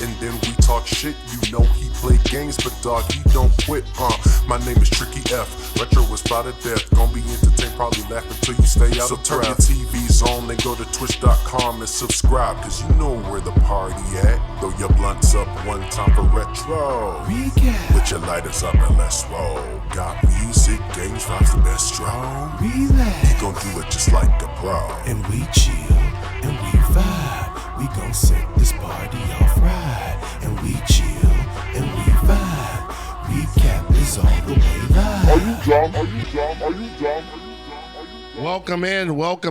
and then we talk shit. You know he play games, but dog, he don't quit, My name is Tricky F. Retro was by to death. Gonna be entertained, probably laugh until you stay out of breath. So turn your TVs on and go to twitch.com and subscribe, cause you know where the party at. Throw your blunts up one time for Retro Recap. Put your lighters up and let's roll. Got music, games, vibes, the best strong. Relax. We gon' do it just like a pro. And we chill, and we vibe. We gon' set this party off right. And we chill, and we vibe. Recap is all the way live. Are you drunk? Are you drunk? Are you drunk? Welcome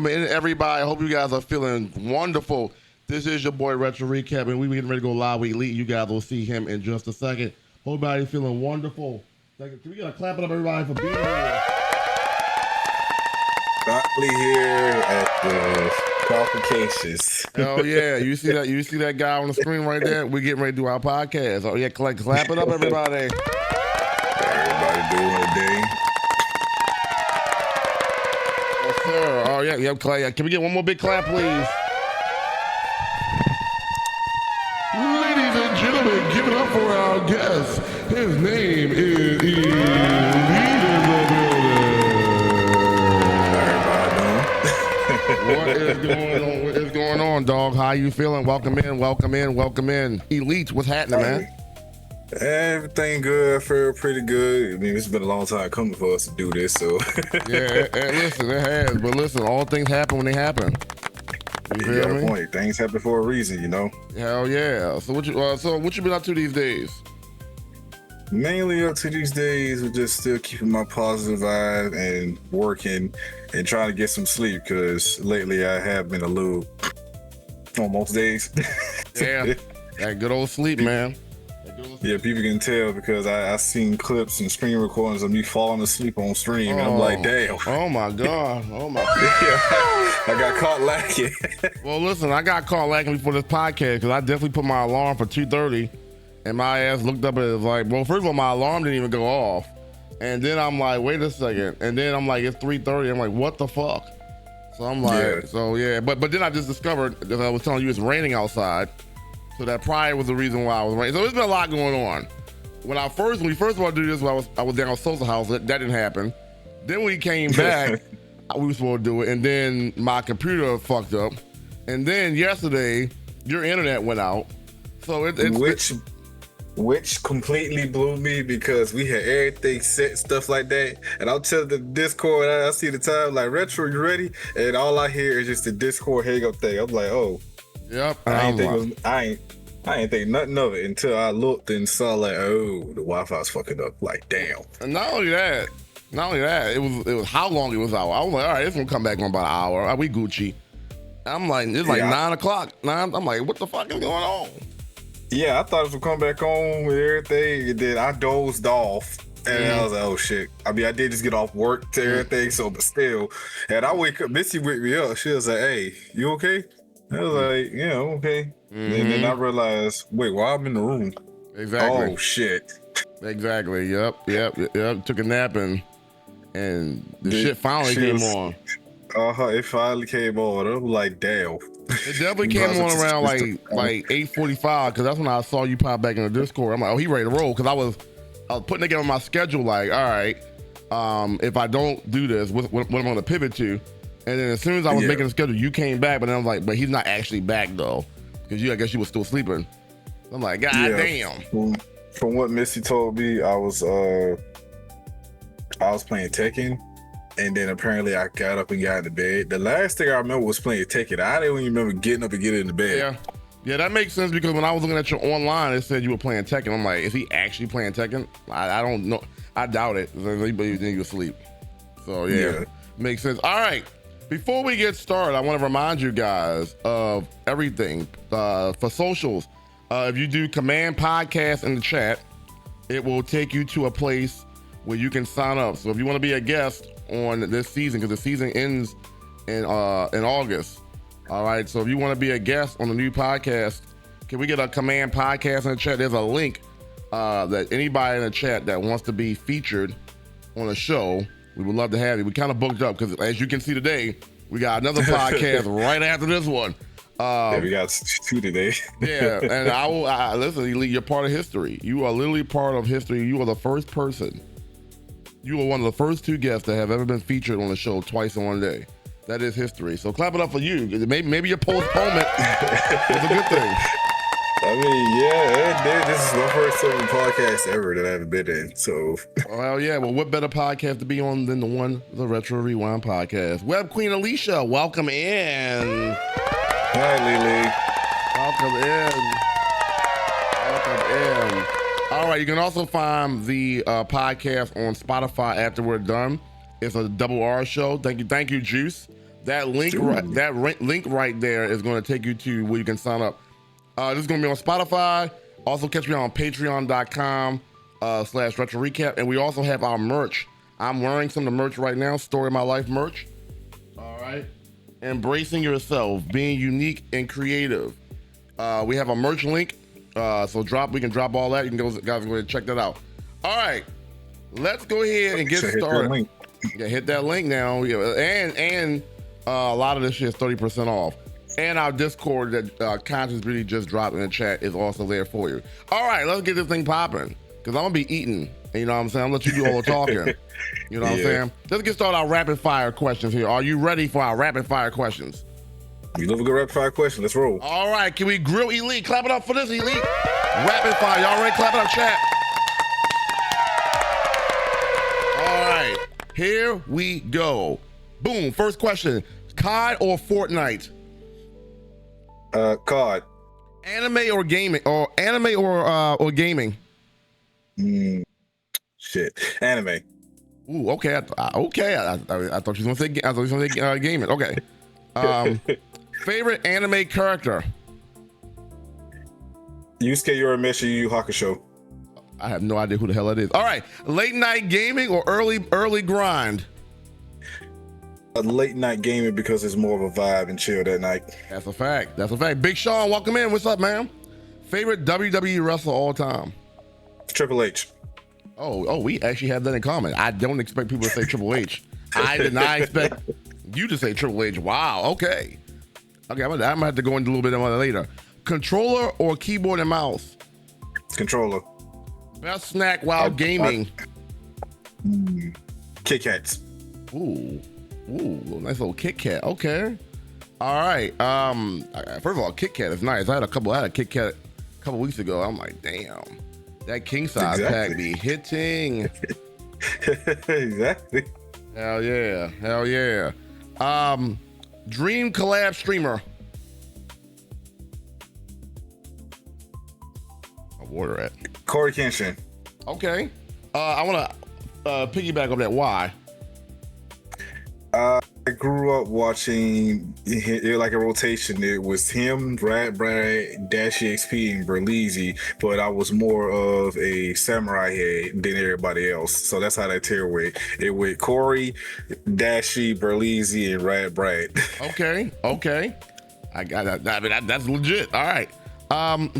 in, everybody. I hope you guys are feeling wonderful. This is your boy Retro Recap, and we getting ready to go live with Elite. You guys will see him in just a second. Hope everybody's feeling wonderful. Can we get a clap it up, everybody, for being here? Finally here at the qualifications. Oh yeah, you see that guy on the screen right there? We're getting ready to do our podcast. Oh yeah, clap it up, everybody. Everybody doing a day. Yes, sir. Oh yeah, clap. Can we get one more big clap, please? Ladies and gentlemen, give it up for our guest. His name is Elite in the building. What is going on? What is going on, dog? How you feeling? Welcome in. Elite, what's happening, man? Everything good. I feel pretty good. I mean, it's been a long time coming for us to do this, so. Yeah, and listen, it has. But listen, all things happen when they happen. You feel me? Point. Things happen for a reason, you know. Hell yeah. So what you been up to these days? Mainly up to these days with just still keeping my positive vibe and working and trying to get some sleep, because lately I have been a little on most days. Yeah, that good old sleep, man. Yeah, people can tell because I seen clips and screen recordings of me falling asleep on stream, and I'm like, damn. Oh my god. I got caught lacking. Well, listen, I got caught lacking before this podcast because I definitely put my alarm for 2:30, and my ass looked up and it was like, well, first of all, my alarm didn't even go off, and then I'm like, wait a second, and then I'm like, it's 3:30. I'm like, what the fuck? So I'm like, but then I just discovered, as I was telling you, it's raining outside. So that probably was the reason why I was raining. So there's been a lot going on. When we first wanted to do this, I was down at Sosa House. That didn't happen. Then we came back, we were supposed to do it, and then my computer fucked up. And then yesterday, your internet went out. So which completely blew me, because we had everything set, stuff like that. And I'll tell the Discord, I see the time, like, Retro, you ready? And all I hear is just the Discord hang up thing. I'm like, oh. Yep. I ain't think nothing of it until I looked and saw, like, oh, the Wi-Fi's fucking up. Like, damn. And not only that, it was how long it was out. I was like, all right, it's gonna come back in about an hour. We Gucci. I'm like, it's like 9 o'clock. I'm like, what the fuck is going on? Yeah, I thought it would come back on with everything, and then I dozed off. And I was like, oh shit. I mean, I did just get off work to everything, so, but still. And I wake up, Missy wake me up. She was like, hey, you okay? I was like, yeah, okay. And then I realized, wait, why I'm in the room? Exactly. Oh shit. Exactly. Yep. Took a nap and the shit finally came on. It finally came on. I'm like, damn. It definitely came on around like 8:45, because that's when I saw you pop back in the Discord. I'm like, oh, he ready to roll, because I was putting together my schedule. Like, all right, if I don't do this, what am I going to pivot to? And then as soon as I was making the schedule, you came back, but then I was like, but he's not actually back though, because I guess you was still sleeping. I'm like, god damn. From what Missy told me, I was playing Tekken, and then apparently I got up and got into bed. The last thing I remember was playing Tekken. I didn't even remember getting up and getting into bed. Yeah, that makes sense, because when I was looking at your online, it said you were playing Tekken. I'm like, is he actually playing Tekken? I don't know. I doubt it. Then you asleep. So yeah, makes sense. All right. Before we get started, I want to remind you guys of everything for socials. If you do command podcast in the chat, it will take you to a place where you can sign up. So if you want to be a guest on this season, because the season ends in August. All right. So if you want to be a guest on the new podcast, can we get a command podcast in the chat? There's a link that anybody in the chat that wants to be featured on a show, we would love to have you. We kind of booked up because, as you can see today, we got another podcast right after this one. Yeah, we got 2 today. Yeah, and listen, Elite, you're part of history. You are literally part of history. You are the first person. You are one of the first 2 guests that have ever been featured on the show twice in one day. That is history. So clap it up for you. Maybe your postponement is a good thing. I mean, yeah, this is my first ever podcast ever that I've been in. So, well, yeah. Well, what better podcast to be on than the Retro Rewind podcast? Web Queen Alicia, welcome in. Hi, Lily. Welcome in. All right, you can also find the podcast on Spotify after we're done. It's a double R show. Thank you, Juice. That link link right there is going to take you to where you can sign up. This is going to be on Spotify. Also catch me on patreon.com/RetroRecap. And we also have our merch. I'm wearing some of the merch right now, Story of My Life merch. All right. Embracing yourself, being unique and creative. We have a merch link. So we can drop all that. You can guys go ahead and check that out. All right. Let's go ahead and get started. Yeah, hit that link now. Yeah, and a lot of this shit is 30% off. And our Discord that Conscious really just dropped in the chat is also there for you. All right, let's get this thing popping. Because I'm going to be eating. You know what I'm saying? I'm going to let you do all the talking. You know what I'm saying? Let's get started our rapid fire questions here. Are you ready for our rapid fire questions? You love a good rapid fire question. Let's roll. All right, can we grill Elite? Clap it up for this, Elite. Rapid fire. Y'all ready? Clap it up, chat. All right, here we go. Boom, first question. COD or Fortnite? COD. Anime or gaming? Or gaming? Shit. Anime. Ooh, okay. I thought you was gonna say gaming. Okay. Favorite anime character? Yusuke Urameshi Yu Hakusho. I have no idea who the hell that is. All right. Late night gaming or early grind? A late night gaming because it's more of a vibe and chill that night. That's a fact. Big Sean, welcome in. What's up, man? Favorite WWE wrestler all time? Triple H. Oh, we actually have that in common. I don't expect people to say Triple H. I did not expect you to say Triple H. Wow. Okay. I'm gonna have to go into a little bit of that later. Controller or keyboard and mouse? Controller. Best snack while gaming? Kit Kats. Ooh, nice little Kit Kat. Okay. All right. First of all, Kit Kat is nice. I had a Kit Kat a couple weeks ago. I'm like, damn, that king size pack be hitting. Exactly. Hell yeah. Dream collab streamer. Water at Corey Kenshin. Okay. I want to piggyback on that. Why? I grew up watching it like a rotation. It was him, Brad, Dashi XP, and Berlizzi, but I was more of a samurai head than everybody else. So that's how that tier went. It went Corey, Dashi, Berlizzi, and Brad. Okay. I got that. I mean, that's legit. All right.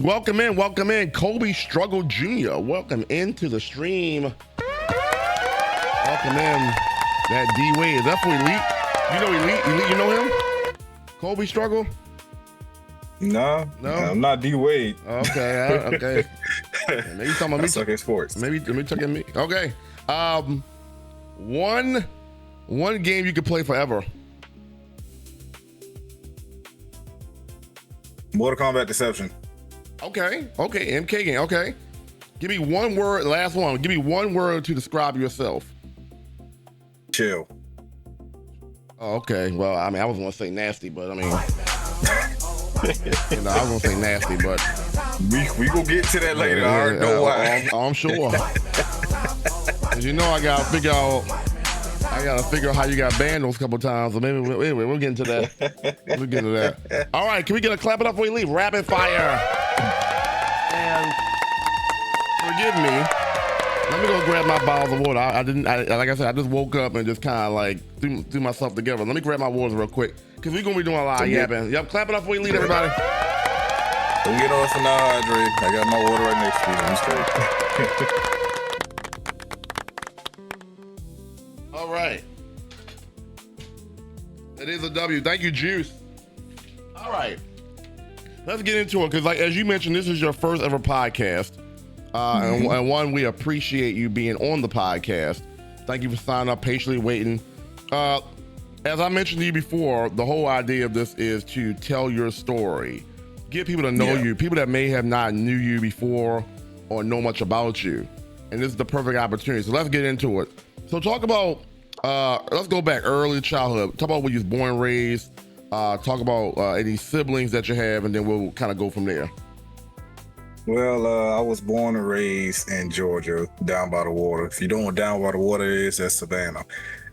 Welcome in. Kobe Struggle Jr. Welcome into the stream. Welcome in. That D Wade. Is that for Elite? You know Elite? You know him? Kobe Struggle? No, I'm not D Wade. Okay. Maybe talking about me. Suck at sports. Maybe talking me. Okay. One game you could play forever. Mortal Kombat Deception. Okay. MK game. Okay. Give me one word. Last one. Give me one word to describe yourself. Chill. Oh, okay. Well, I mean, I was gonna say nasty, but I mean, I was gonna say nasty, but we gonna get to that later. I already know why. I'm sure. Cause you know I gotta figure out how you got banned those couple times. So maybe we'll get into that. All right, can we get a clap it up before we leave? Rapid fire. And forgive me. Let me go grab my bottles of water. Like I said, I just woke up and just kind of like threw myself together. Let me grab my water real quick because we're gonna be doing a lot of yapping. Yep, clap it up before we leave, everybody. Don't get off and not hydrate. I got my water right next to you. I'm straight. All right. It is a W. Thank you, Juice. All right. let's get into it because, like as you mentioned, this is your first ever podcast, and one we appreciate you being on the podcast. Thank you for signing up, patiently waiting. As I mentioned to you before, the whole idea of this is to tell your story, get people to know you, people that may have not knew you before or know much about you, and this is the perfect opportunity. So let's get into it. So talk about, let's go back early childhood. Talk about where you was born and raised. Talk about any siblings that you have, and then we'll kind of go from there. Well, I was born and raised in Georgia, down by the water. If you don't know what down by the water is, that's Savannah,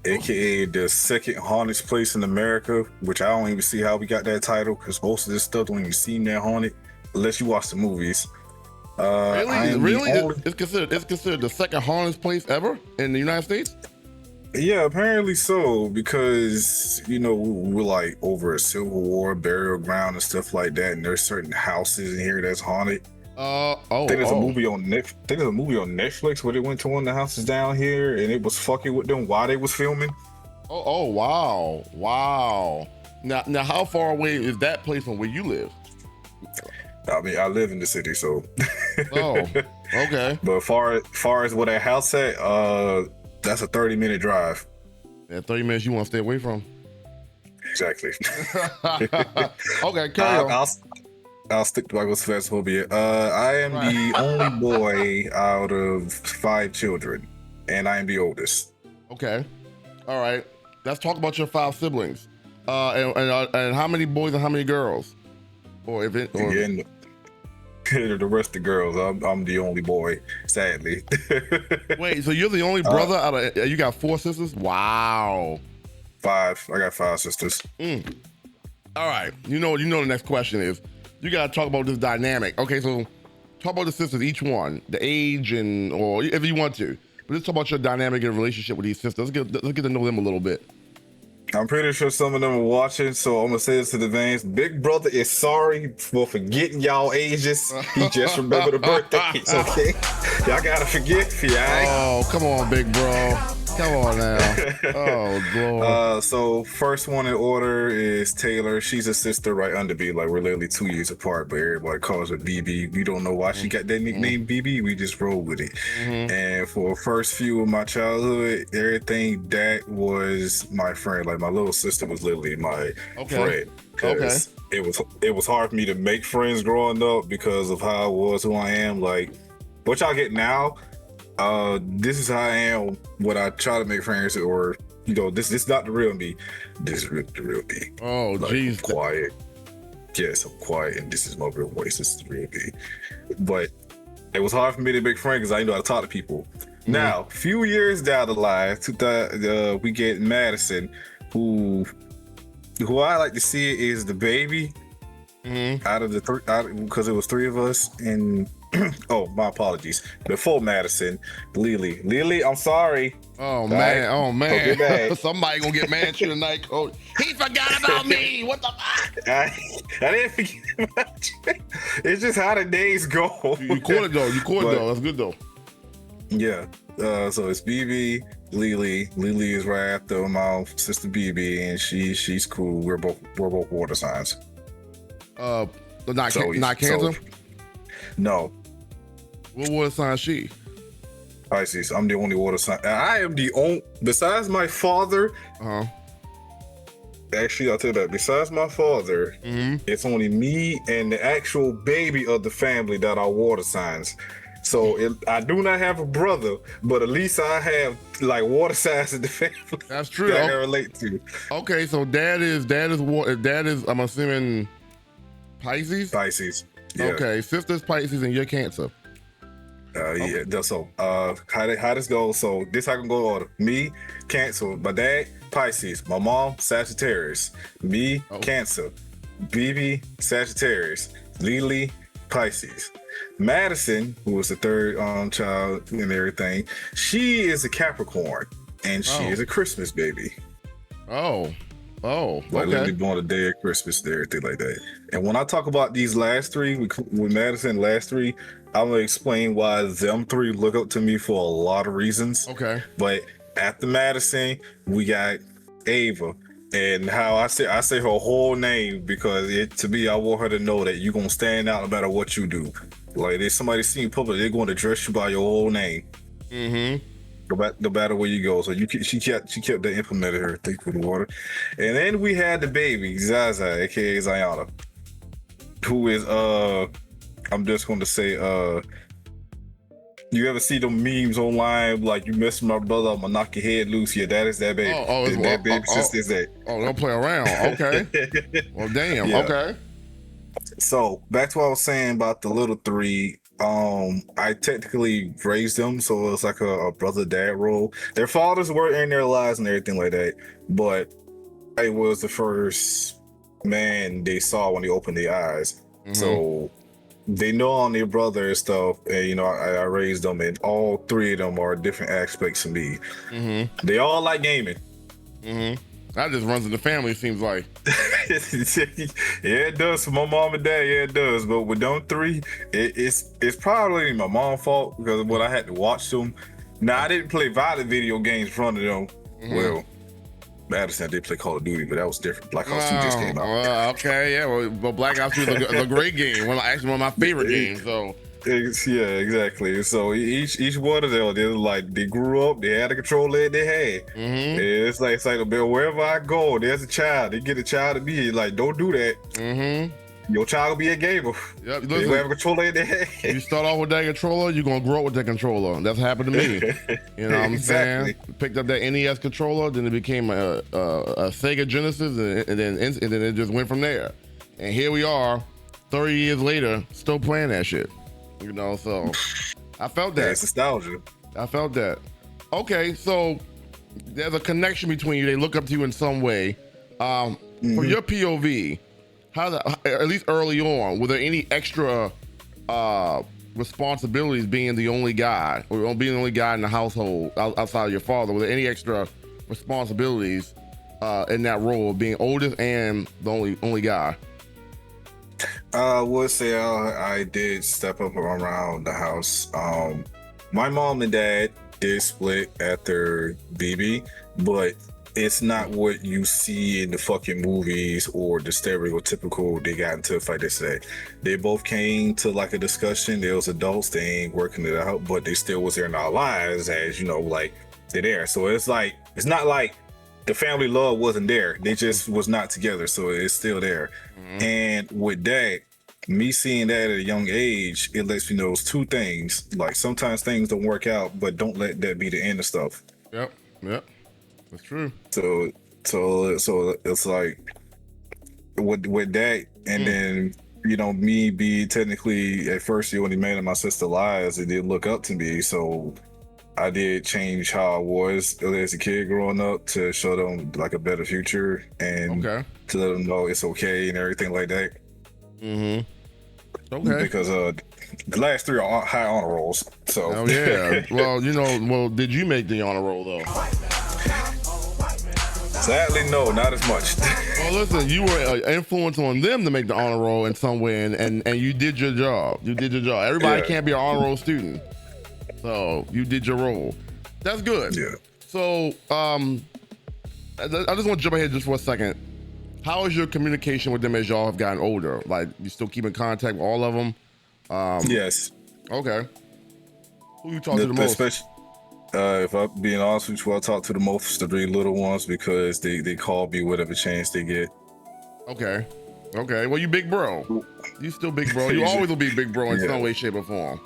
aka the second haunted place in America, which I don't even see how we got that title, because most of this stuff don't even seem that haunted unless you watch the movies. Really? It's considered the second haunted place ever in the United States? Yeah, apparently so, because we're like over a Civil War burial ground and stuff like that, and there's certain houses in here that's haunted. I think there's a movie on Netflix where they went to one of the houses down here, and it was fucking with them while they was filming. Wow. Now, how far away is that place from where you live? I mean, I live in the city, so. Okay. But far as where that house at, that's a 30-minute drive. Yeah, 30 minutes you want to stay away from. Exactly. Okay, carry on. I'll stick to Bible Festival. I am the only boy out of 5 children, and I am the oldest. Okay. All right. Let's talk about your 5 siblings. And how many boys and how many girls? Again, the rest of the girls, I'm the only boy, sadly. Wait, so you're the only brother out of, you got 4 sisters? Wow. 5. I got 5 sisters. All right. You know the next question is, you got to talk about this dynamic. Okay, so talk about the sisters, each one, the age, or if you want to. But let's talk about your dynamic and relationship with these sisters. Let's get to know them a little bit. I'm pretty sure some of them are watching, so I'm gonna say this to the Vans. Big brother is sorry for forgetting y'all ages. He just remembered the birthdays, okay? Y'all gotta forget, right? Oh, come on, big bro. Come on now. Oh, Lord. So first one in order is Taylor. She's a sister right under me. Like, we're literally 2 years apart, but everybody calls her BB. We don't know why she got that nickname BB. We just roll with it. And for the first few of my childhood, everything that was my friend. Like, my little sister was literally my friend. Because it was hard for me to make friends growing up because of how I was, who I am. Like, what y'all get now, this is how I am when I try to make friends, or this is not the real me. This is the real me. Oh, jeez. I'm quiet. Yes, I'm quiet, and this is my real voice. This is the real me. But it was hard for me to make friends because I didn't know how to talk to people. Now, a few years down the line, we get Madison, who I like to see is the baby out of the 3, because it was 3 of us, and oh, my apologies. Before Madison, Lily, I'm sorry. Oh man. Somebody gonna get mad at you tonight, Coach. He forgot about me. What the fuck? I didn't forget about you. It's just how the days go. You caught it though. That's good though. Yeah. So it's BB, Lily. Lily is right after my sister BB, and she's cool. We're both water signs. Not Cancer? No. What water sign is she? Pisces. I'm the only water sign. I am the only, besides my father. Actually, I'll tell you that. Besides my father, it's only me and the actual baby of the family that are water signs. So I do not have a brother, but at least I have like water signs in the family. That's true. That I can relate to. Okay, so dad is I'm assuming Pisces. Pisces. Yeah. Okay, sister's Pisces and you're Cancer. Yeah. So how this goes? So this how I can go in order. Me, Cancer. My dad, Pisces. My mom, Sagittarius. Me, Cancer. BB, Sagittarius. Lily, Pisces. Madison, who was the 3rd child and everything, she is a Capricorn, and she is a Christmas baby. Like literally born the day of Christmas and everything like that. And when I talk about these last 3, with Madison, last 3, I'm gonna explain why them 3 look up to me for a lot of reasons. Okay. But after Madison, we got Ava. And how I say her whole name because to me, I want her to know that you're gonna stand out no matter what you do. Like if somebody see you in public, they're going to address you by your whole name. No matter where you go. So she kept that implemented her. Thank you for the water. And then we had the baby Zaza, aka Zayana, who is I'm just going to say you ever see them memes online like you mess with my brother, I'm gonna knock your head loose? Yeah, that is that baby. That baby sister is that. Oh, don't play around. Okay. Well, damn. Yeah. Okay. So back to what I was saying about the little three. I technically raised them, so it's like a brother-dad role. Their fathers were in their lives and everything like that, but I was the first man they saw when they opened their eyes. So they know on their brother and stuff, and I raised them, and all three of them are different aspects of me. They all like gaming. That just runs in the family, it seems like. Yeah, it does for my mom and dad. Yeah, it does. But with them three, it's probably my mom's fault because when I had to watch them. Now I didn't play violent video games in front of them. Well, Madison did play Call of Duty, but that was different. Black Ops 2 just came out. Okay, yeah. Well, Black Ops 2 is a great game. Actually, one of my favorite games. So. Yeah, exactly. So each one of them, they grew up, they had a controller in their hand. And it's like wherever I go, there's a child. They get a child to be like, don't do that. Your child will be a gamer. Yep. They have a controller in their hand. You start off with that controller, you're gonna grow up with that controller. That's happened to me. You know what I'm saying? Picked up that NES controller, then it became a Sega Genesis, and then it just went from there. And here we are, 30 years later, still playing that shit. So I felt that. It's nostalgia. I felt that. Okay, so there's a connection between you. They look up to you in some way. For your POV, at least early on, were there any extra responsibilities being the only guy, or being the only guy in the household outside of your father? Were there any extra responsibilities in that role of being oldest and the only guy? I would say I did step up around the house. My mom and dad did split after BB, but it's not what you see in the fucking movies or the stereotypical they got into a fight. They both came to like a discussion. There was adults, they ain't working it out, but they still was there in our lives, as like they're there. So it's not like the family love wasn't there. They just was not together, so it's still there. And with that, me seeing that at a young age, it lets me know those two things. Like sometimes things don't work out, but don't let that be the end of stuff. Yep, that's true. So it's like with that, and then me be technically at first the only man in my sister's lives, it did look up to me. So I did change how I was as a kid growing up to show them like a better future and to let them know it's okay and everything like that. Okay. Because the last three are high honor rolls. So. Oh yeah. Well, did you make the honor roll though? Sadly, no, not as much. Well, listen, you were an influence on them to make the honor roll in some way, and you did your job. Everybody can't be an honor roll student. So you did your role. That's good. Yeah. So I just want to jump ahead just for a second. How is your communication with them as y'all have gotten older? Like, you still keep in contact with all of them? Yes. Okay. Who you talk to the most? If I'm being honest with you, I talk to the most the three little ones because they call me whatever chance they get. Okay. Well, you big bro. You still big bro. You always will be big bro in some way, shape, or form.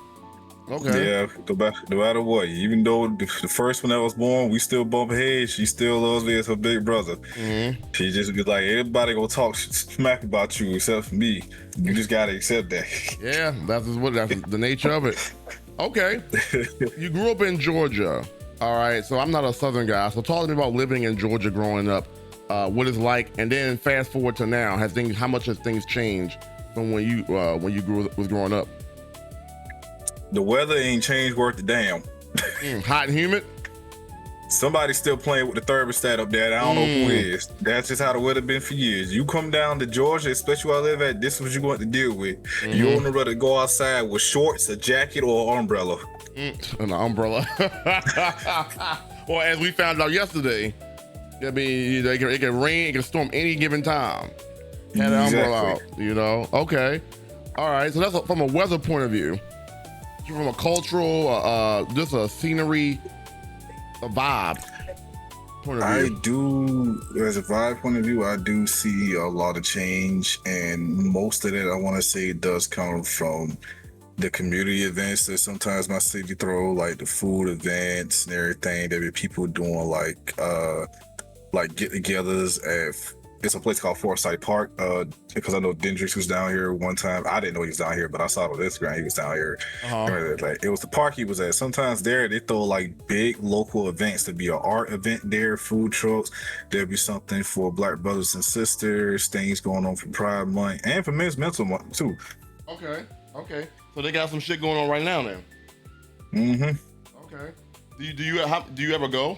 Okay. Yeah, no matter what. Even though the first one that was born, we still bump heads. She still loves me as her big brother. She just be like, everybody gonna talk smack about you except for me. You just gotta accept that. Yeah, that's the nature of it. Okay. You grew up in Georgia. All right. So I'm not a Southern guy. So talk to me about living in Georgia growing up. What it's like, and then fast forward to now. How much has things changed from when you was growing up? The weather ain't changed worth the damn. Hot and humid? Somebody's still playing with the thermostat up there. I don't know who is. That's just how the weather been for years. You come down to Georgia, especially where I live at, this is what you're going to deal with. You only rather go outside with shorts, a jacket, or an umbrella. An umbrella. Or as we found out yesterday, I mean, it can rain, it can storm any given time. Had an umbrella out, you know. Okay, all right. So that's from a weather point of view. From a cultural, just a scenery, a vibe point of view. I do, as a vibe point of view, I do see a lot of change, and most of that I want to say does come from the community events that sometimes my city throw, like the food events and everything. There be people doing like get-togethers at. It's a place called Forsyth Park, because I know Dendrix was down here one time. I didn't know he was down here, but I saw it on Instagram. He was down here. Like, it was the park he was at. Sometimes there, they throw like big local events. There'd be an art event there, food trucks. There'd be something for Black brothers and sisters, things going on for Pride Month, and for Men's Mental Month, too. Okay. So they got some shit going on right now then. Mm-hmm. Okay. Do you ever go?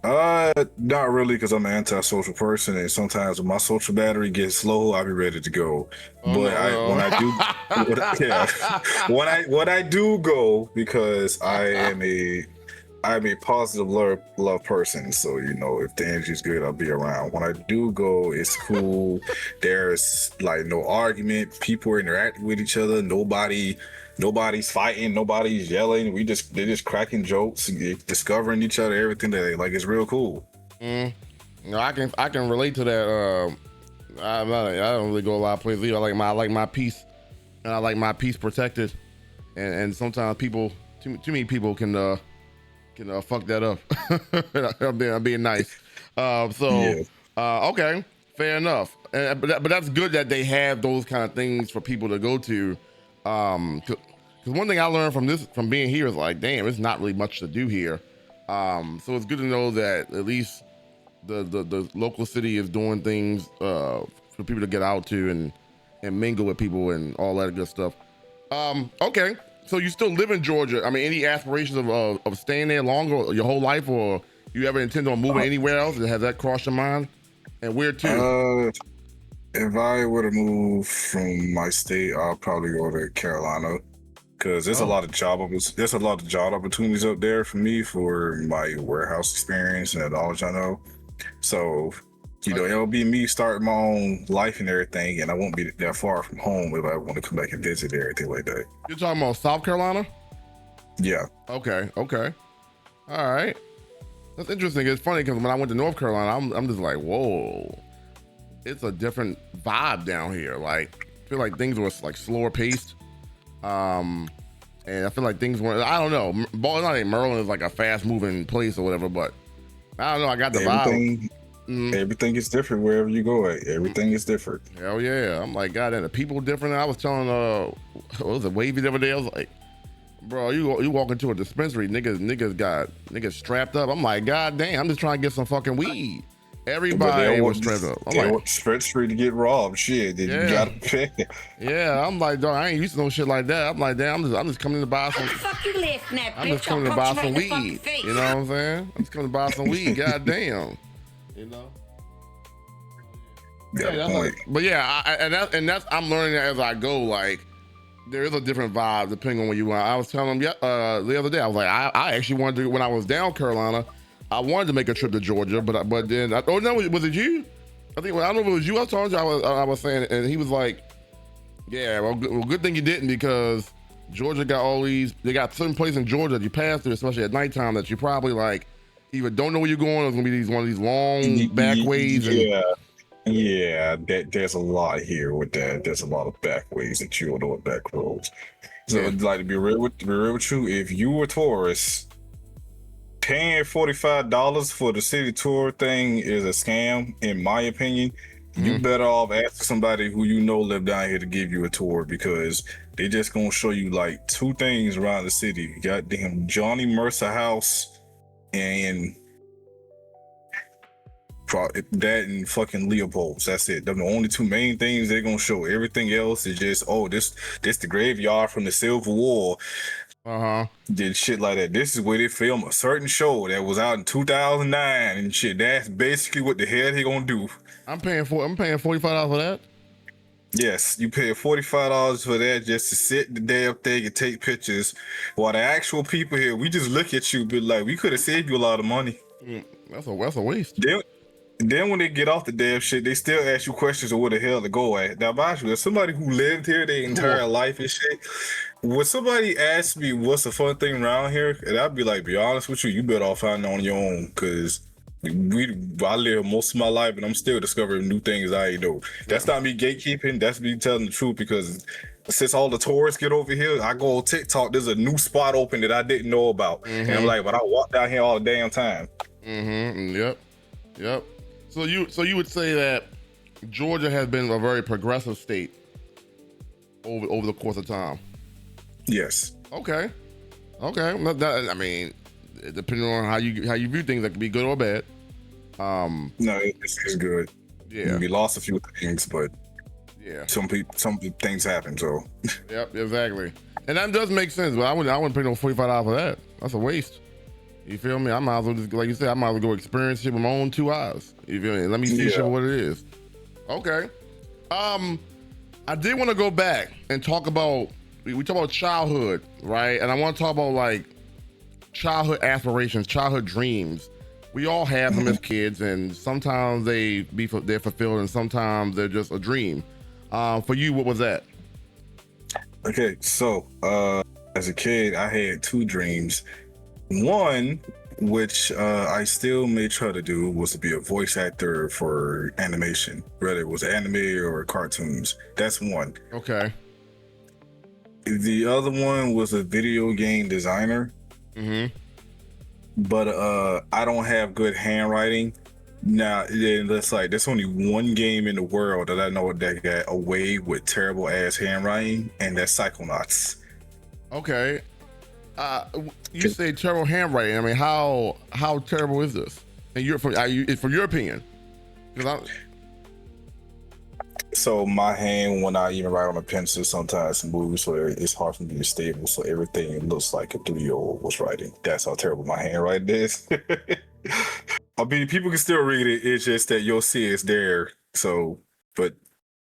Not really, because I'm an antisocial person, and sometimes when my social battery gets low, I'll be ready to go. When I do go, because I'm a positive love person, so you know, if the energy's good, I'll be around. When I do go, it's cool. There's like no argument. People are interacting with each other. Nobody's fighting, nobody's yelling. They're just cracking jokes, discovering each other, everything that they like. It's real cool. No, I can relate to that. I don't really go a lot of places either. I like my peace, and I like my peace protected. And sometimes too many people can fuck that up. I'm being nice. Okay, fair enough. But that's good that they have those kind of things for people to go to. Because one thing I learned from being here is like, damn, it's not really much to do here. So it's good to know that at least the local city is doing things for people to get out to and mingle with people and all that good stuff. Okay, so you still live in Georgia. I mean, any aspirations of staying there longer, your whole life, or you ever intend on moving anywhere else? Has that crossed your mind? And where to? If I were to move from my state, I'll probably go to Carolina, because there's a lot of job opportunities up there for me for my warehouse experience and the knowledge I know. So, you know, it'll be me starting my own life and everything, and I won't be that far from home if I want to come back and visit and everything like that. You're talking about South Carolina? Yeah. Okay. All right. That's interesting. It's funny because when I went to North Carolina, I'm just like, whoa. It's a different vibe down here. Like, I feel like things were like slower paced. And I feel like things weren't, I don't know. Not like Maryland is like a fast moving place or whatever, but I don't know. I got the vibe. Everything is different wherever you go at. Everything is different. Hell yeah. I'm like, God, and the people different. I was telling, what was it, Wavy the other day? I was like, bro, you walk into a dispensary, niggas strapped up. I'm like, God damn, I'm just trying to get some fucking weed. Everybody was strapped up. I'm like, Spread Street to get robbed. Shit, you gotta pay. Yeah, I'm like, dog, I ain't used to no shit like that. I'm like, damn, I'm just coming to buy some. I'm just coming to buy some weed. You know what I'm saying? I'm just coming to buy some weed. God damn. You know. But yeah, that's I'm learning that as I go. Like, there is a different vibe depending on where you are. I was telling them the other day. I was like, I actually wanted to, when I was down Carolina, I wanted to make a trip to Georgia, but then was it you? I don't know if it was you. I told you I was saying, and he was like, yeah, well, good thing you didn't, because Georgia got they got certain places in Georgia that you pass through, especially at nighttime, that you probably like either don't know where you're going, or it's gonna be one of these long back ways. Yeah, there's a lot here with that. There's a lot of back ways that you don't know what back roads. So, like, to be real with you, if you were tourists, paying $45 for the city tour thing is a scam, in my opinion. You better off asking somebody who you know live down here to give you a tour, because they just gonna show you like two things around the city. Goddamn Johnny Mercer House and that and fucking Leopold's. That's it. They're the only two main things they're gonna show. Everything else is just, this the graveyard from the Civil War. Did shit like that. This is where they film a certain show that was out in 2009 and shit. That's basically what the hell they gonna do. I'm paying $45 for that. Yes, you pay $45 for that just to sit in the damn thing and take pictures, while the actual people here, we just look at you, but like, we could have saved you a lot of money. That's a waste. Then when they get off the damn shit, they still ask you questions of where the hell to go at. Now, mind you, as somebody who lived here their entire life and shit, when somebody asks me what's the fun thing around here, and I'd be like, be honest with you, you better off finding it on your own, because I live most of my life and I'm still discovering new things I ain't know. That's not me gatekeeping, that's me telling the truth, because since all the tourists get over here, I go on TikTok, there's a new spot open that I didn't know about. And I'm like, but I walk down here all the damn time. Yep. So you would say that Georgia has been a very progressive state over the course of time. Yes. Okay. I mean, depending on how you view things, that could be good or bad. No, it's good. Yeah. We lost a few things, but yeah, some things happen. So. Yep, exactly. And that does make sense, but I wouldn't pay no $45 for that. That's a waste. You feel me? I might as well just, like you said, I might as well go experience it with my own 2 eyes. You feel me? Let me see shit for what it is. Okay. I did want to go back and talk about, we talk about childhood, right? And I want to talk about like childhood aspirations, childhood dreams. We all have them as kids, and sometimes they're fulfilled, and sometimes they're just a dream. For you, what was that? Okay, so as a kid, I had 2 dreams. One, which I still may try to do, was to be a voice actor for animation, whether it was anime or cartoons. That's one. Okay. The other one was a video game designer. But I don't have good handwriting. Now, there's only one game in the world that I know that got away with terrible ass handwriting, and that's Psychonauts. Okay. You say terrible handwriting. I mean, how terrible is this? And from your opinion? So my hand, when I even write on a pencil, sometimes moves where it's hard for me to be stable. So everything looks like a 3-year-old was writing. That's how terrible my handwriting is. I mean, people can still read it. It's just that you'll see it's there. So, but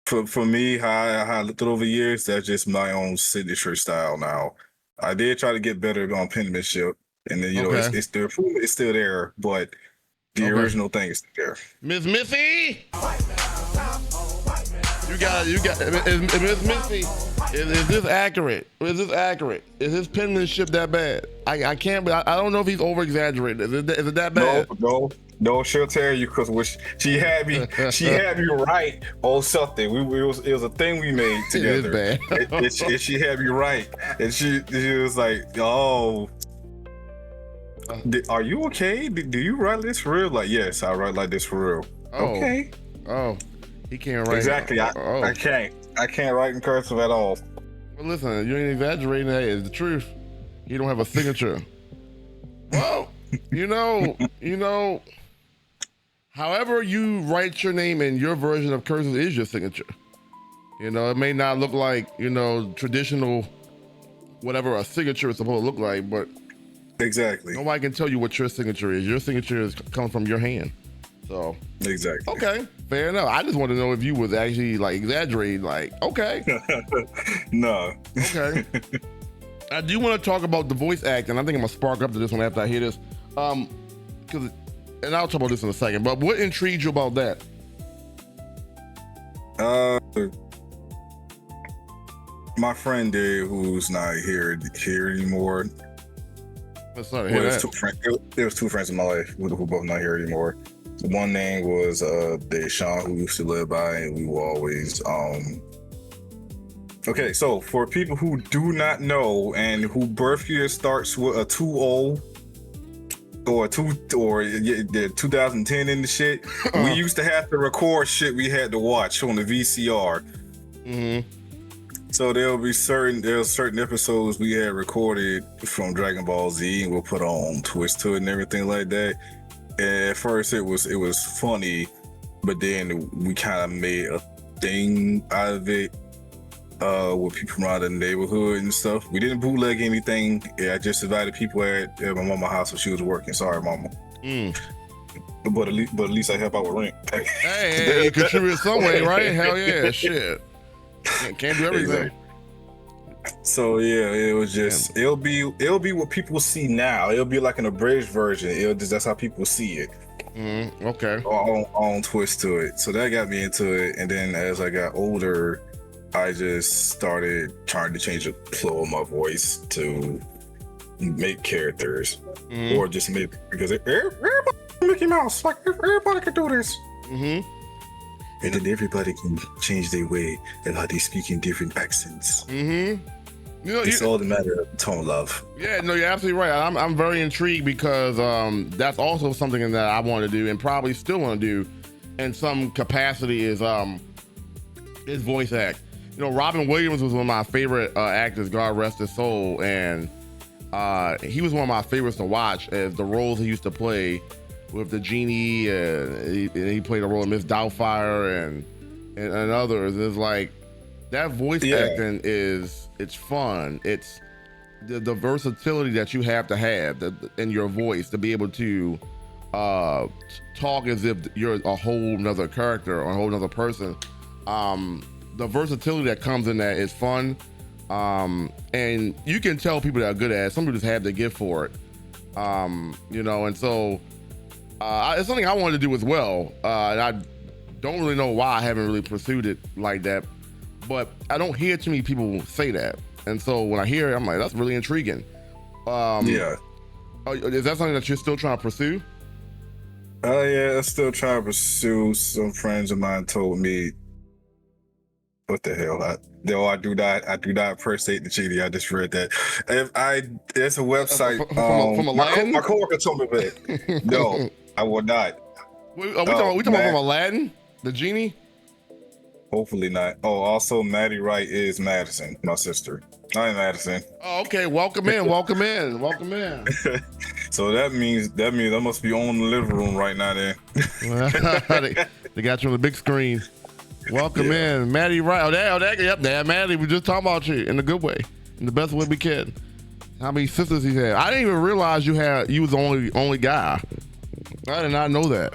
for me, how I looked over the years, that's just my own signature style now. I did try to get better on penmanship, and then it's still there, but the original thing is still there. Miss Missy, you got Miss Missy. Is this accurate? Is Is his penmanship that bad? I can't. I don't know if he's over exaggerating. Is it that bad? No, she'll tell you, because she had me right on something. It was a thing we made together. It is bad. and she had me right, and she was like, "Oh, are you okay? Do you write this for real?" Like, yes, I write like this for real. Okay. Oh, he can't write. Exactly. I can't write in cursive at all. Well, listen, you ain't exaggerating. That is the truth. You don't have a signature. Well, you know. However you write your name in your version of cursive is your signature. It may not look like, traditional, whatever a signature is supposed to look like, but exactly. Nobody can tell you what your signature is. Your signature comes from your hand. So exactly. Okay, fair enough. I just want to know if you was actually like exaggerating, like, okay. No. Okay. I do want to talk about the voice acting. I think I'm gonna spark up to this one after I hear this. And I'll talk about this in a second, but what intrigued you about that? My friend did, who's not here anymore. Let's not hear that. There was 2 friends in my life who both not here anymore. One name was Deshaun, who used to live by, and we were always Okay, so for people who do not know and who birth year starts with a 20 or 2010 in the shit, we used to have to record shit we had to watch on the VCR. So there were certain episodes we had recorded from Dragon Ball Z, and we'll put on twist to it and everything like that. And at first it was funny, but then we kind of made a thing out of it with people around the neighborhood and stuff. We didn't bootleg anything. I just invited people at my mama's house when she was working. Sorry, mama. But at least I help out with rent. Hey, you contribute some way, right? Hell yeah, shit. Can't do everything. Exactly. So yeah, it was just it'll be what people see now. It'll be like an abridged version. That's how people see it. Okay. On twist to it. So that got me into it. And then as I got older, I just started trying to change the flow of my voice to make characters, or just make, because everybody Mickey Mouse, like everybody can do this. And then everybody can change their way and how they speak in different accents. You know, It's all the matter of tone, love. Yeah, no, you're absolutely right. I'm very intrigued because that's also something that I want to do and probably still want to do in some capacity is voice act. You know, Robin Williams was one of my favorite actors, God rest his soul, and he was one of my favorites to watch as the roles he used to play with the genie, and he played a role in Miss Doubtfire and others. It's like that voice acting it's fun. It's the versatility that you have to have in your voice to be able to talk as if you're a whole nother character or a whole nother person. The versatility that comes in that is fun. And you can tell people that are good at it. Some people just have the gift for it. You know, and so it's something I wanted to do as well. And I don't really know why I haven't really pursued it like that. But I don't hear too many people say that, and so when I hear it, I'm like, that's really intriguing. Is that something that you're still trying to pursue? Yeah, I'm still trying to pursue. Some friends of mine told me, what the hell? I do not impersonate the genie. I just read that. It's a website. From Aladdin? My coworker told me that. No, I will not. We talking about from Aladdin, the genie? Hopefully not. Oh, also Maddie Wright is Madison, my sister. Hi, Madison. Oh, okay. Welcome in. So that means I must be on the living room right now. Then they got you on the big screen. Welcome in, Maddie Wright. Yep, Maddie. We just talking about you in a good way, in the best way we can. How many sisters he had? I didn't even realize you was the only guy. I did not know that.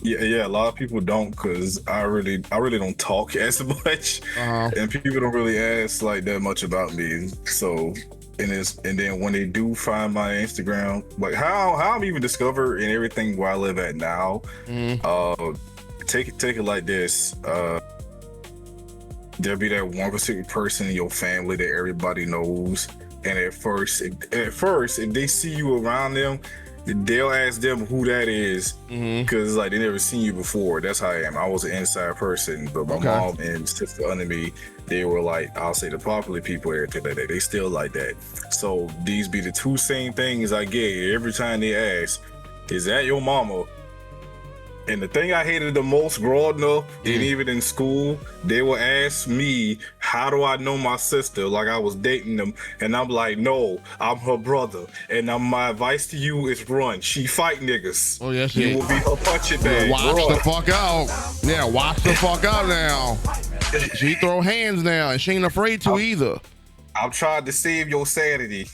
Yeah, a lot of people don't, because I really don't talk as much, and people don't really ask like that much about me. So, and then when they do find my Instagram, like how I'm even discovered and everything where I live at now, take it like this. There'll be that one particular person in your family that everybody knows, and at first, if they see you around them, they'll ask them who that is, because like they never seen you before. That's how I am. I was an inside person, but my mom and sister under me, they were like, I'll say the popular people, everything like that. They still like that. So these be the two same things I get every time they ask, is that your mama? And the thing I hated the most growing up, and even in school, they would ask me, how do I know my sister? Like I was dating them. And I'm like, no, I'm her brother. And my advice to you is run. She fight niggas. Oh, yes, you will be her punching bag. Watch the fuck out. Yeah, watch the fuck out now. She throw hands now, and she ain't afraid to either. I'm trying to save your sanity.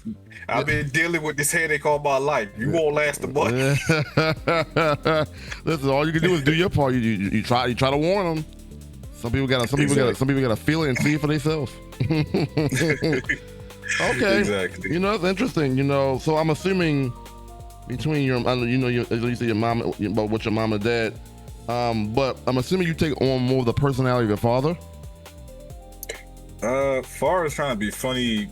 I've been dealing with this headache all my life. You won't last a month. Listen, all you can do is do your part. You try to warn them. Some people gotta feel it and see it for themselves. Okay. Exactly. You know, it's interesting. You know, so I'm assuming between your mom, with your mom and dad, but I'm assuming you take on more of the personality of your father. Far as trying to be funny,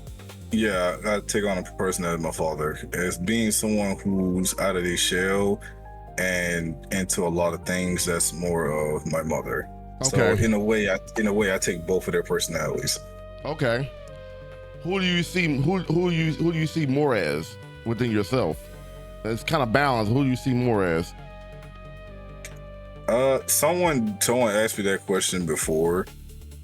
yeah, I take on a personality of my father as being someone who's out of their shell and into a lot of things. That's more of my mother. Okay. So in a way, I take both of their personalities. Okay. Who do you see more as within yourself? It's kind of balanced. Who do you see more as? Someone asked me that question before.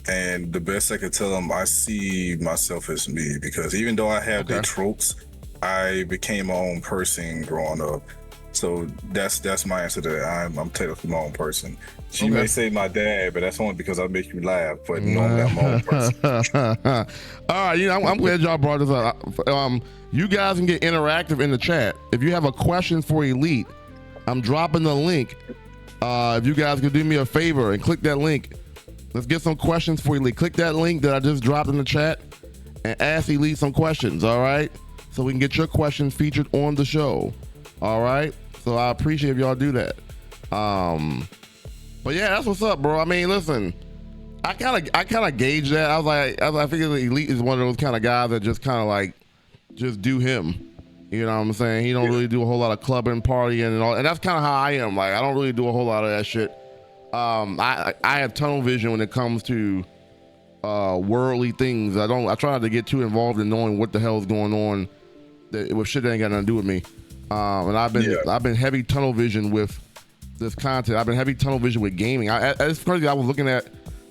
And the best I could tell them, I see myself as me, because even though I have the tropes, I became my own person growing up. So that's my answer to that. I'm technically my own person. She may say my dad, but that's only because I make you laugh. But normally I'm my own person. All right, I'm glad y'all brought this up. You guys can get interactive in the chat. If you have a question for Elite, I'm dropping the link. If you guys could do me a favor and click that link. Let's get some questions for Elite. Click that link that I just dropped in the chat and ask Elite some questions, all right? So we can get your questions featured on the show, all right? So I appreciate if y'all do that. But yeah, that's what's up, bro. I mean, listen, I kind of gauge that. I figure the Elite is one of those kind of guys that just kind of like just do him. You know what I'm saying? He don't really do a whole lot of clubbing, partying, and all. And that's kind of how I am. Like, I don't really do a whole lot of that shit. I have tunnel vision when it comes to worldly things. I try not to get too involved in knowing what the hell is going on with shit that ain't got nothing to do with me. And I've been heavy tunnel vision with this content. I've been heavy tunnel vision with gaming. It's crazy. I was looking at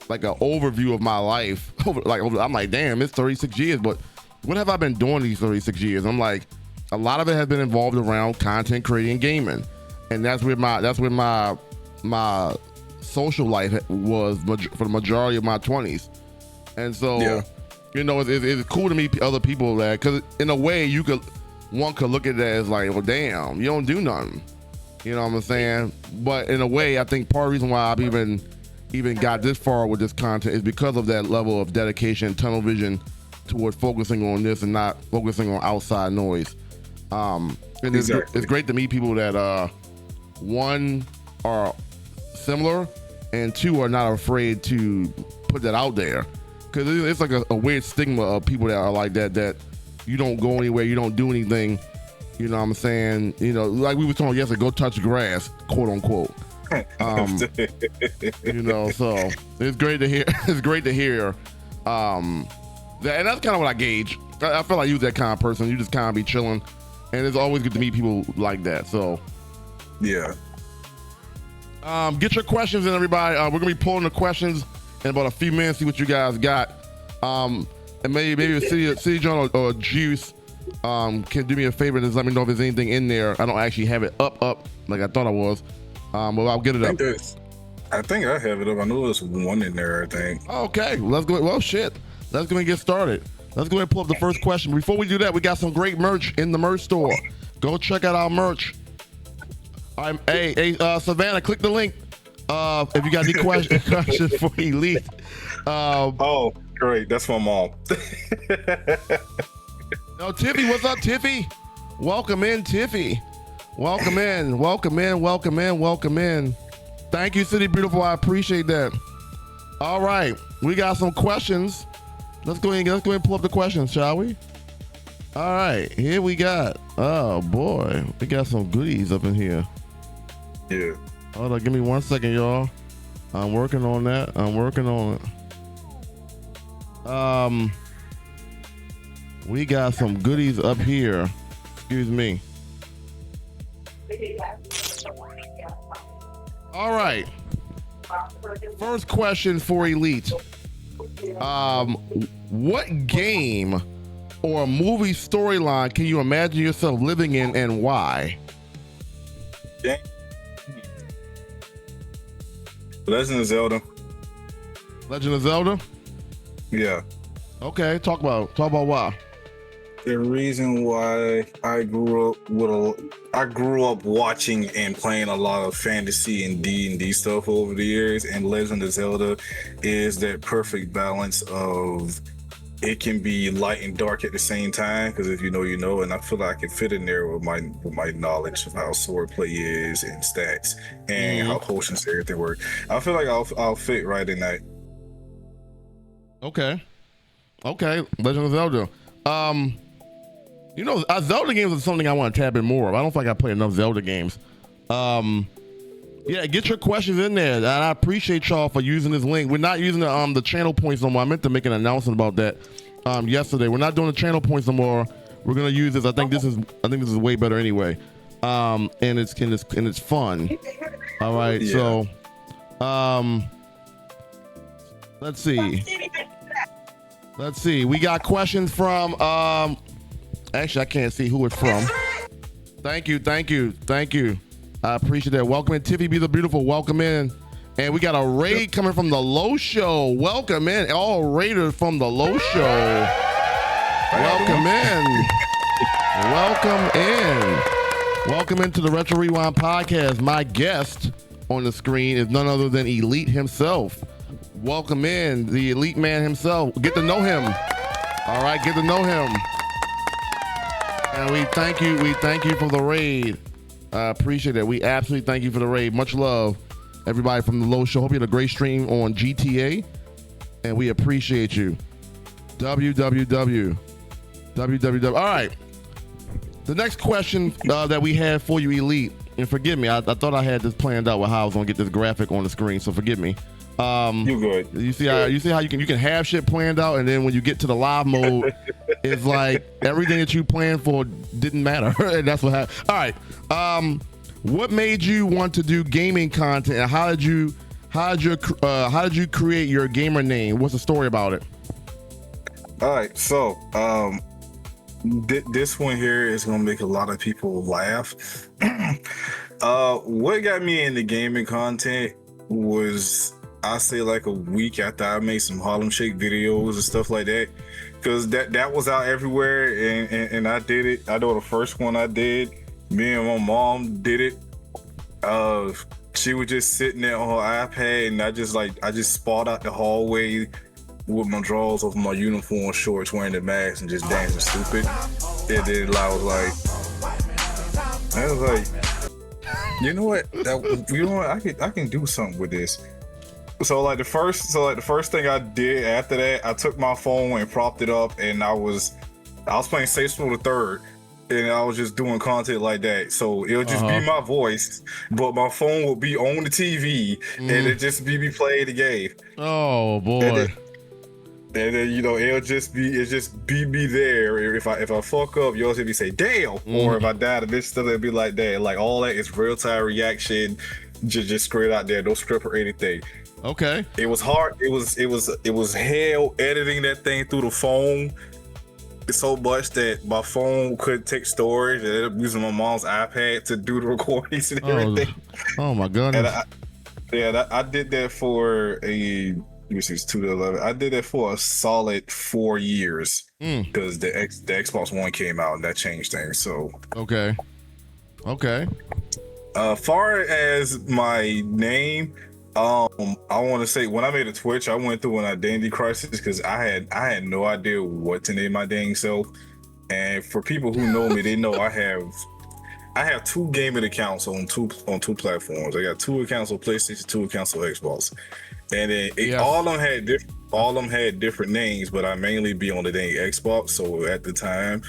like an overview of my life. I'm like, damn, it's 36 years, but what have I been doing these 36 years? I'm like, a lot of it has been involved around content creating and gaming, and that's where my social life was for the majority of my 20s. And so, you know, it's cool to meet other people that, because in a way one could look at that as like, well, damn, you don't do nothing. You know what I'm saying? But in a way, I think part of the reason why I've even got this far with this content is because of that level of dedication, tunnel vision toward focusing on this and not focusing on outside noise. And it's great to meet people that one are similar and two are not afraid to put that out there, because it's like a weird stigma of people that are like that you don't go anywhere, you don't do anything. You know what I'm saying? You know, like we were talking yesterday, go touch grass, quote unquote. You know, so it's great to hear. It's great to hear. And that's kind of what I gauge. I feel like you're that kind of person. You just kind of be chilling, and it's always good to meet people like that. So, yeah. Get your questions in, everybody. We're gonna be pulling the questions in about a few minutes. See what you guys got. And maybe City John or Juice can do me a favor and just let me know if there's anything in there. I don't actually have it up like I thought I was. But I'll get it up. I think I have it up. I know there's one in there, I think. Okay, let's go. Well, shit. Let's go and get started. Let's go ahead and pull up the first question. Before we do that, we got some great merch in the merch store. Go check out our merch. Hey, Savannah, click the link if you got any questions for Elite. Oh, great. That's my mom. No, Tiffy, what's up, Tiffy? Welcome in, Tiffy. Welcome in, welcome in, welcome in, welcome in. Thank you, City Beautiful. I appreciate that. All right, we got some questions. Let's go ahead and pull up the questions, shall we? All right, here we got. Oh boy, we got some goodies up in here. Yeah. Hold on, give me 1 second, y'all. I'm working on that. I'm working on it. We got some goodies up here. Excuse me. All right. First question for Elite. What game or movie storyline can you imagine yourself living in, and why? Yeah. Legend of Zelda. Legend of Zelda? Yeah. Okay, talk about why. The reason why I grew up watching and playing a lot of fantasy and D&D stuff over the years, and Legend of Zelda is that perfect balance of it can be light and dark at the same time, because if you know, you know, and I feel like I can fit in there with my knowledge of how swordplay is and stats and how potions and everything work. I feel like I'll fit right in that. Okay, Legend of Zelda. You know, Zelda games is something I want to tap in more of. I don't think I play enough Zelda games. Yeah, get your questions in there. And I appreciate y'all for using this link. We're not using the channel points no more. I meant to make an announcement about that yesterday. We're not doing the channel points no more. We're gonna use this. I think this is way better anyway. And it's fun. All right, yeah. So let's see. We got questions from actually, I can't see who it's from. Thank you. I appreciate that. Welcome in, Tiffy Be the Beautiful. Welcome in. And we got a raid coming from the Low Show. Welcome in. All raiders from the Low Show. Welcome in. Welcome into the Retro Rewind podcast. My guest on the screen is none other than Elite himself. Welcome in, the Elite man himself. Get to know him. All right, get to know him. And we thank you for the raid. I appreciate that. We absolutely thank you for the raid. Much love, everybody from the Low Show. Hope you had a great stream on GTA, and we appreciate you. www. All right. The next question that we have for you, Elite, and forgive me, I thought I had this planned out with how I was gonna get this graphic on the screen, so forgive me. You good? You see how you can have shit planned out, and then when you get to the live mode, it's like everything that you planned for didn't matter, and that's what happened. All right. What made you want to do gaming content, and how did you create your gamer name? What's the story about it? All right, so this one here is gonna make a lot of people laugh. What got me into gaming content was, I say, like a week after I made some Harlem Shake videos and stuff like that, because that was out everywhere, and I did it. I know the first one I did, me and my mom did it. She was just sitting there on her iPad, and I just spot out the hallway with my drawers over my uniform shorts, wearing the mask, and just dancing stupid. And then I was like, you know what? I can do something with this. So the first thing I did after that, I took my phone and propped it up, and I was playing Saints Row the Third, and I was just doing content like that. So it'll just be my voice, but my phone will be on the TV, and it just be me playing the game. Oh boy. And then it'll just be me there. If I fuck up, you'll just be say damn, or if I die to this stuff, it'll be like that. Like all that is real time reaction, just straight out there, no script or anything. Okay. It was hard. It was hell editing that thing through the phone so much that my phone couldn't take storage, and I ended up using my mom's iPad to do the recordings and everything. Oh my goodness. And I did that for it's 2 to 11. I did that for a solid 4 years because the Xbox One came out and that changed things. So okay. Far as my name, I want to say when I made a Twitch, I went through an identity crisis because I had no idea what to name my dang self. And for people who know me, they know I have 2 gaming accounts on two platforms. I got 2 accounts on PlayStation, 2 accounts on Xbox. And then all of them had different names, but I mainly be on the dang Xbox. So at the time,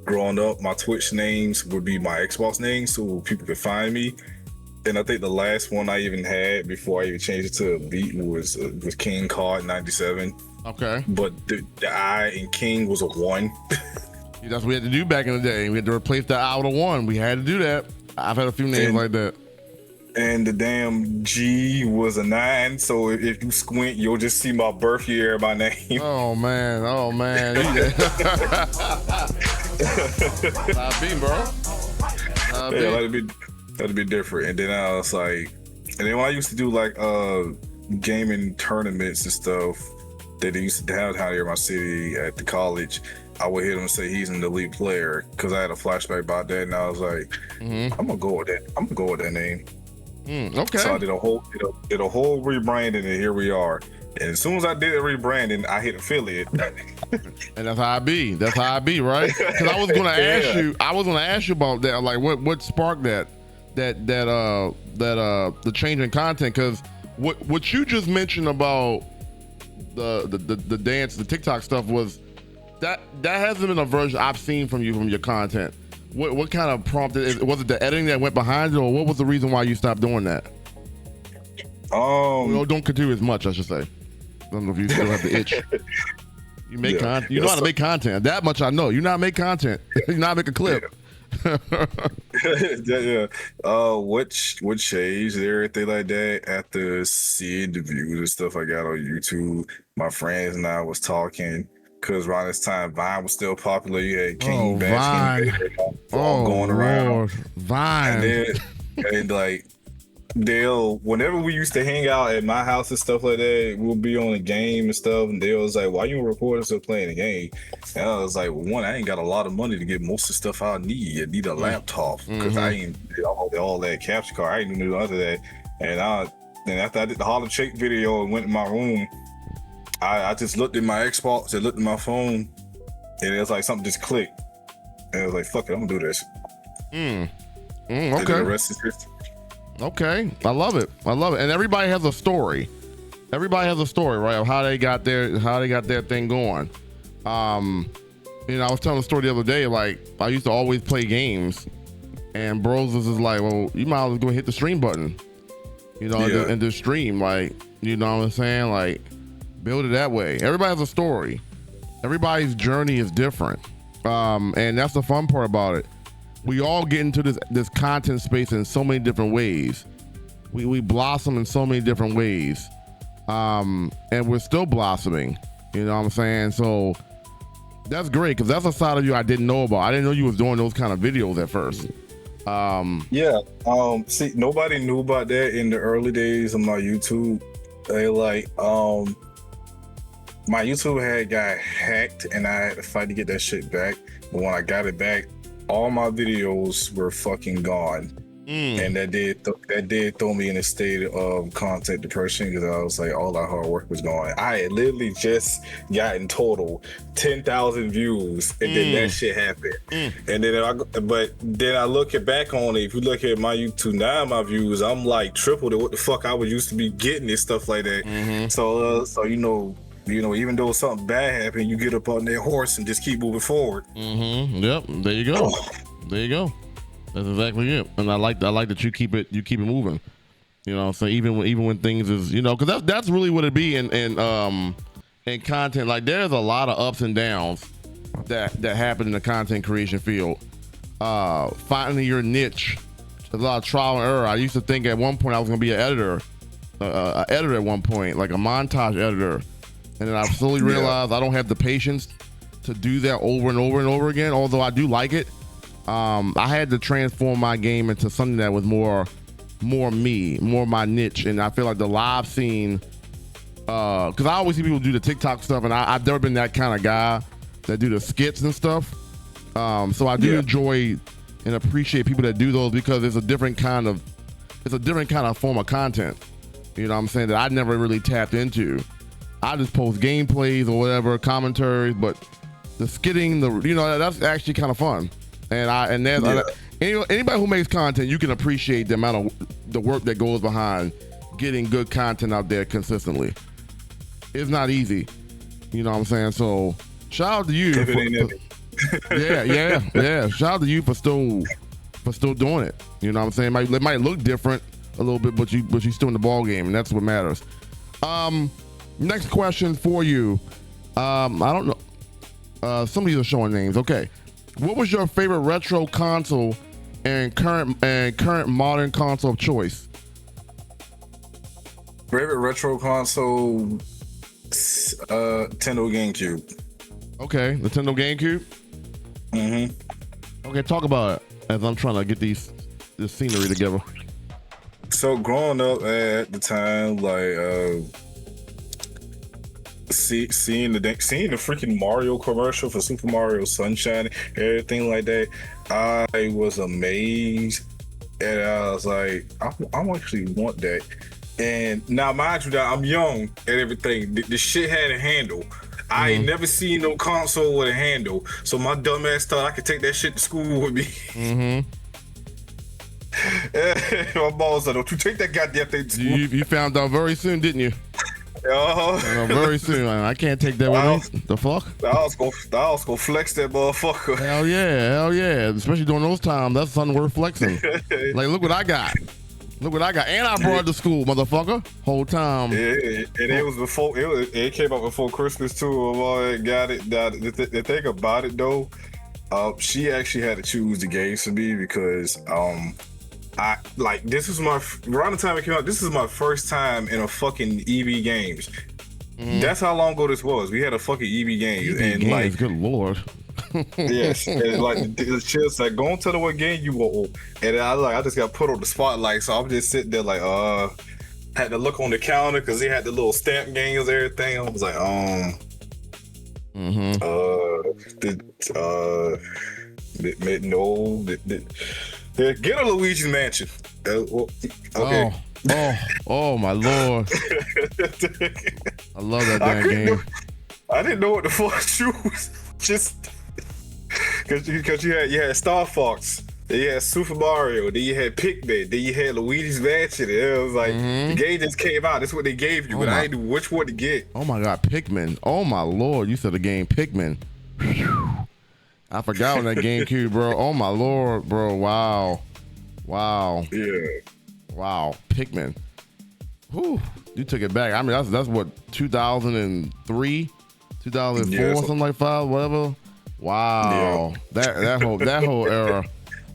growing up, my Twitch names would be my Xbox names, so people could find me. And I think the last one I even had before I even changed it to a beat was King Card 97. Okay. But the I in King was a 1. That's what we had to do back in the day. We had to replace the I with a 1. We had to do that. I've had a few names like that. And the damn G was a 9, so if you squint, you'll just see my birth year, my name. Oh man. Bro. That'd be different. And then I was like, and then when I used to do like gaming tournaments and stuff that they used to have out here in my city at the college, I would hear them say he's an elite player because I had a flashback about that, and I was like, I'm gonna go with that name. Okay. So I did a whole rebranding, and here we are. And as soon as I did the rebranding, I hit affiliate. And that's how I be. Right? Because I was gonna ask you about that. Like, what sparked that the change in content? Because what you just mentioned about the dance, the TikTok stuff was that hasn't been a version I've seen from your content. What kind of prompted it? Was it the editing that went behind it, or what was the reason why you stopped doing that? Don't continue as much, I should say. I don't know if you still have the itch. You make content. You know how to make content. That much I know. You know how to make content. You know how to make a clip. Yeah. What changed everything like that after seeing the views and stuff I got on YouTube? My friends and I was talking. Because around this time, Vine was still popular. You had King Bash going around. Vine. And like, whenever we used to hang out at my house and stuff like that, we'll be on a game and stuff. And Dale was like, why you recording still playing the game? And I was like, well, one, I ain't got a lot of money to get most of the stuff I need. I need a laptop because I ain't did all that capture card. I ain't even do none of that. And after I did the Harlem Shake video and went in my room, I just looked at my Xbox and looked at my phone, and it was like something just clicked. And I was like, fuck it, I'm gonna do this. Okay. The rest is history. Okay, I love it. And everybody has a story. Everybody has a story, right, of how they got their thing going. You know, I was telling a story the other day. Like, I used to always play games, and bros was just like, "Well, you might as well go hit the stream button, you know, and just stream." Like, you know what I'm saying? Like, build it that way. Everybody has a story. Everybody's journey is different, and that's the fun part about it. We all get into this content space in so many different ways. We blossom in so many different ways, and we're still blossoming. You know what I'm saying? So that's great, because that's a side of you I didn't know about. I didn't know you was doing those kind of videos at first. See, nobody knew about that in the early days of my YouTube. They my YouTube had got hacked, and I had to fight to get that shit back. But when I got it back, all my videos were fucking gone. And that did throw me in a state of content depression, because I was like, all that hard work was gone. I had literally just gotten total 10,000 views, and then that shit happened. And then I look back on it. If you look at my YouTube now, my views, I'm like triple to what the fuck I was used to be getting and stuff like that. So you know, even though something bad happened, you get up on that horse and just keep moving forward. Yep. There you go. There you go. That's exactly it. And I like that you keep it moving. You know, so even when things is, you know, because that's really what it be in content. Like, there's a lot of ups and downs that happen in the content creation field. Finding your niche, there's a lot of trial and error. I used to think at one point I was gonna be an editor at one point, like a montage editor. And then I slowly realized I don't have the patience to do that over and over and over again, although I do like it. I had to transform my game into something that was more me, more my niche. And I feel like the live scene, because I always see people do the TikTok stuff, and I've never been that kind of guy that do the skits and stuff. So I do enjoy and appreciate people that do those, because it's a different kind of form of content. You know what I'm saying? That I never really tapped into. I just post gameplays or whatever, commentaries, but the skitting, that's actually kind of fun. And anybody who makes content, you can appreciate the amount of the work that goes behind getting good content out there consistently. It's not easy, you know what I'm saying? So shout out to you. Yeah. Shout out to you for still doing it. You know what I'm saying? It might look different a little bit, but you're still in the ball game, and that's what matters. Next question for you. I don't know. Some of these are showing names. Okay. What was your favorite retro console and current modern console of choice? Favorite retro console, Nintendo GameCube. Okay, Nintendo GameCube. Okay, talk about it as I'm trying to get this scenery together. So growing up at the time, like seeing the freaking Mario commercial for Super Mario Sunshine, everything like that, I was amazed, and I was like, I actually want that. And now, mind you, that I'm young and everything, the shit had a handle. I ain't never seen no console with a handle, so my dumb ass thought I could take that shit to school with me. My mom was like, "Don't you take that goddamn thing to school." You found out very soon, didn't you? Very soon. I can't take that with me. The fuck? I was gonna flex that motherfucker. Hell yeah. Especially during those times, that's something worth flexing. Like, look what I got. And I brought it to school, motherfucker. Whole time. Yeah, and it was before, it came out before Christmas too. I got it. The thing about it though, she actually had to choose the games for me, because I like, this was around the time it came out, this is my first time in a fucking EB Games. That's how long ago this was. We had a fucking EB Games, and games, like, good lord. Yes, and like, the shit's like, go and tell her what game you want, and I just got put on the spotlight, so I'm just sitting there like, had to look on the counter because they had the little stamp games, everything. I was like, get a Luigi's Mansion. Okay. Oh my lord. I love that damn game. I didn't know what the fuck to choose. Just because you had Star Fox. Then you had Super Mario. Then you had Pikmin. Then you had Luigi's Mansion. It was like the game just came out. That's what they gave you, but I didn't know which one to get. Oh my God, Pikmin! Oh my Lord, you said the game Pikmin. I forgot when that GameCube, bro. Oh my Lord, bro. Wow. Yeah. Wow, Pikmin. Whew, you took it back. I mean, that's what 2003, 2004, something like 5, whatever. Wow, that whole era.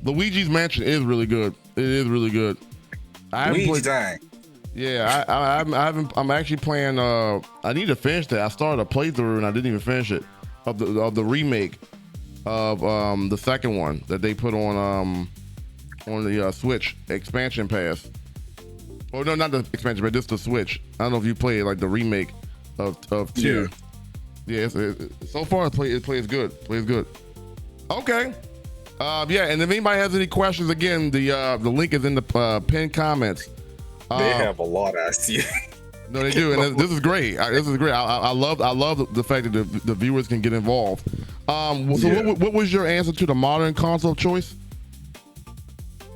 Luigi's Mansion is really good. It is really good. I haven't played. Yeah, I haven't. I'm actually playing. I need to finish that. I started a playthrough and I didn't even finish it of the remake of the second one that they put on the Switch expansion pass. Oh no, not the expansion, but just the Switch. I don't know if you played like the remake of 2. Yeah, so far it plays good. Okay. Yeah, and if anybody has any questions, again, the link is in the pinned comments. They have a lot, I see. No, they do, and this is great. I love the fact that the viewers can get involved. What was your answer to the modern console choice?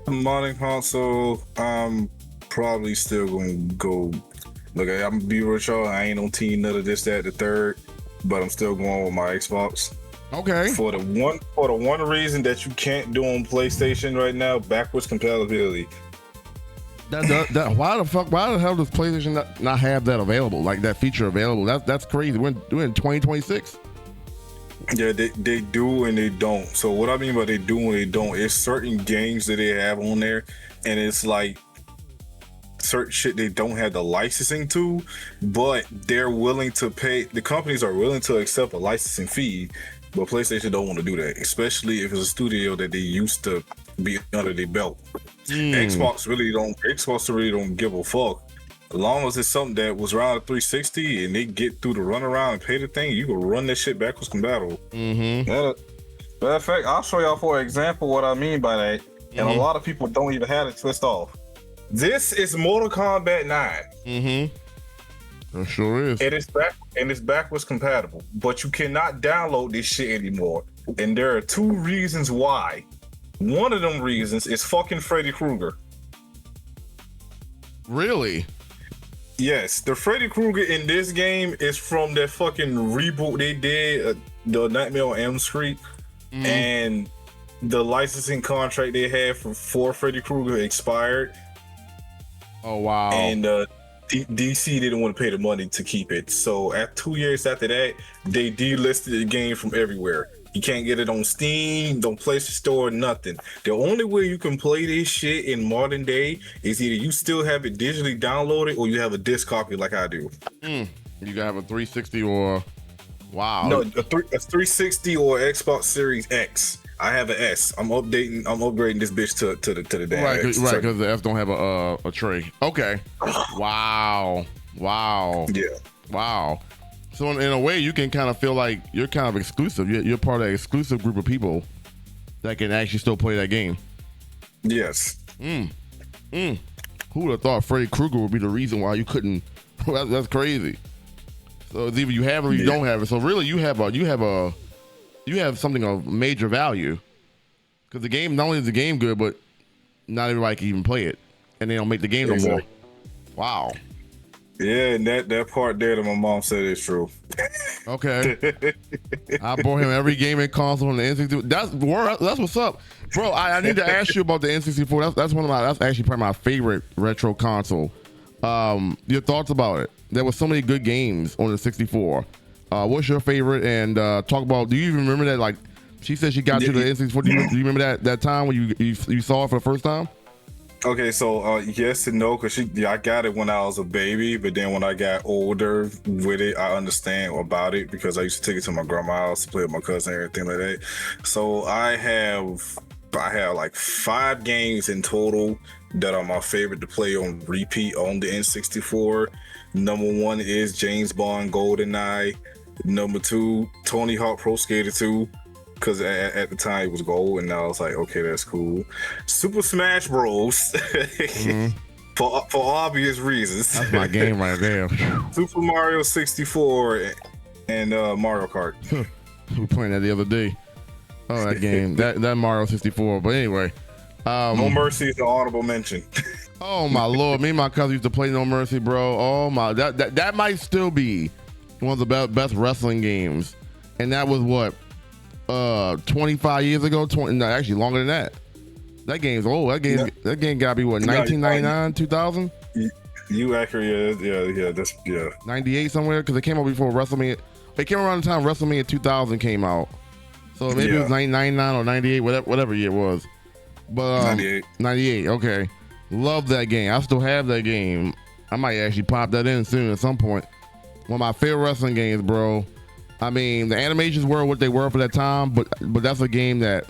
Modern console, I'm probably still gonna go. Look, I'm gonna be with y'all. I ain't on team none of this, that, the third, but I'm still going with my Xbox. Okay. For the one reason that you can't do on PlayStation right now, backwards compatibility. Why the hell does PlayStation not have that available? Like that feature available? That's crazy. We're in 2026. Yeah, they do and they don't. So what I mean by they do and they don't is certain games that they have on there, and it's like certain shit they don't have the licensing to, but they're willing to pay. The companies are willing to accept a licensing fee, but PlayStation don't want to do that, especially if it's a studio that they used to be under their belt. Xbox really don't give a fuck. As long as it's something that was around a 360 and they get through the runaround and pay the thing, you can run that shit backwards compatible. Matter of fact, I'll show y'all for example what I mean by that. And a lot of people don't even have it twist off. This is Mortal Kombat 9. It sure is. It's backwards compatible, but you cannot download this shit anymore. And there are 2 reasons why. One of them reasons is fucking Freddy Krueger. Really? Yes, the Freddy Krueger in this game is from that fucking reboot they did, the Nightmare on Elm Street, and the licensing contract they had for Freddy Krueger expired. Oh wow! And DC didn't want to pay the money to keep it, so at 2 years after that, they delisted the game from everywhere. You can't get it on Steam, don't place the store, nothing. The only way you can play this shit in modern day is either you still have it digitally downloaded or you have a disc copy like I do. You gotta have a 360 or wow. No, a 360 or Xbox Series X. I have an S. I'm upgrading this bitch to the damn right, X. Right, because the S don't have a tray. Okay. Wow. Yeah. Wow. So in a way, you can kind of feel like you're kind of exclusive. You're part of an exclusive group of people that can actually still play that game. Yes. Who would have thought Freddy Krueger would be the reason why you couldn't? That's crazy. So it's either you have it or you don't have it. So really, you have something of major value because the game, not only is the game good, but not everybody can even play it, and they don't make the game no more. Wow. Yeah, and that part there that my mom said is true. Okay. I bought him every gaming console on the N64. That's what's up, bro. I need to ask you about the N64. That's actually probably my favorite retro console. Your thoughts about it? There were so many good games on the 64. What's your favorite? And talk about. Do you even remember that? Like, she said she got to the N64. Do you remember that time when you saw it for the first time? Okay, so yes and no, because I got it when I was a baby, but then when I got older with it, I understand about it because I used to take it to my grandma's house to play with my cousin and everything like that. So I have like 5 games in total that are my favorite to play on repeat on the N64. Number 1 is James Bond GoldenEye. Number 2, Tony Hawk Pro Skater 2. Because at the time it was gold, and I was like, okay, that's cool. Super Smash Bros. for obvious reasons. That's my game right there. Super Mario 64 and Mario Kart. We were playing that the other day. Oh, that game, that Mario 64. But anyway, No Mercy is an honorable mention. Oh my lord, me and my cousin used to play No Mercy, bro. Oh my, that might still be one of the best wrestling games, and that was what 25 years ago. No, actually longer than that. That game's old. That game gotta be what 1999, 2000. You accurate? Yeah. That's 98 somewhere because it came out before WrestleMania. It came around the time WrestleMania 2000 came out, so maybe it was 99 or 98, whatever year it was. But 98. Okay, love that game. I still have that game. I might actually pop that in soon at some point. One of my favorite wrestling games, bro. I mean, the animations were what they were for that time, but that's a game that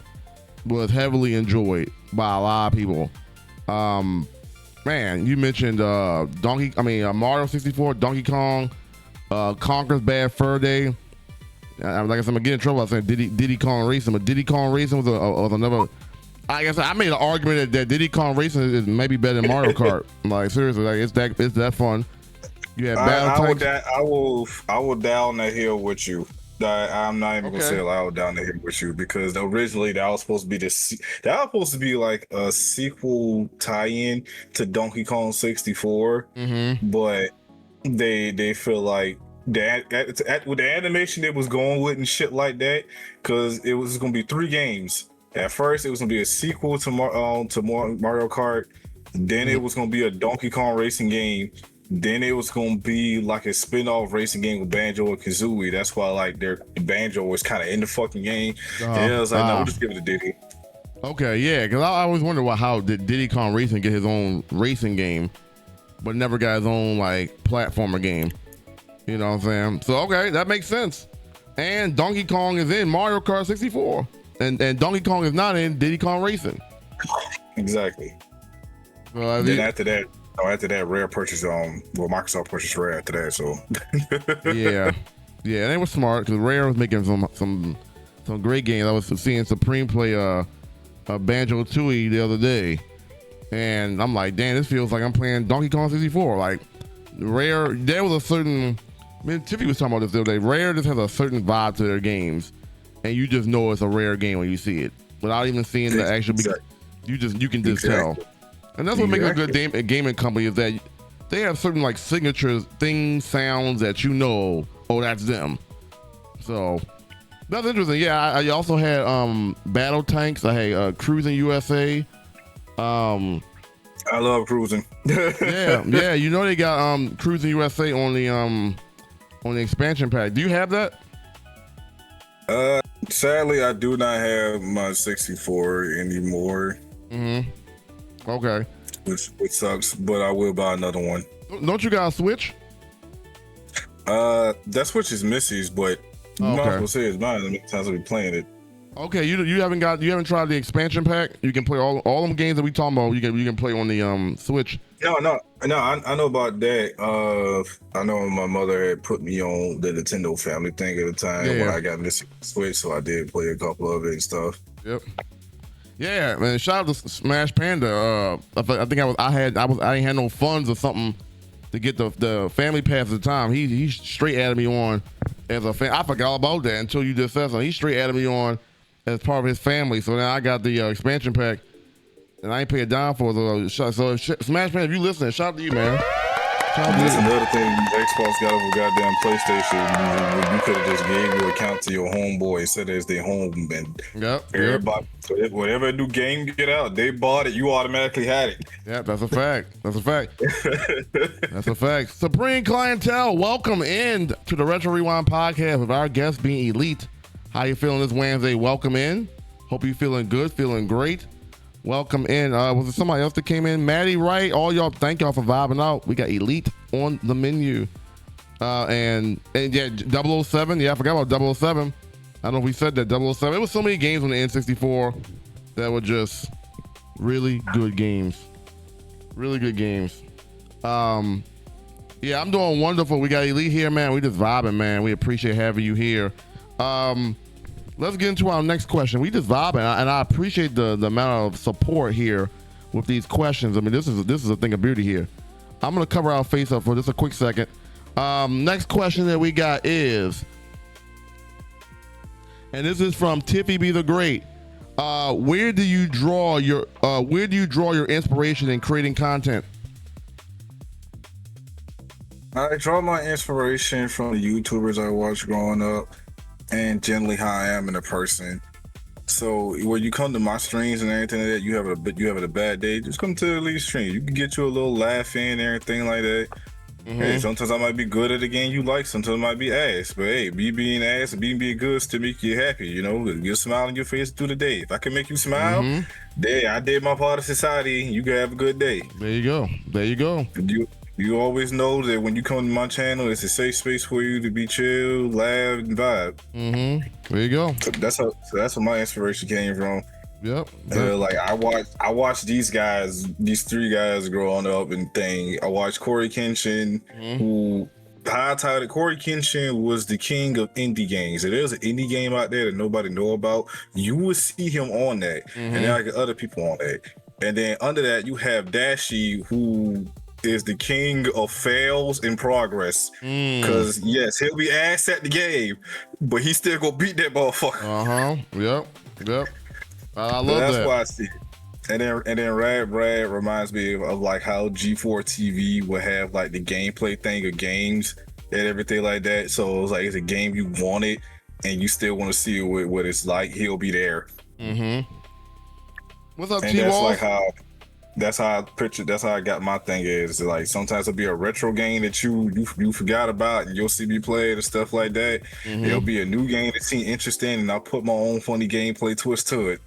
was heavily enjoyed by a lot of people. Man, you mentioned Mario 64, Donkey Kong, Conker's Bad Fur Day. Like I said, I'm gonna get in trouble. I said Diddy Kong Racing, but Diddy Kong Racing was another. I guess I made an argument that Diddy Kong Racing is maybe better than Mario Kart. Like seriously, like it's that fun. You have battle tanks. I will down the hill with you. I'm not even gonna say I will down the hill with you because originally that was supposed to be like a sequel tie-in to Donkey Kong 64, but they feel like that with the animation it was going with and shit like that, because it was gonna be 3 games. At first, it was gonna be a sequel to Mario Kart. Then it was gonna be a Donkey Kong racing game. Then it was gonna be like a spin-off racing game with Banjo and Kazooie. That's why like their Banjo was kind of in the fucking game. And I was like, no, we'll just give it to Diddy. Okay, yeah, because I always wondered how did Diddy Kong Racing get his own racing game, but never got his own like platformer game. You know what I'm saying? So okay, that makes sense. And Donkey Kong is in Mario Kart 64. And Donkey Kong is not in Diddy Kong Racing. Exactly. Well, then after that, Rare purchased Microsoft purchased Rare after that. So yeah, and they were smart because Rare was making some great games. I was seeing Supreme play Banjo-Tooie the other day, and I'm like, damn, this feels like I'm playing Donkey Kong 64. Like Rare, there was a certain. I mean, Tiffy was talking about this the other day. Rare just has a certain vibe to their games. And you just know it's a Rare game when you see it, without even seeing the actual. You can just tell, and that's what makes a good gaming company is that they have certain like signatures, things, sounds that you know. Oh, that's them. So that's interesting. Yeah, I also had battle tanks. I had Cruising USA. I love Cruising. yeah. You know they got Cruising USA on the expansion pack. Do you have that? Sadly, I do not have my 64 anymore. Okay. Which sucks, but I will buy another one. Don't you got a Switch? That Switch is Missy's, but you might as well say it's mine. The many times I'll be playing it. Okay, you haven't tried the expansion pack? You can play all them games that we talking about. You can play on the Switch. No. I know about that. I know my mother had put me on the Nintendo Family thing at the time when I got this Switch, so I did play a couple of it and stuff. Yep. Yeah, man. Shout out to Smash Panda. I think I ain't had no funds or something to get the family pass at the time. He straight added me on as a fan. I forgot all about that until you just said something. He straight added me on as part of his family. So now I got the expansion pack. And I ain't pay a dime for it. So Smash Man, if you listening, shout out to you, man. That's another thing Xbox got over goddamn PlayStation. You could have just gave your account to your homeboy and said it's their home, and everybody, whatever new game get out, they bought it. You automatically had it. Yeah, that's a fact. That's a fact. Supreme Clientele, welcome in to the Retro Rewind podcast with our guest being Elite. How you feeling this Wednesday? Welcome in. Hope you feeling good, feeling great. Welcome in. Was it somebody else that came in? Maddie Wright. All y'all, thank y'all for vibing out. We got Elite on the menu. And yeah, 007. Yeah, I forgot about 007. I don't know if we said that. 007. It was so many games on the N64 that were just really good games. Really good games. Yeah, I'm doing wonderful. We got Elite here, man. We just vibing, man. We appreciate having you here. Let's get into our next question. We just vibing, and I appreciate the amount of support here with these questions. I mean, this is a thing of beauty here. I'm gonna cover our face up for just a quick second. Next question that we got is, and this is from Tiffy B the Great. Where do you draw your inspiration in creating content? I draw my inspiration from the YouTubers I watched growing up, and generally how I am in a person. So when you come to my streams and everything like that, you have a bad day, just come to the lead stream. You can get you a little laugh in and everything like that. Hey, sometimes I might be good at the game you like, sometimes I might be ass. But hey, me being ass and being good to make you happy, you know, get a smile on your face through the day. If I can make you smile, I did my part of society. You can have a good day. There you go. There you go. You always know that when you come to my channel, it's a safe space for you to be chill, laugh, and vibe. There you go. So that's where my inspiration came from. Yep. Like I watched these three guys growing up and thing. I watched Corey Kenshin, who high-touted. Corey Kenshin was the king of indie games. If there's an indie game out there that nobody know about, you will see him on that, and there are other people on that. And then under that, you have Dashi, who is the king of fails in progress. Because yes, he'll be ass at the game, but he still gonna beat that motherfucker. Yep. I love that's that. That's why I see. And then Rad reminds me of like how G4 TV would have like the gameplay thing of games and everything like that. So it was like it's a game you wanted and you still want to see what it's like. He'll be there. What's up, and T-Walls? That's how I got my thing is like sometimes it'll be a retro game that you forgot about and you'll see me play it and stuff like that. It'll be a new game that seems interesting and I'll put my own funny gameplay twist to it.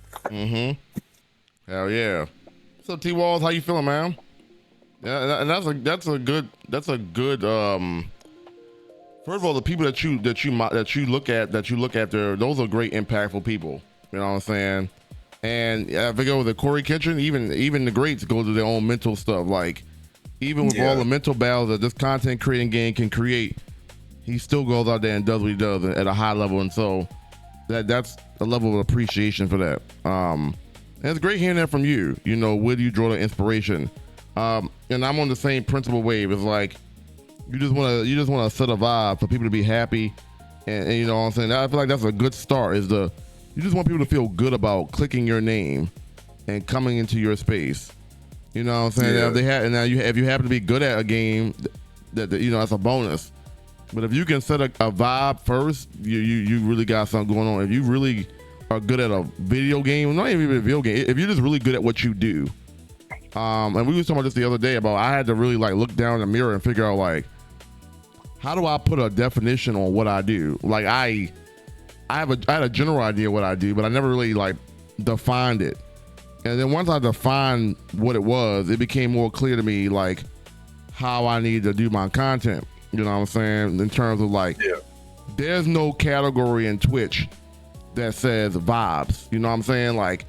Hell yeah. What's up, T-Walls? How you feeling, man? Yeah, and that's a good first of all, the people that you look at there, those are great impactful people. You know what I'm saying? And if I go with the Corey Kenshin, even the greats go to their own mental stuff. Like even with all the mental battles that this content creating game can create, he still goes out there and does what he does at a high level. And so that's a level of appreciation for that. And it's great hearing that from you. You know, where do you draw the inspiration? And I'm on the same principle wave. It's like you just want to set a vibe for people to be happy, and you know what I'm saying. I feel like that's a good start. You just want people to feel good about clicking your name and coming into your space. You know what I'm saying? Yeah. If you happen to be good at a game, that you know, that's a bonus. But if you can set a vibe first, you really got something going on. If you really are good at a video game, not even a video game, if you're just really good at what you do. And we were talking about this the other day about I had to really like look down in the mirror and figure out like, how do I put a definition on what I do? Like I had a general idea what I do, but I never really like defined it. And then once I defined what it was, it became more clear to me like how I need to do my content. You know what I'm saying? In terms of like, there's no category in Twitch that says vibes. You know what I'm saying? Like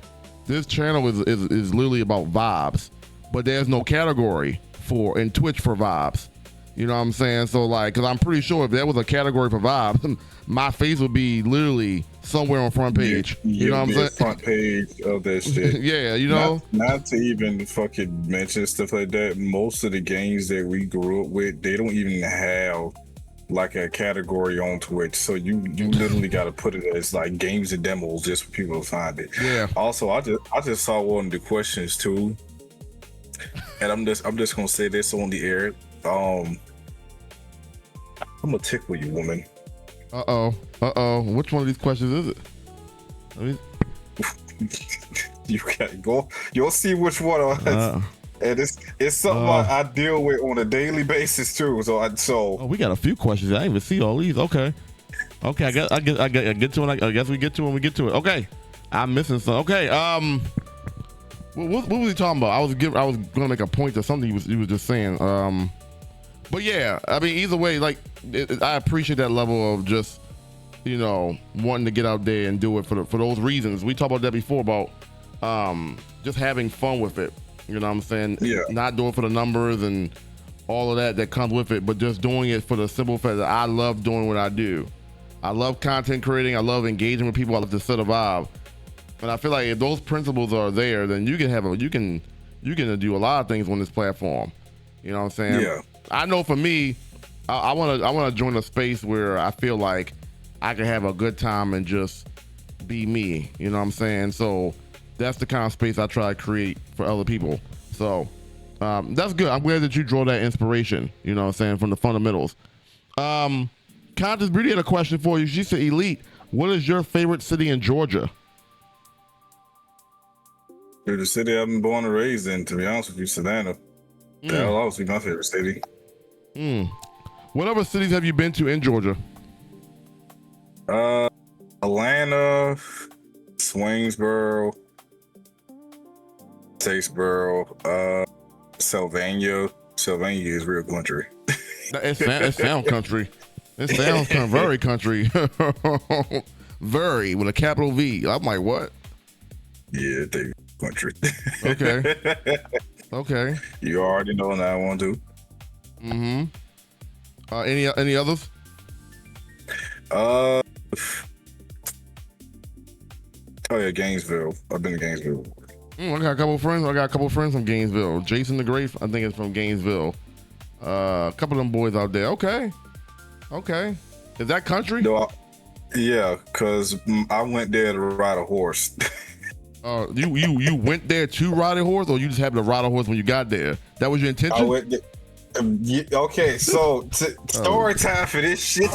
this channel is literally about vibes, but there's no category in Twitch for vibes. You know what I'm saying? So like, cause I'm pretty sure if there was a category for vibes, my face would be literally somewhere on front page. You know what I'm saying? Front page of that shit. Yeah, you know. Not to even fucking mention stuff like that. Most of the games that we grew up with, they don't even have like a category on Twitch. So you literally got to put it as like games and demos just for people to find it. Yeah. Also, I just saw one of the questions too, and I'm just gonna say this on the air. I'm gonna tickle you, woman. Which one of these questions is it? You can't go. You'll see which one. And it's something I deal with on a daily basis too. So we got a few questions. I didn't even see all these. Okay. I get to it. I guess we get to it when we get to it. Okay. I'm missing some. Okay. What was he talking about? I was gonna make a point to something he was just saying. But yeah, I mean, either way, like I appreciate that level of just, you know, wanting to get out there and do it for those reasons. We talked about that before about just having fun with it. You know what I'm saying? Yeah. Not doing it for the numbers and all of that comes with it, but just doing it for the simple fact that I love doing what I do. I love content creating. I love engaging with people. I love to set a vibe. And I feel like if those principles are there, then you can do a lot of things on this platform. You know what I'm saying? Yeah. I know for me, I want to join a space where I feel like I can have a good time and just be me. You know what I'm saying? So that's the kind of space I try to create for other people. So that's good. I'm glad that you draw that inspiration, you know what I'm saying, from the fundamentals. Constance Beauty had a question for you. She said, Elite, what is your favorite city in Georgia? The city I've been born and raised in, to be honest with you, Savannah. That'll always be my favorite city. What other cities have you been to in Georgia? Atlanta, Swainsboro, Statesboro, Sylvania. Sylvania is real country. It sounds country. It sounds very country. Very, with a capital V. I'm like, what? Yeah, they country. Okay. Okay. You already know that one too. Any others? Oh yeah, Gainesville. I've been to Gainesville. I got a couple of friends from Gainesville. Jason the Great, I think, is from Gainesville. A couple of them boys out there. Okay. Is that country? No, yeah, cause I went there to ride a horse. You went there to ride a horse, or you just happened to ride a horse when you got there? That was your intention? I went there, okay, so story time for this shit.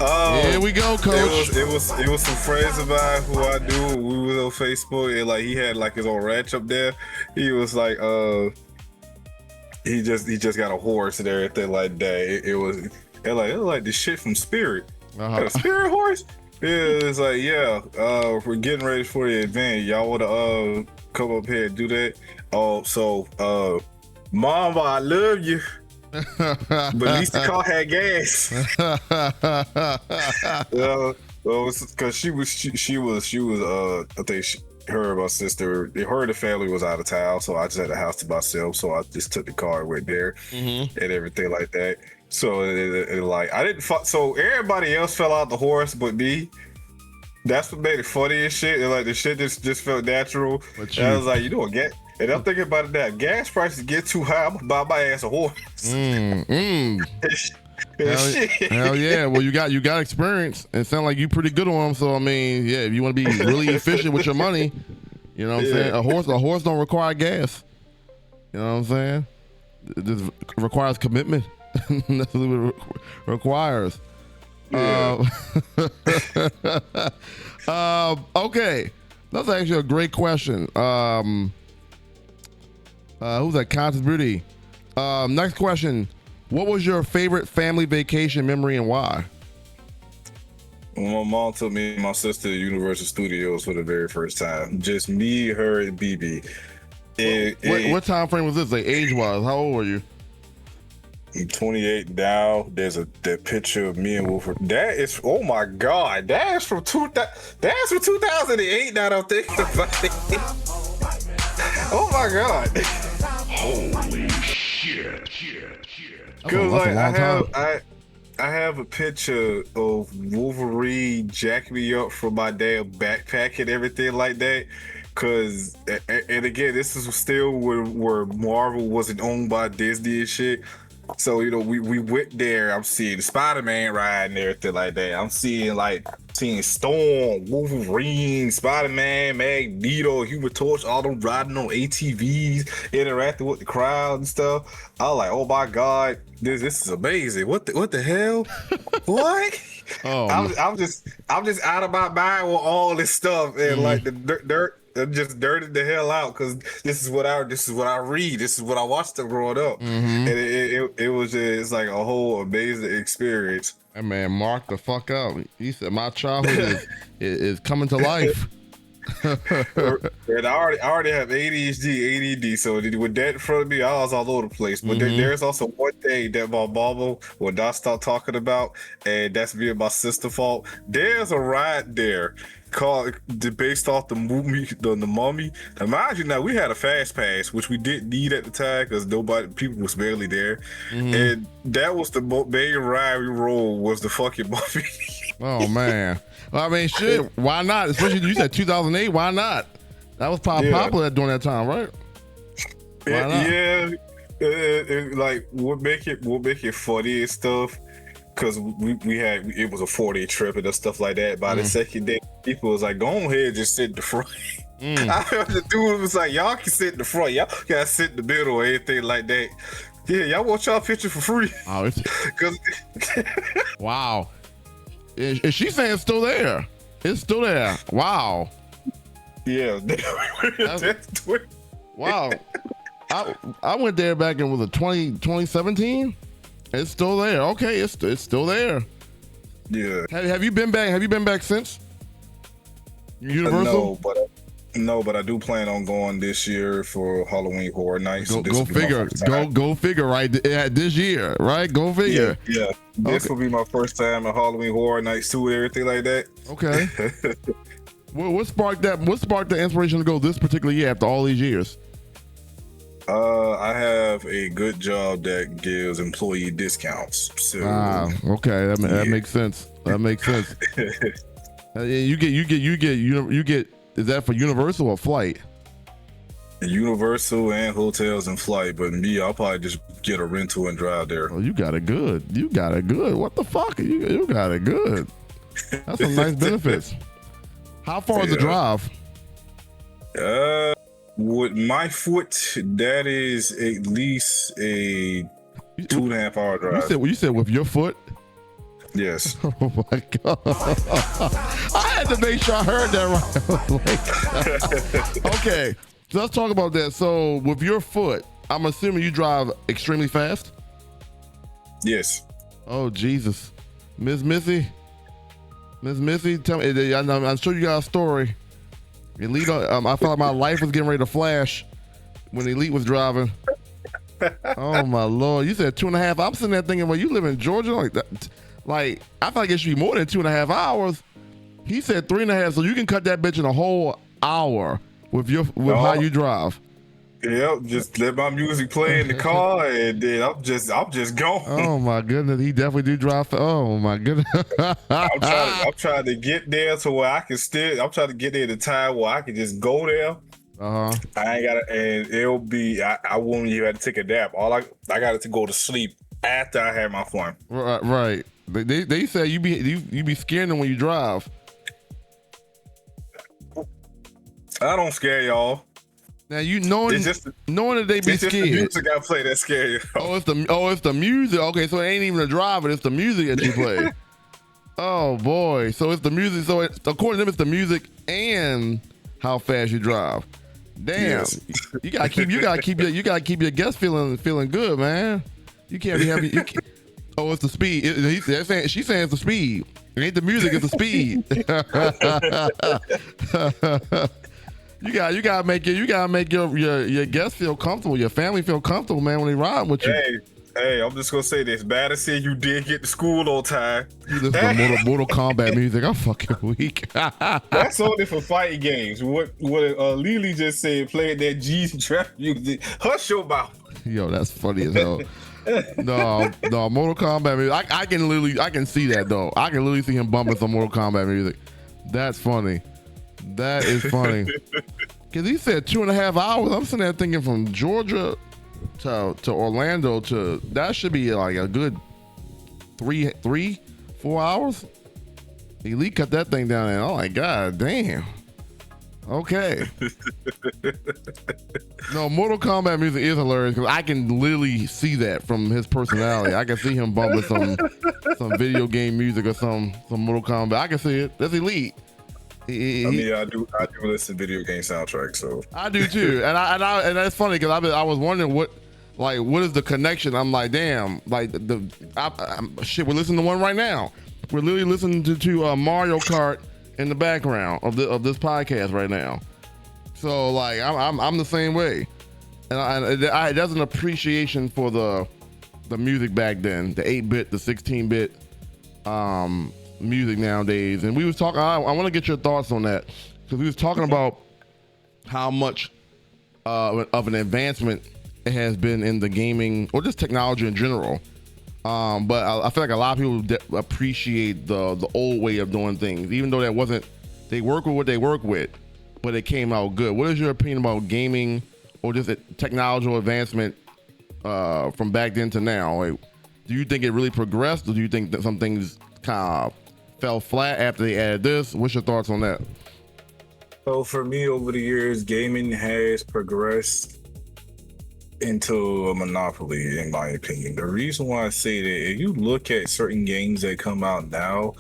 Here we go, coach. It was some friends of mine who I knew. We was on Facebook, and like he had like his own ranch up there. He was like, he just got a horse and everything like that. It was like the shit from Spirit. Got a Spirit horse. Yeah, it's like, yeah, we're getting ready for the event. Y'all want to come up here and do that? Oh, so Mama, I love you. But at least the car had gas. Because she was I think her and my sister, her and the family was out of town, so I just had the house to myself. So I just took the car and went there and everything like that. So like I didn't so everybody else fell out the horse but me. That's what made it funny and shit. And like the shit just felt natural. And I was like, you know what, and I'm thinking about it now. Gas prices get too high, I'm gonna buy my ass a horse. Hell yeah. Well, you got experience and sound like you pretty good on them. So I mean, yeah, if you want to be really efficient with your money, you know what I'm saying? A horse don't require gas. You know what I'm saying? It just requires commitment. That's what it requires. Yeah. Okay, that's actually a great question. Who's that? Constance Beauty. Next question. What was your favorite family vacation memory and why? When my mom took me and my sister to Universal Studios for the very first time. Just me, her, and BB. What time frame was this? Like age-wise? How old were you? I'm 28 now. There's that picture of me and Wolford. That is, oh my God, that's from 2008. Now I'm thinking about it. Oh my God. Holy shit. Cause like I have a picture of Wolverine jacking me up from my damn backpack and everything like that. Cause and again, this is still where Marvel wasn't owned by Disney and shit. So, you know, we went there. I'm seeing Spider-Man ride and everything like that. I'm seeing Storm, Wolverine, Spider-Man, Magneto, Human Torch, all them riding on ATVs, interacting with the crowd and stuff. I was like, oh my God, this is amazing. What the hell? What? Oh, I'm just out of my mind with all this stuff and like the dirt. I'm just dirted the hell out because this is what I read, this is what I watched growing up, and it was just like a whole amazing experience. That man marked the fuck out. He said my childhood is coming to life. And I already have ADHD, ADD, so with that in front of me, I was all over the place. But there's also one thing that my mama will not stop talking about, and that's being my sister's fault. There's a ride there based off the movie, the Mummy. Now, mind you, now we had a fast pass, which we didn't need at the time because people was barely there, and that was the main ride we rolled was the fucking Mummy. Oh man, well, I mean, shit, why not? Especially you said 2008, why not? That was probably popular during that time, right? Yeah, like what make it funny and stuff. because we had, it was a 4-day trip and stuff like that. By the second day, people was like, go on ahead, just sit in the front. I heard the dude was like, y'all can sit in the front, y'all can sit in the middle or anything like that. Yeah, y'all want y'all picture for free. Oh, wow. Is she saying it's still there? It's still there. Wow. Yeah. Wow. I went there back in, was it 2017? It's still there. Okay, it's still there. Yeah. Have you been back? Have you been back since? Universal? No, but I do plan on going this year for Halloween Horror Nights. Go figure. Go figure. Right, this year. Right. Go figure. Yeah. This will be my first time at Halloween Horror Nights too, and everything like that. Okay. What sparked that? What sparked the inspiration to go this particular year after all these years? I have a good job that gives employee discounts. So, okay, that makes sense. That makes sense. You get. Is that for Universal or flight? Universal and hotels and flight, but me, I'll probably just get a rental and drive there. Oh, you got it good. You got it good. What the fuck? You got it good. That's some nice benefits. How far is the drive? With my foot, that is at least a 2.5 hour drive. You said with your foot? Yes. Oh my god! I had to make sure I heard that right. Okay, so let's talk about that. So with your foot, I'm assuming you drive extremely fast. Yes. Oh Jesus, Miss Missy, tell me. I'm sure you got a story. Elite, I felt like my life was getting ready to flash when Elite was driving. Oh my Lord! You said 2.5. I'm sitting there thinking, well, you live in Georgia, like that. Like, I feel like it should be more than 2.5 hours. He said 3.5, so you can cut that bitch in a whole hour with how you drive. Yep, just let my music play in the car, and then I'm just going. Oh my goodness, he definitely do drive. Oh my goodness. I'm trying to get there to where I can I'm trying to get there at a time where I can just go there. I ain't gotta, and it'll be. I won't even have to take a nap. All I got to go to sleep after I have my fun. Right. They say you be scaring them when you drive. I don't scare y'all. Now knowing that they be scared. It's the music I play that scare you. It's the music. Okay, so it ain't even the driver. It's the music that you play. Oh boy, so it's the music. So according to them, it's the music and how fast you drive. Damn, yes. you gotta keep your guests feeling good, man. You can't be having. Oh, it's the speed. She's saying it's the speed. It ain't the music, it's the speed. You gotta make your guests feel comfortable, your family feel comfortable, man, when they ride with you. Hey, I'm just gonna say this. Bad to say you did get to school on time. You listen to Mortal Kombat music. I'm fucking weak. That's only for fighting games. What Lily just said, playing that Jeezy trap music. Hush your mouth. Yo, that's funny as hell. No, Mortal Kombat music. I can see that though. I can literally see him bumping some Mortal Kombat music. That's funny. That is funny. Cause he said 2.5 hours. I'm sitting there thinking from Georgia to Orlando that should be like a good 4 hours. Elite cut that thing down, and oh my god, damn. Okay. No, Mortal Kombat music is hilarious because I can literally see that from his personality. I can see him bumping some video game music or some Mortal Kombat. I can see it. That's Elite. I do listen to video game soundtracks, so I do too, and that's funny because I was wondering what is the connection. I'm like, damn, like shit. We're listening to one right now. We're literally listening to Mario Kart in the background of this podcast right now. So like, I'm the same way, and there's an appreciation for the music back then, the 8-bit, the 16-bit. Music nowadays, and we was talking. I want to get your thoughts on that because we was talking about how much of an advancement it has been in the gaming or just technology in general. But I feel like a lot of people appreciate the old way of doing things, even though that wasn't. They work with what they work with, but it came out good. What is your opinion about gaming or just technological advancement from back then to now? Like, Do you think it really progressed, or do you think that some things kind of fell flat after they added this? What's your thoughts on that? So for me, over the years, gaming has progressed into a monopoly, in my opinion. The reason why I say that, if you look at certain games that come out now,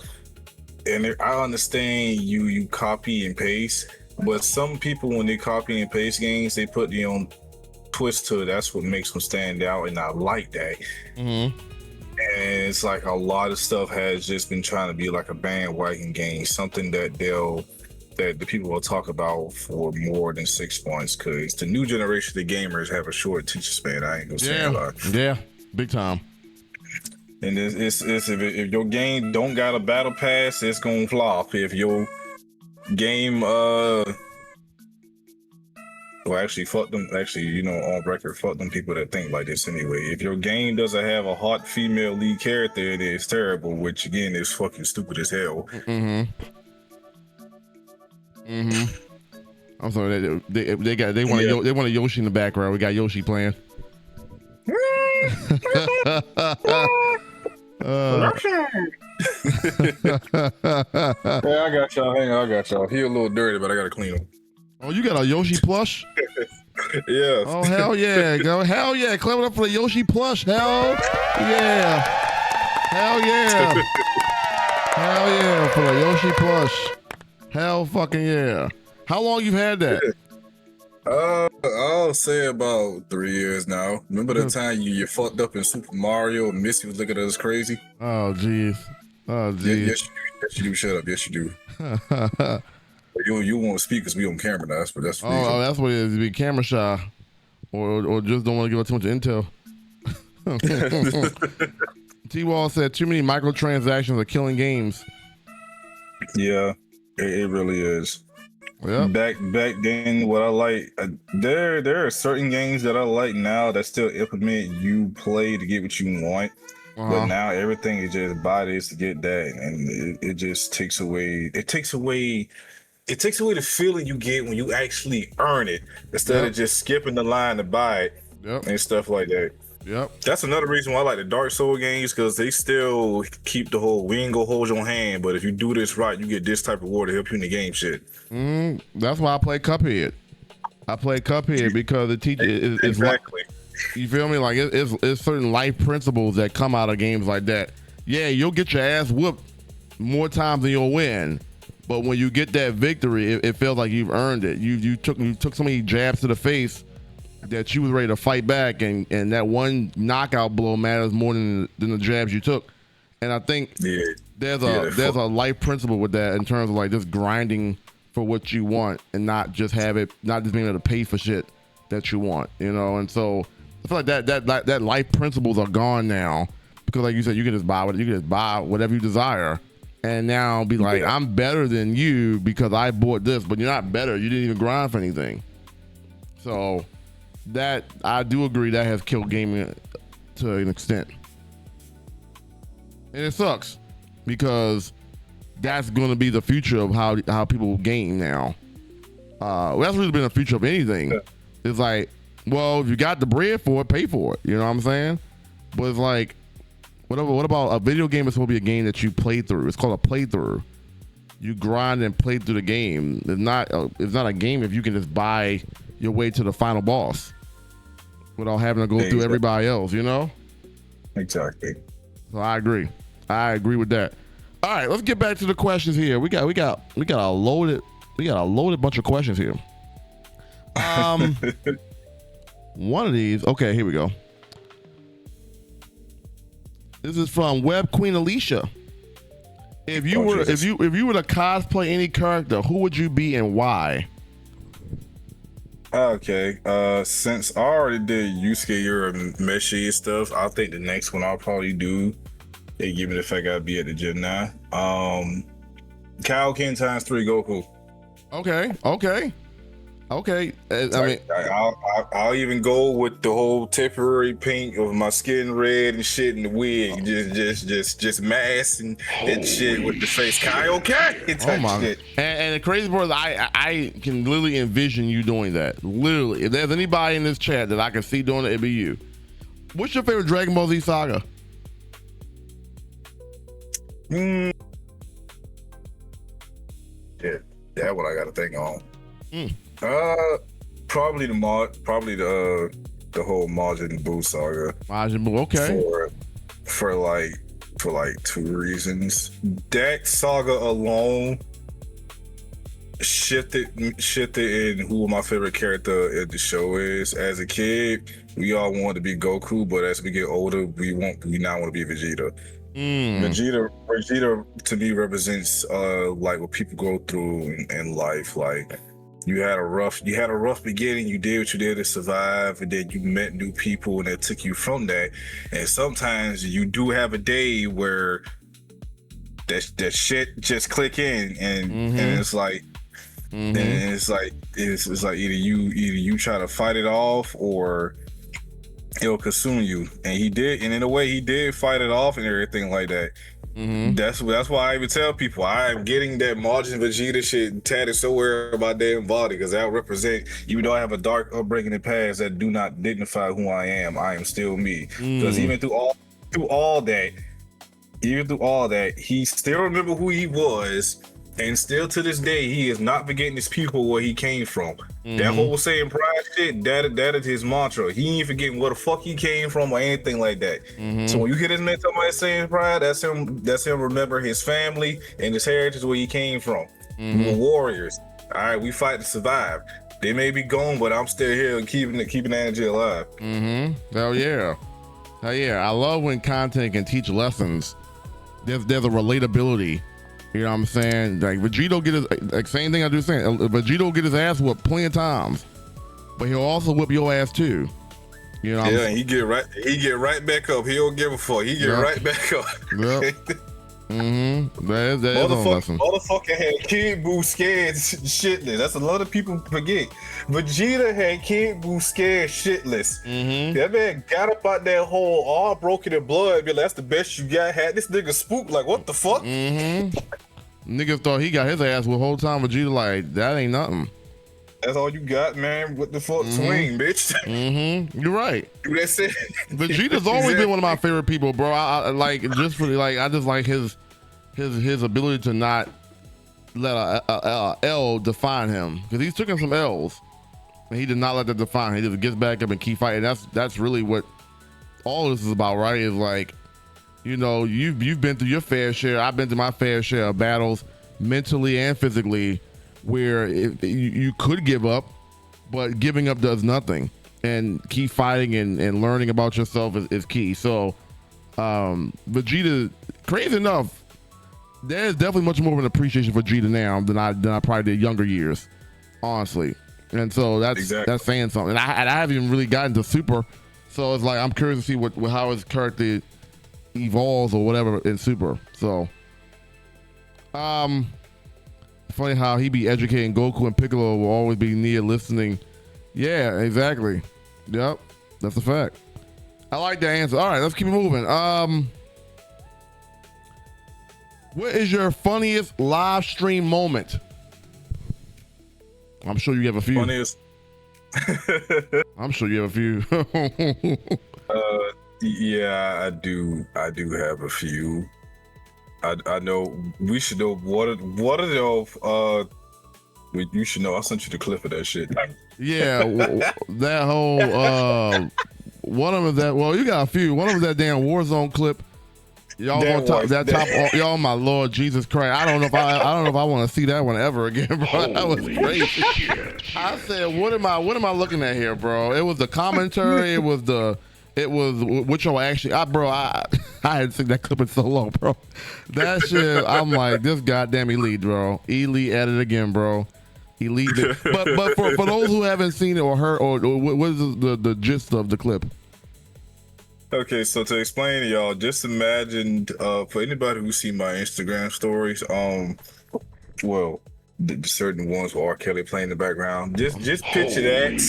and I understand you copy and paste, but some people, when they copy and paste games, they put their own twist to it. That's what makes them stand out, and I like that. Mm-hmm. And it's like a lot of stuff has just been trying to be like a bandwagon game, something that the people will talk about for more than 6 months, because the new generation of gamers have a short attention span. I ain't gonna say a lot. Yeah, big time. And it's if your game don't got a battle pass, it's gonna flop. If your game well, actually, fuck them. Actually, you know, on record, fuck them people that think like this anyway. If your game doesn't have a hot female lead character, it is terrible, which again is fucking stupid as hell. Mm-hmm. I'm sorry, they want a Yoshi in the background. We got Yoshi playing. Yeah, I got y'all. Hang on, I got y'all. He a little dirty, but I gotta clean him. Oh, you got a Yoshi plush? Yeah. Oh, hell yeah. Go, hell yeah. Clap it up for the Yoshi plush. Hell yeah. Hell yeah. Hell yeah for the Yoshi plush. Hell fucking yeah. How long you had that? I'll say about 3 years now. Remember the time you fucked up in Super Mario and Missy was looking at us crazy? Oh, jeez. Oh, jeez. Yes, you do. Shut up. Yes, you do. You won't speak because we on camera now. But that's oh, that's what it is. Be camera shy, or just don't want to give up too much intel. T-Wall said too many microtransactions are killing games. Yeah, it really is. Yeah. Back then, what I like there are certain games that I like now that still implement you play to get what you want. But now everything is just buy this to get that, and it just takes away. It takes away the feeling you get when you actually earn it, instead of just skipping the line to buy it and stuff like that. Yep. That's another reason why I like the Dark Souls games, because they still keep the whole we ain't gonna hold your hand, but if you do this right, you get this type of reward to help you in the game shit. That's why I play Cuphead. I play Cuphead because it teaches exactly. You feel me? Like it's certain life principles that come out of games like that. Yeah, you'll get your ass whooped more times than you'll win, but when you get that victory, it feels like you've earned it. You took so many jabs to the face that you was ready to fight back, and that one knockout blow matters more than the jabs you took. And I think there's a life principle with that in terms of like just grinding for what you want and not just being able to pay for shit that you want, you know. And so I feel like that life principles are gone now, because like you said, you can just buy whatever you desire, and now be like, I'm better than you because I bought this, but you're not better. You didn't even grind for anything. So that, I do agree, that has killed gaming to an extent, and it sucks because that's going to be the future of how people game now. That's really been the future of anything. It's like, well, if you got the bread for it, pay for it. You know what I'm saying? But it's like, what about a video game? Is supposed to be a game that you play through. It's called a playthrough. You grind and play through the game. It's not a game if you can just buy your way to the final boss without having to go through everybody else. You know? Exactly. So I agree with that. All right, let's get back to the questions here. We got a loaded bunch of questions here. One of these. Okay, here we go. This is from Web Queen Alicia. If you were to cosplay any character, who would you be and why? Okay. Since I already did Yusuke Urameshi stuff, I think the next one I'll probably do, given the fact I'll be at the gym now, Kaioken times 3 Goku. Okay. I'll even go with the whole temporary paint of my skin red and shit and the wig, just mask and shit with the face. Kaioken. Oh my! Shit. And the crazy part is, I can literally envision you doing that. Literally, if there's anybody in this chat that I can see doing it, it'd be you. What's your favorite Dragon Ball Z saga? Yeah, that what I got to think on. Probably the whole Majin Buu saga. Majin Buu, okay. For like 2 reasons. That saga alone shifted in who my favorite character in the show is. As a kid, we all wanted to be Goku, but as we get older, we now want to be Vegeta. Vegeta to me represents like what people go through in life. Like you had a rough beginning, you did what you did to survive, and then you met new people and it took you from that. And sometimes you do have a day where that shit just click in and it's like and it's like either you try to fight it off or it'll consume you. And he did, and in a way he did fight it off and everything like that. That's why I even tell people I'm getting that Majin Vegeta shit tatted somewhere on my damn body, because that represent, even though I have a dark upbringing in the past that do not dignify who I am still me. Because even through all that, he still remember who he was. And still to this day, he is not forgetting his people where he came from. That whole saying pride shit, that is his mantra. He ain't forgetting where the fuck he came from or anything like that. So when you hear this man talking about saying pride, that's him remember his family and his heritage where he came from. We were warriors. All right, we fight to survive. They may be gone, but I'm still here and keeping the energy alive. Hell yeah. I love when content can teach lessons. There's a relatability. You know what I'm saying? Like Vegeta get his, like same thing I do saying. Vegeta get his ass whooped plenty of times, but he'll also whip your ass too. You know? Yeah, he get right back up. He don't give a fuck. He get right back up. Yep. That is a lesson. Motherfucker had Kid Buu scared shitless. That's a lot of people forget. Vegeta had Kid Buu scared shitless. That man got up out that hole all broken in blood. Be like, that's the best you got. Had this nigga spooked like, what the fuck? Niggas thought he got his ass the whole time. Vegeta like, that ain't nothing. That's all you got, man. What the fuck? Swing, bitch. You're right. That's it. Vegeta's always been one of my favorite people, bro. I like just for like I just like his ability to not let a L define him, because he's taking some L's and he did not let that define him. He just gets back up and keep fighting. That's really what all this is about, right? Is like, you know, you've been through your fair share. I've been through my fair share of battles, mentally and physically, where you could give up, but giving up does nothing, and keep fighting and learning about yourself is key. So Vegeta, crazy enough, there's definitely much more of an appreciation for Vegeta now than I probably did younger years, honestly. And so that's saying something. And I haven't even really gotten to Super, so it's like I'm curious to see how his character evolves or whatever in Super. So funny how he be educating Goku, and Piccolo will always be near listening. Yeah, exactly. Yep, that's a fact. I like that answer. All right, let's keep moving. What is your funniest live stream moment? I'm sure you have a few. Funniest. I'm sure you have a few. Yeah, I do have a few. I know we should know what are those. You should know. I sent you the clip of that shit. Yeah, that whole one of them that. Well, you got a few. One of them that damn Warzone clip. Y'all gonna talk that top? Y'all, my Lord Jesus Christ! I don't know if I want to see that one ever again, bro. That was crazy. I said, what am I looking at here, bro? It was the commentary. It was what y'all actually. I hadn't seen that clip in so long, bro. That shit. I'm like, this goddamn elite, bro. Elite at it again, bro. Elite. But for those who haven't seen it or heard, or what is the gist of the clip? Okay, so to explain to y'all, just imagine for anybody who's seen my Instagram stories, well, the certain ones with R. Kelly playing in the background, just picture that,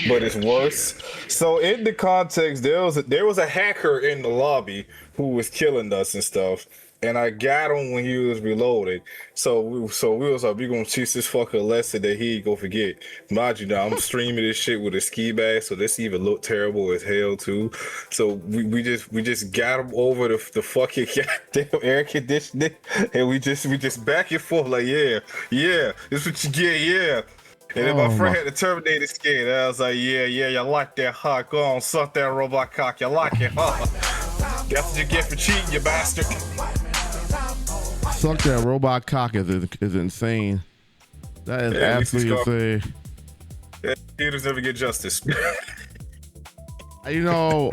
but it's worse. So in the context, there was a hacker in the lobby who was killing us and stuff, and I got him when he was reloaded. So we was like, we gonna teach this fucker a lesson that he ain't gonna forget. Mind you, now I'm streaming this shit with a ski bag, so this even look terrible as hell too. So we just got him over the fucking goddamn air conditioning, and we just back and forth like, yeah, this what you get, yeah. And then my friend had the Terminator skin. And I was like, yeah, you like that, huh? Go on, suck that robot cock. You like it, huh? That's what you get for cheating, you bastard. Suck that robot cock is insane. That is absolutely insane. Theaters never get justice. You know,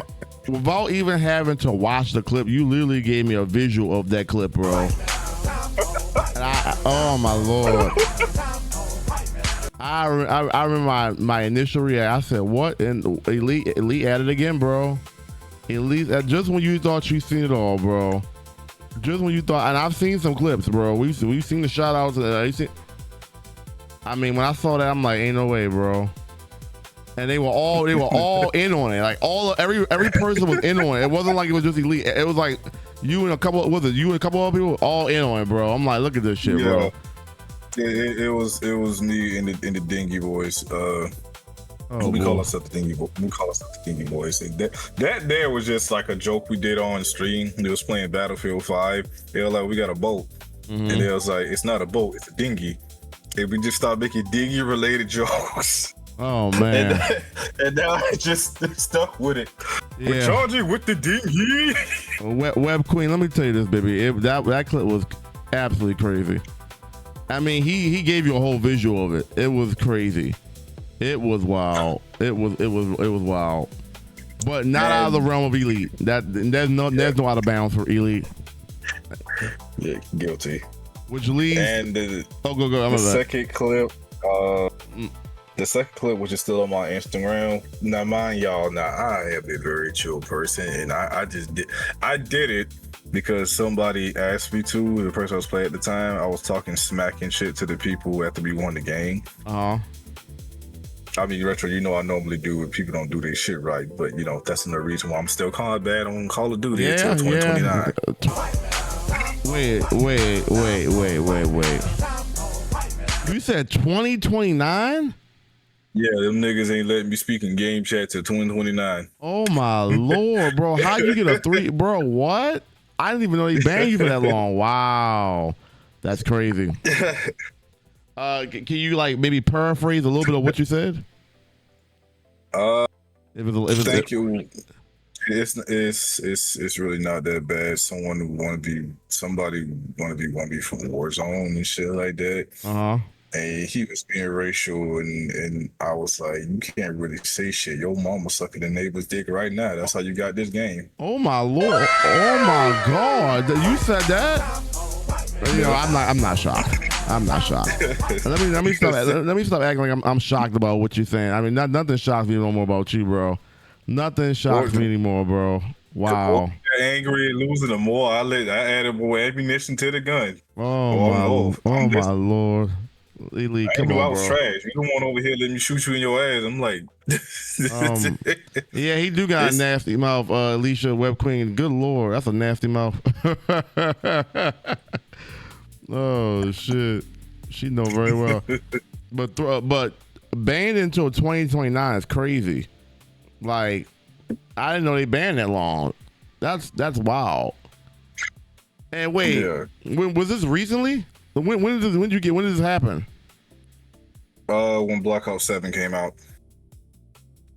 without even having to watch the clip, you literally gave me a visual of that clip, bro. And oh my Lord. I remember my initial reaction. I said, "What?" And Elite at it again, bro. Elite, just when you thought you seen it all, bro. Just when you thought, and I've seen some clips, bro. We've seen the shout outs. I mean, when I saw that, I'm like, "Ain't no way, bro." And they were all in on it. Like every person was in on it. It wasn't like it was just Elite. It was like you and a couple other people all in on it, bro. I'm like, look at this shit, bro. It was me and the Dingy Boys. We call ourselves the Dingy Boys. We call ourselves the Dingy Boys. That there was just like a joke we did on stream. They was playing Battlefield 5. They were like, we got a boat, and they was like, it's not a boat, it's a dinghy. And we just started making dinghy related jokes. Oh man! And now I just stuck with it. Yeah. We're charging with the dinghy. Web Queen, let me tell you this, baby. That clip was absolutely crazy. I mean, he gave you a whole visual of it. It was crazy. It was wild. It was wild. But not out of the realm of Elite. There's no out of bounds for Elite. Yeah, guilty. Which leads. And go. The second clip. The second clip, which is still on my Instagram. Now, mind y'all, I am a very chill person, and I did it because somebody asked me to. The person I was playing at the time, I was talking smack and shit to the people after we won the game. I mean, Retro, you know I normally do when people don't do their shit right, but you know that's another reason why I'm still calling bad on Call of Duty until 2029. Wait. You said 2029? Yeah, them niggas ain't letting me speak in game chat till 2029. Oh my Lord, bro. How you get a 3? Bro, what? I didn't even know they banned you for that long. Wow. That's crazy. Can you like maybe paraphrase a little bit of what you said? Thank you. It's really not that bad. Somebody want to be from Warzone and shit like that. And he was being racial, and I was like, you can't really say shit. Your mama sucking the neighbor's dick right now. That's how you got this game. Oh my Lord. Oh my God. You said that? You know, I'm not shocked. I'm not shocked. Let me stop acting like I'm shocked about what you're saying. I mean, nothing shocks me no more about you, bro. Nothing shocks me anymore, bro. Wow. The more I get angry and losing, the more I added more ammunition to the gun. Oh my Lord. Elite, come on, I was trash. You don't want over here letting me shoot you in your ass. I'm like, yeah, he do got a nasty mouth, Alicia Web Queen. Good Lord, that's a nasty mouth. Oh shit, she know very well. But banned until 2029 is crazy. Like, I didn't know they banned that long. That's wild. And wait, when was this recently? When did this happen? When Black Ops 7 came out.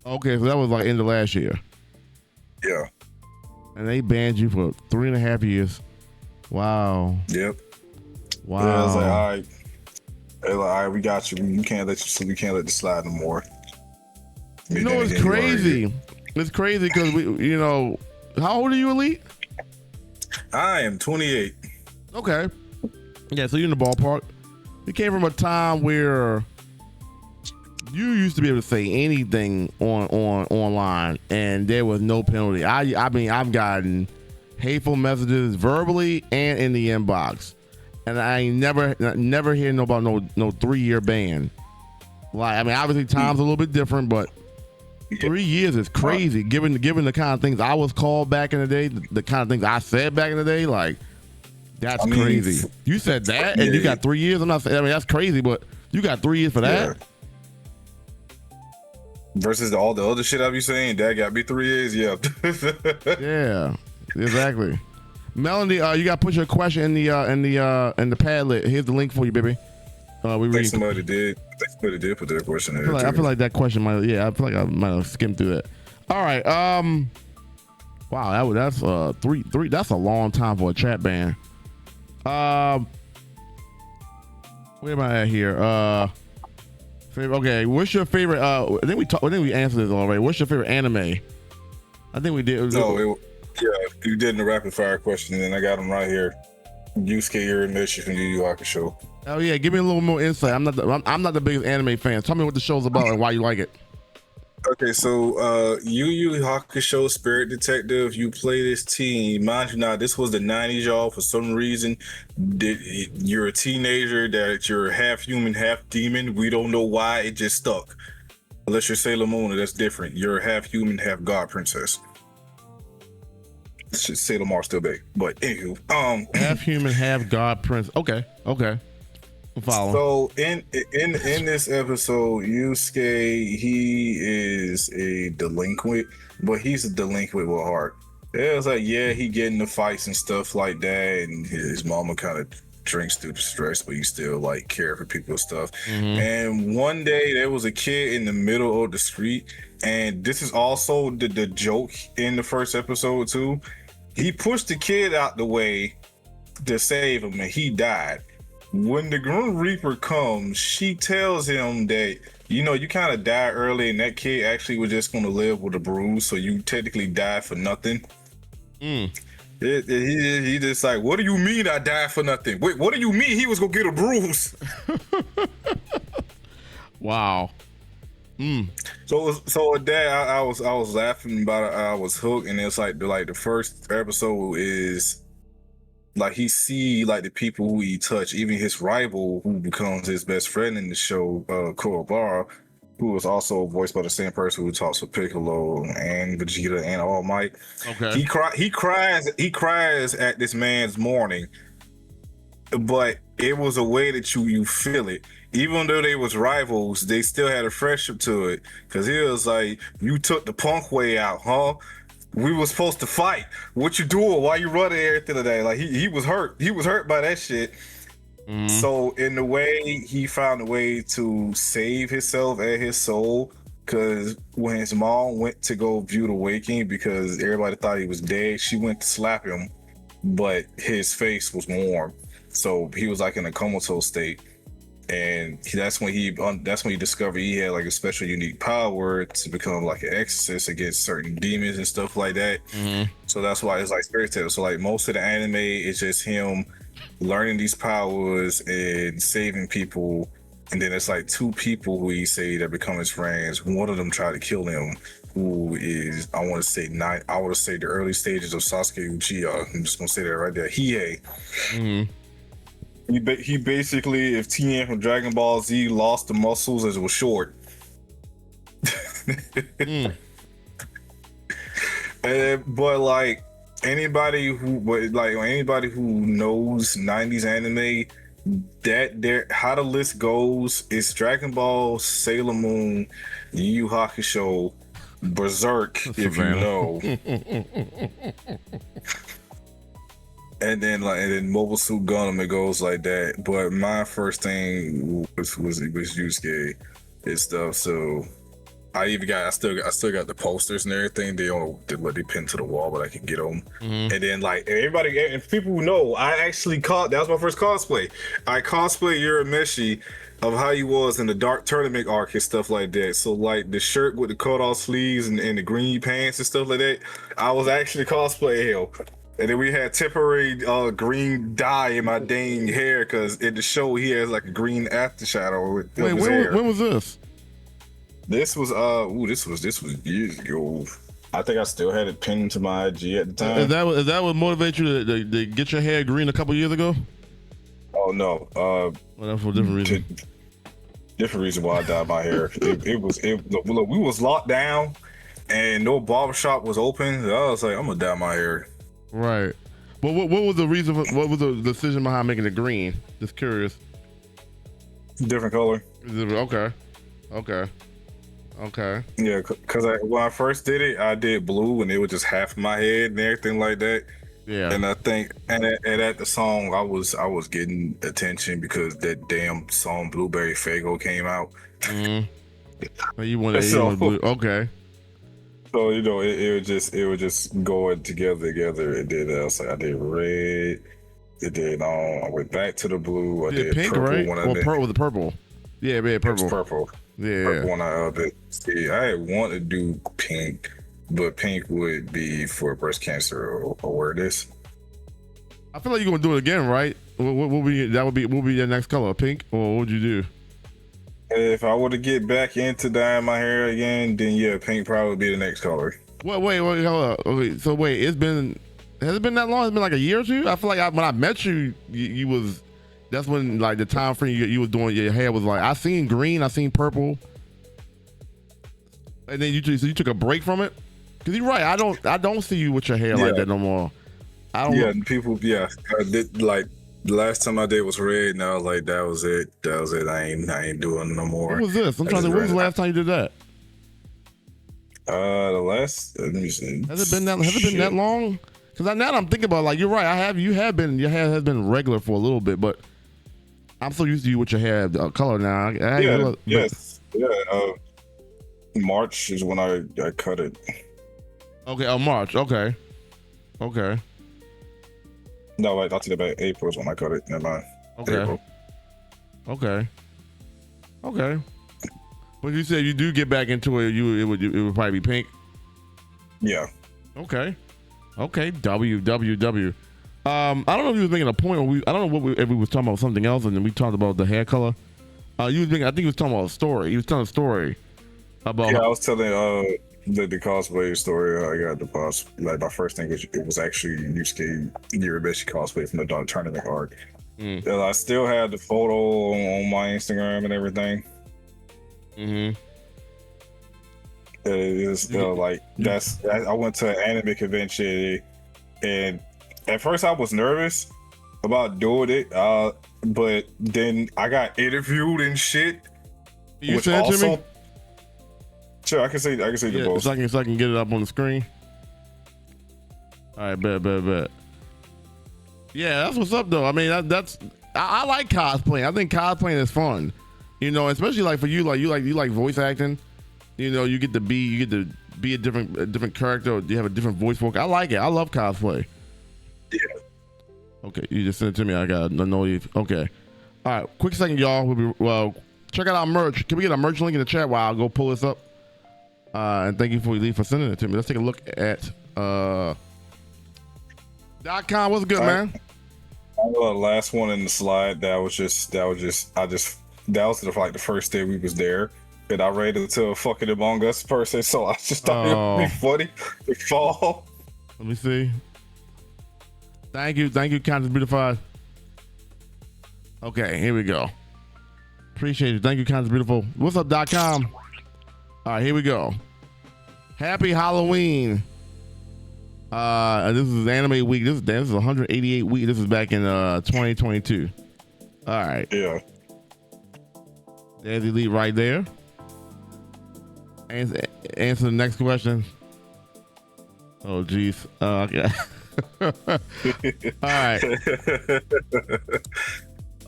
Okay, so that was like end of last year. Yeah. And they banned you for 3.5 years. Wow. Yep. Wow. Yeah, I was like, all right. They're like, all right, we got you. We can't let this slide no more. You know, it's crazy. It's crazy because you know, how old are you, Elite? I am 28. Okay. Yeah, so you're in the ballpark. You came from a time where you used to be able to say anything online, and there was no penalty. I mean, I've gotten hateful messages verbally and in the inbox, and I ain't never hear about no 3-year ban. Like, I mean, obviously time's a little bit different, but 3 years is crazy. Given the kind of things I was called back in the day, the kind of things I said back in the day, like. That's crazy. You said that, and you got 3 years. I'm not saying. I mean, that's crazy, but you got 3 years for that. Versus all the other shit I be saying, that got me 3 years. Yeah. Yeah, exactly. Melanie, you got to put your question in the Padlet. Here's the link for you, baby. I think somebody did. Somebody did put their question there. I feel like that question might. Yeah, I feel like I might have skimmed through that. All right. Wow, that's three. That's a long time for a chat ban. Where am I at here? Okay, what's your favorite? I think we answered this already. What's your favorite anime? I think we did. You did in the rapid fire question, and then I got them right here. Yusuke Urameshi from Yu Yu Hakusho. Oh yeah, give me a little more insight. I'm not the biggest anime fan. Tell me what the show's about and why you like it. Okay, so Yu Yu Hakusho Spirit Detective, you play this team. Mind you, now this was the 90s, y'all. For some reason, you're a teenager that you're half human, half demon. We don't know why it just stuck. Unless you're Sailor Moon, that's different. You're half human, half god princess. Sailor Mars still big, but anywho, half human, half god prince. Okay. Follow. So in this episode, Yusuke, he is a delinquent, but he's a delinquent with heart. It's like, he get into fights and stuff like that, and his mama kind of drinks through the stress, but he still like care for people and stuff. Mm-hmm. And one day there was a kid in the middle of the street, and this is also the joke in the first episode too. He pushed the kid out the way to save him, and he died. When the Grim Reaper comes, she tells him that, you kind of died early, and that kid actually was just going to live with a bruise, so you technically died for nothing. He just like, what do you mean I died for nothing? Wait, what do you mean he was going to get a bruise? Wow. So with that, I was laughing about it. I was hooked, and it's like the first episode is like he see like the people who he touched, even his rival who becomes his best friend in the show, Kuwabara, who was also voiced by the same person who talks with Piccolo and Vegeta and All Might. Okay. He cries at this man's mourning, but it was a way that you feel it. Even though they was rivals, they still had a friendship to it. Cause he was like, you took the punk way out, huh? We were supposed to fight. What you doing? Why you running everything today? Like he was hurt. He was hurt by that shit. Mm-hmm. So in the way, he found a way to save himself and his soul. Cause when his mom went to go view the waking, because everybody thought he was dead, she went to slap him, but his face was warm. So he was like in a comatose state. And that's when he discovered he had like a special unique power to become like an exorcist against certain demons and stuff like that. Mm-hmm. So that's why it's like Spirit Tale. So like most of the anime is just him learning these powers and saving people. And then it's like two people who he say that become his friends. One of them tried to kill him, who is, I want to say the early stages of Sasuke Uchiha. I'm just gonna say that right there. Hiei. Mm-hmm. He basically, if Tien from Dragon Ball Z lost the muscles as it was short. But like anybody who knows 90s anime, how the list goes is Dragon Ball, Sailor Moon, Yu Yu Hakusho, Berserk, if you know. And then Mobile Suit Gundam, it goes like that. But my first thing was Yusuke and stuff. So I still got the posters and everything. They pinned to the wall, but I can get them. Mm-hmm. And then like everybody and people who know, I actually that was my first cosplay. I cosplayed Urameshi of how he was in the Dark Tournament arc and stuff like that. So like the shirt with the cut off sleeves and the green pants and stuff like that, I was actually cosplaying him. And then we had temporary green dye in my dang hair because in the show he has like a green aftershadow with his hair. When was this? This was years ago. I think I still had it pinned to my IG at the time. Is that what motivated you to get your hair green a couple years ago? Oh no. Well, that's for a different reason. Different reason why I dyed my hair. Look, we was locked down and no barbershop was open. I was like, I'm gonna dye my hair. Right. What was the reason? What was the decision behind making it green? Just curious. Different color. Okay. Yeah, because when I first did it, I did blue, and it was just half my head and everything like that. Yeah. And I think, and at the song, I was getting attention because that damn song Blueberry Faygo came out. Mm-hmm. You wanted blue. Okay. So it was just going together. It did. I did red. It did. I went back to the blue. I did pink, purple right? when I Well, did. purple. The purple. Yeah, purple. Purple. Yeah. Purple when I did. See, I want to do pink, but pink would be for breast cancer or awareness. I feel like you're gonna do it again, right? What will be your next color? Pink, or what would you do? If I were to get back into dyeing my hair again, then yeah, pink probably be the next color. Wait, hold up. Okay, so wait, has it been that long? It's been like a year or two? I feel like when I met you, you was, that's when like the time frame you was doing your hair was like, I seen green, I seen purple, and then you took a break from it. Cause you're right, I don't see you with your hair like that no more. I don't. Yeah, people. Yeah, I did like. The last time I did was red, and I was like, that was it. I ain't doing no more. What was this? I'm trying to think, when was the last time you did that? Let me see. Has it been that long? Because now that I'm thinking about it, like, you're right. your hair has been regular for a little bit, but I'm so used to you with your hair color now. March is when I cut it. Okay, March. Okay. No, wait, I'll take it back. April is when I cut it. Never mind. Okay. April. Okay. But you said you do get back into it, it would probably be pink. Yeah. Okay. W. I don't know if you was making a point, or I don't know if we was talking about something else, and then we talked about the hair color. I think he was talking about a story. He was telling a story about. Yeah, I was telling the cosplay story. I got the boss. Like my first thing was actually Yusuke Urameshi cosplay from the Dark Tournament arc. And I still had the photo on my Instagram and everything. Mm-hmm. It is like I went to an anime convention, and at first I was nervous about doing it, but then I got interviewed and shit. You sent it to me? Sure, I can say the both. So I can get it up on the screen. All right, bet. Yeah, that's what's up though. I mean, I like cosplaying. I think cosplaying is fun. You know, especially like for you, like you like voice acting. You know, you get to be a different character. Or you have a different voice work. I like it. I love cosplay. Yeah. Okay, you just sent it to me. I got no you. Okay. All right, quick second, y'all. Check out our merch. Can we get a merch link in the chat while I go pull this up? And thank you for sending it to me. Let's take a look at .com. What's good, man? The last one in the slide. That was like the first day we was there, and I ran into a fucking Among Us person, so I just thought it would be funny to fall. Let me see. Thank you, Conscious Beautified. Okay, here we go. Appreciate it. Thank you, Conscious Beautiful. What's up, .com? All right, here we go. Happy Halloween. This is Anime Week. This is 188 week. This is back in 2022. All right. Yeah. There's Elite right there. Answer the next question. Oh, geez. Okay. All right.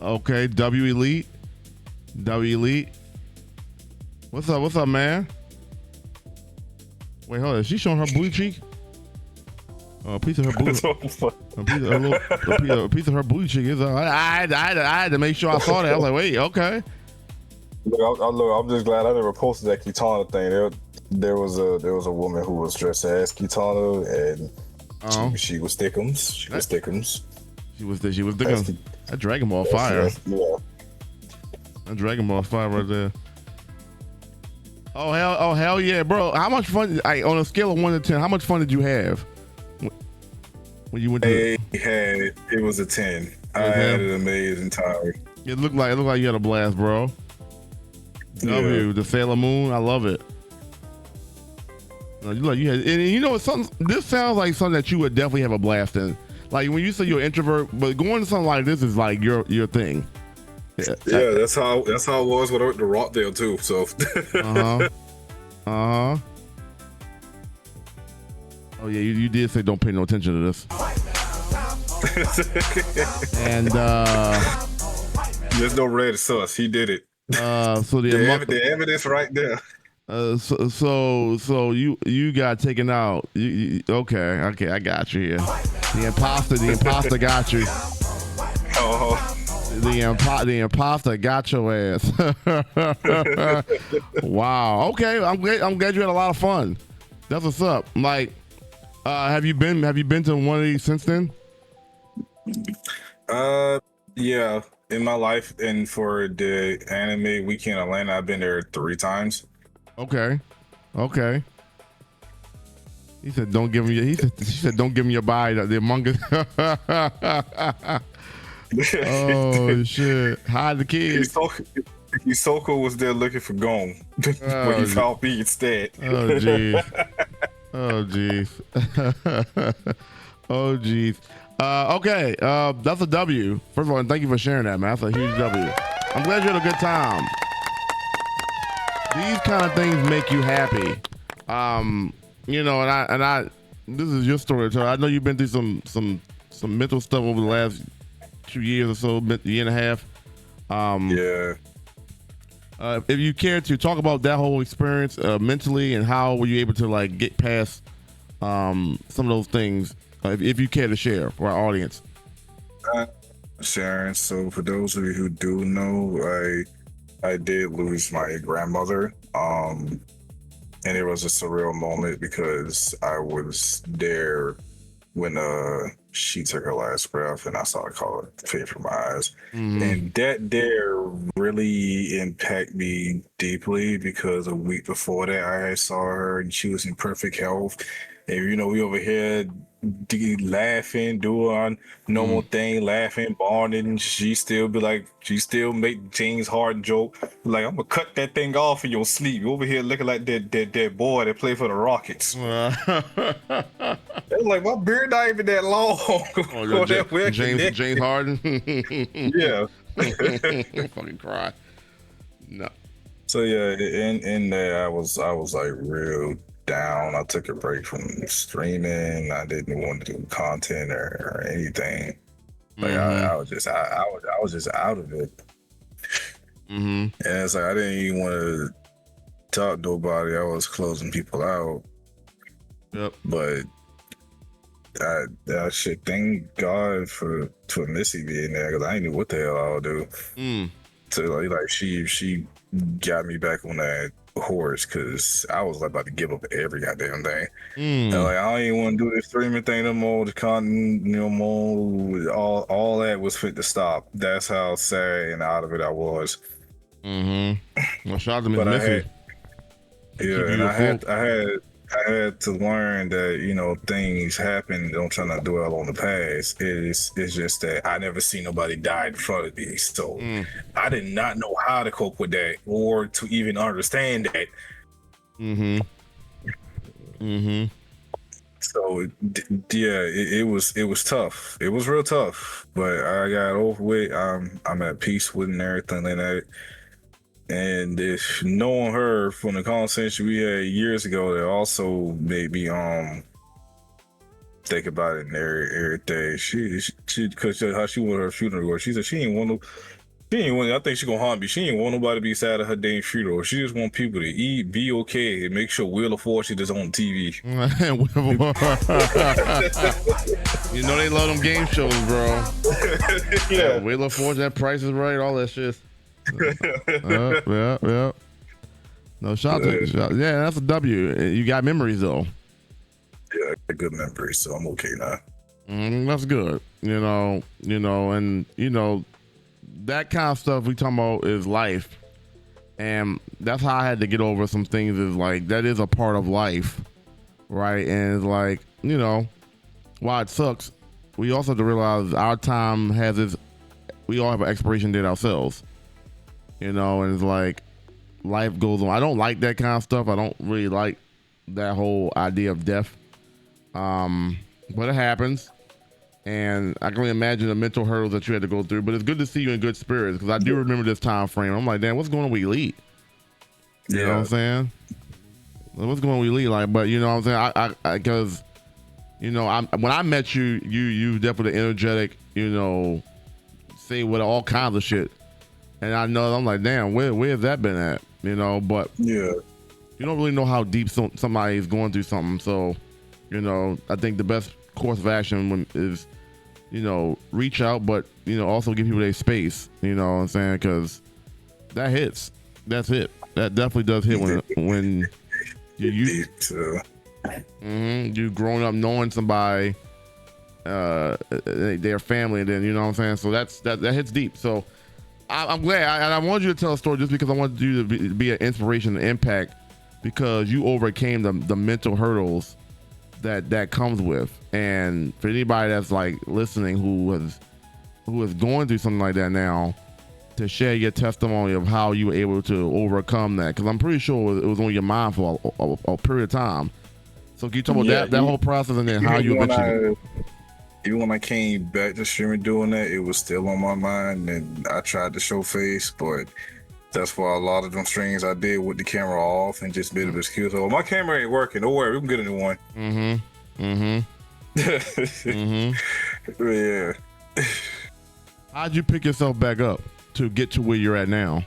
Okay. W Elite. What's up, man? Wait, hold on. Is she showing her booty cheek? A piece of her booty. A piece of her booty cheek is. I had to make sure I saw that. I was like, wait, okay. Look, I'm just glad I never posted that Kitana thing. There was a woman who was dressed as Kitana, and she was thickums. She was thickums. That Dragon Ball fire. Yeah. That Dragon Ball fire right there. Oh hell yeah, bro! How much fun? On a scale of 1 to 10, how much fun did you have when you went to? It was a 10. I had an amazing time. It looked like you had a blast, bro. The Sailor Moon, I love it. You had, and you know, this sounds like something that you would definitely have a blast in. Like when you say you're an introvert, but going to something like this is like your thing. Yeah, that's how it was when I went to Rockdale too. So. Oh yeah, you did say don't pay no attention to this. And there's no red sauce. He did it. So the evidence right there. So you got taken out. Okay, I got you here. The imposter got you. Oh. The imposter got your ass. Wow. Okay, I'm glad you had a lot of fun. That's what's up. Like, have you been to one of these since then? Yeah. In my life, and for the anime weekend in Atlanta, I've been there 3 times. Okay. He said, "Don't give him your." He said, "Don't give him your body." The Among Us. Oh shit! Hide the kids. Isoko was there looking for Gon, but he found me instead. Oh jeez. Oh jeez. Okay. That's a W. First of all, thank you for sharing that, man. That's a huge W. I'm glad you had a good time. These kind of things make you happy. You know, and I. This is your story, so I know you've been through some mental stuff over the last 2 years or so, year and a half. Yeah. If you care to talk about that whole experience mentally, and how were you able to like get past some of those things, if you care to share for our audience. Sharon, so for those of you who do know, I did lose my grandmother, and it was a surreal moment because I was there when she took her last breath, and I saw the color fade from my eyes. And that there really impacted me deeply, because a week before that I saw her and she was in perfect health, and you know, we over here laughing, doing our normal thing, laughing, bonding. She still make James Harden joke like, "I'm gonna cut that thing off in your sleep." You over here looking like that boy that played for the Rockets. It's like, my beard not even that long. James Harden. Yeah. Fucking cry. No. So yeah, in there I was like real down. I took a break from streaming. I didn't want to do content or anything. Like I was just out of it. And it's like I didn't even want to talk to nobody. I was closing people out. Yep. But I should thank God for Missy being there, because I didn't know what the hell I would do. So like she got me back on that horse, because I was like about to give up every goddamn thing. And like, I don't even want to do this streaming thing no more. The content, no more. All that was fit to stop. That's how sad and out of it I was. Well, shout out to Miss Missy. And I had to learn that, you know, things happen. Don't try to dwell on the past. It's just that I never seen nobody die in front of me, so I did not know how to cope with that or to even understand that. So yeah, it was tough. It was real tough, but I got over with. I'm at peace with it and everything like that. And if knowing her from the conversation we had years ago, that also made me think about it and everything. She because how she wanted her funeral. She said she ain't want. I think she gonna haunt me. She ain't want nobody to be sad at her damn funeral. She just want people to eat, be okay, and make sure Wheel of Fortune is on TV. You know they love them game shows, bro. Yeah, Wheel of Fortune, that Price is Right, all that shit. Yeah. No, shout out. Yeah, that's a W. You got memories though. Yeah, good memories, so I'm okay now. That's good. You know, and you know, that kind of stuff we talking about is life, and that's how I had to get over some things. Is like that is a part of life, right? And it's like, you know, while it sucks, we also have to realize our time has its. We all have an expiration date ourselves. You know, and it's like life goes on. I don't like that kind of stuff. I don't really like that whole idea of death. But it happens. And I can only imagine the mental hurdles that you had to go through. But it's good to see you in good spirits because I do remember this time frame. I'm like, damn, what's going on with Elite? You know what I'm saying? What's going on with Elite? Like, but you know what I'm saying? Because you know, when I met you, you definitely energetic. You know, say with all kinds of shit. And I know I'm like, damn, where's that been at? You know, but Yeah. you don't really know how deep somebody is going through something. So, you know, I think the best course of action is, you know, reach out, but, you know, also give people their space. You know what I'm saying? Because that hits. That's it. That definitely does hit when you you growing up knowing somebody, their family, and then, you know what I'm saying? So that hits deep. So I'm glad. I wanted you to tell a story just because I wanted you to be an inspiration and impact because you overcame the mental hurdles that comes with. And for anybody that's like listening who is going through something like that now, to share your testimony of how you were able to overcome that, because I'm pretty sure it was on your mind for a period of time. So can you talk about that whole process and then how you eventually... Even when I came back to streaming doing that, it was still on my mind, and I tried to show face, but that's why a lot of them streams I did with the camera off and just made a excuse. Oh, my camera ain't working. Don't worry, we can get a new one. Yeah. How'd you pick yourself back up to get to where you're at now?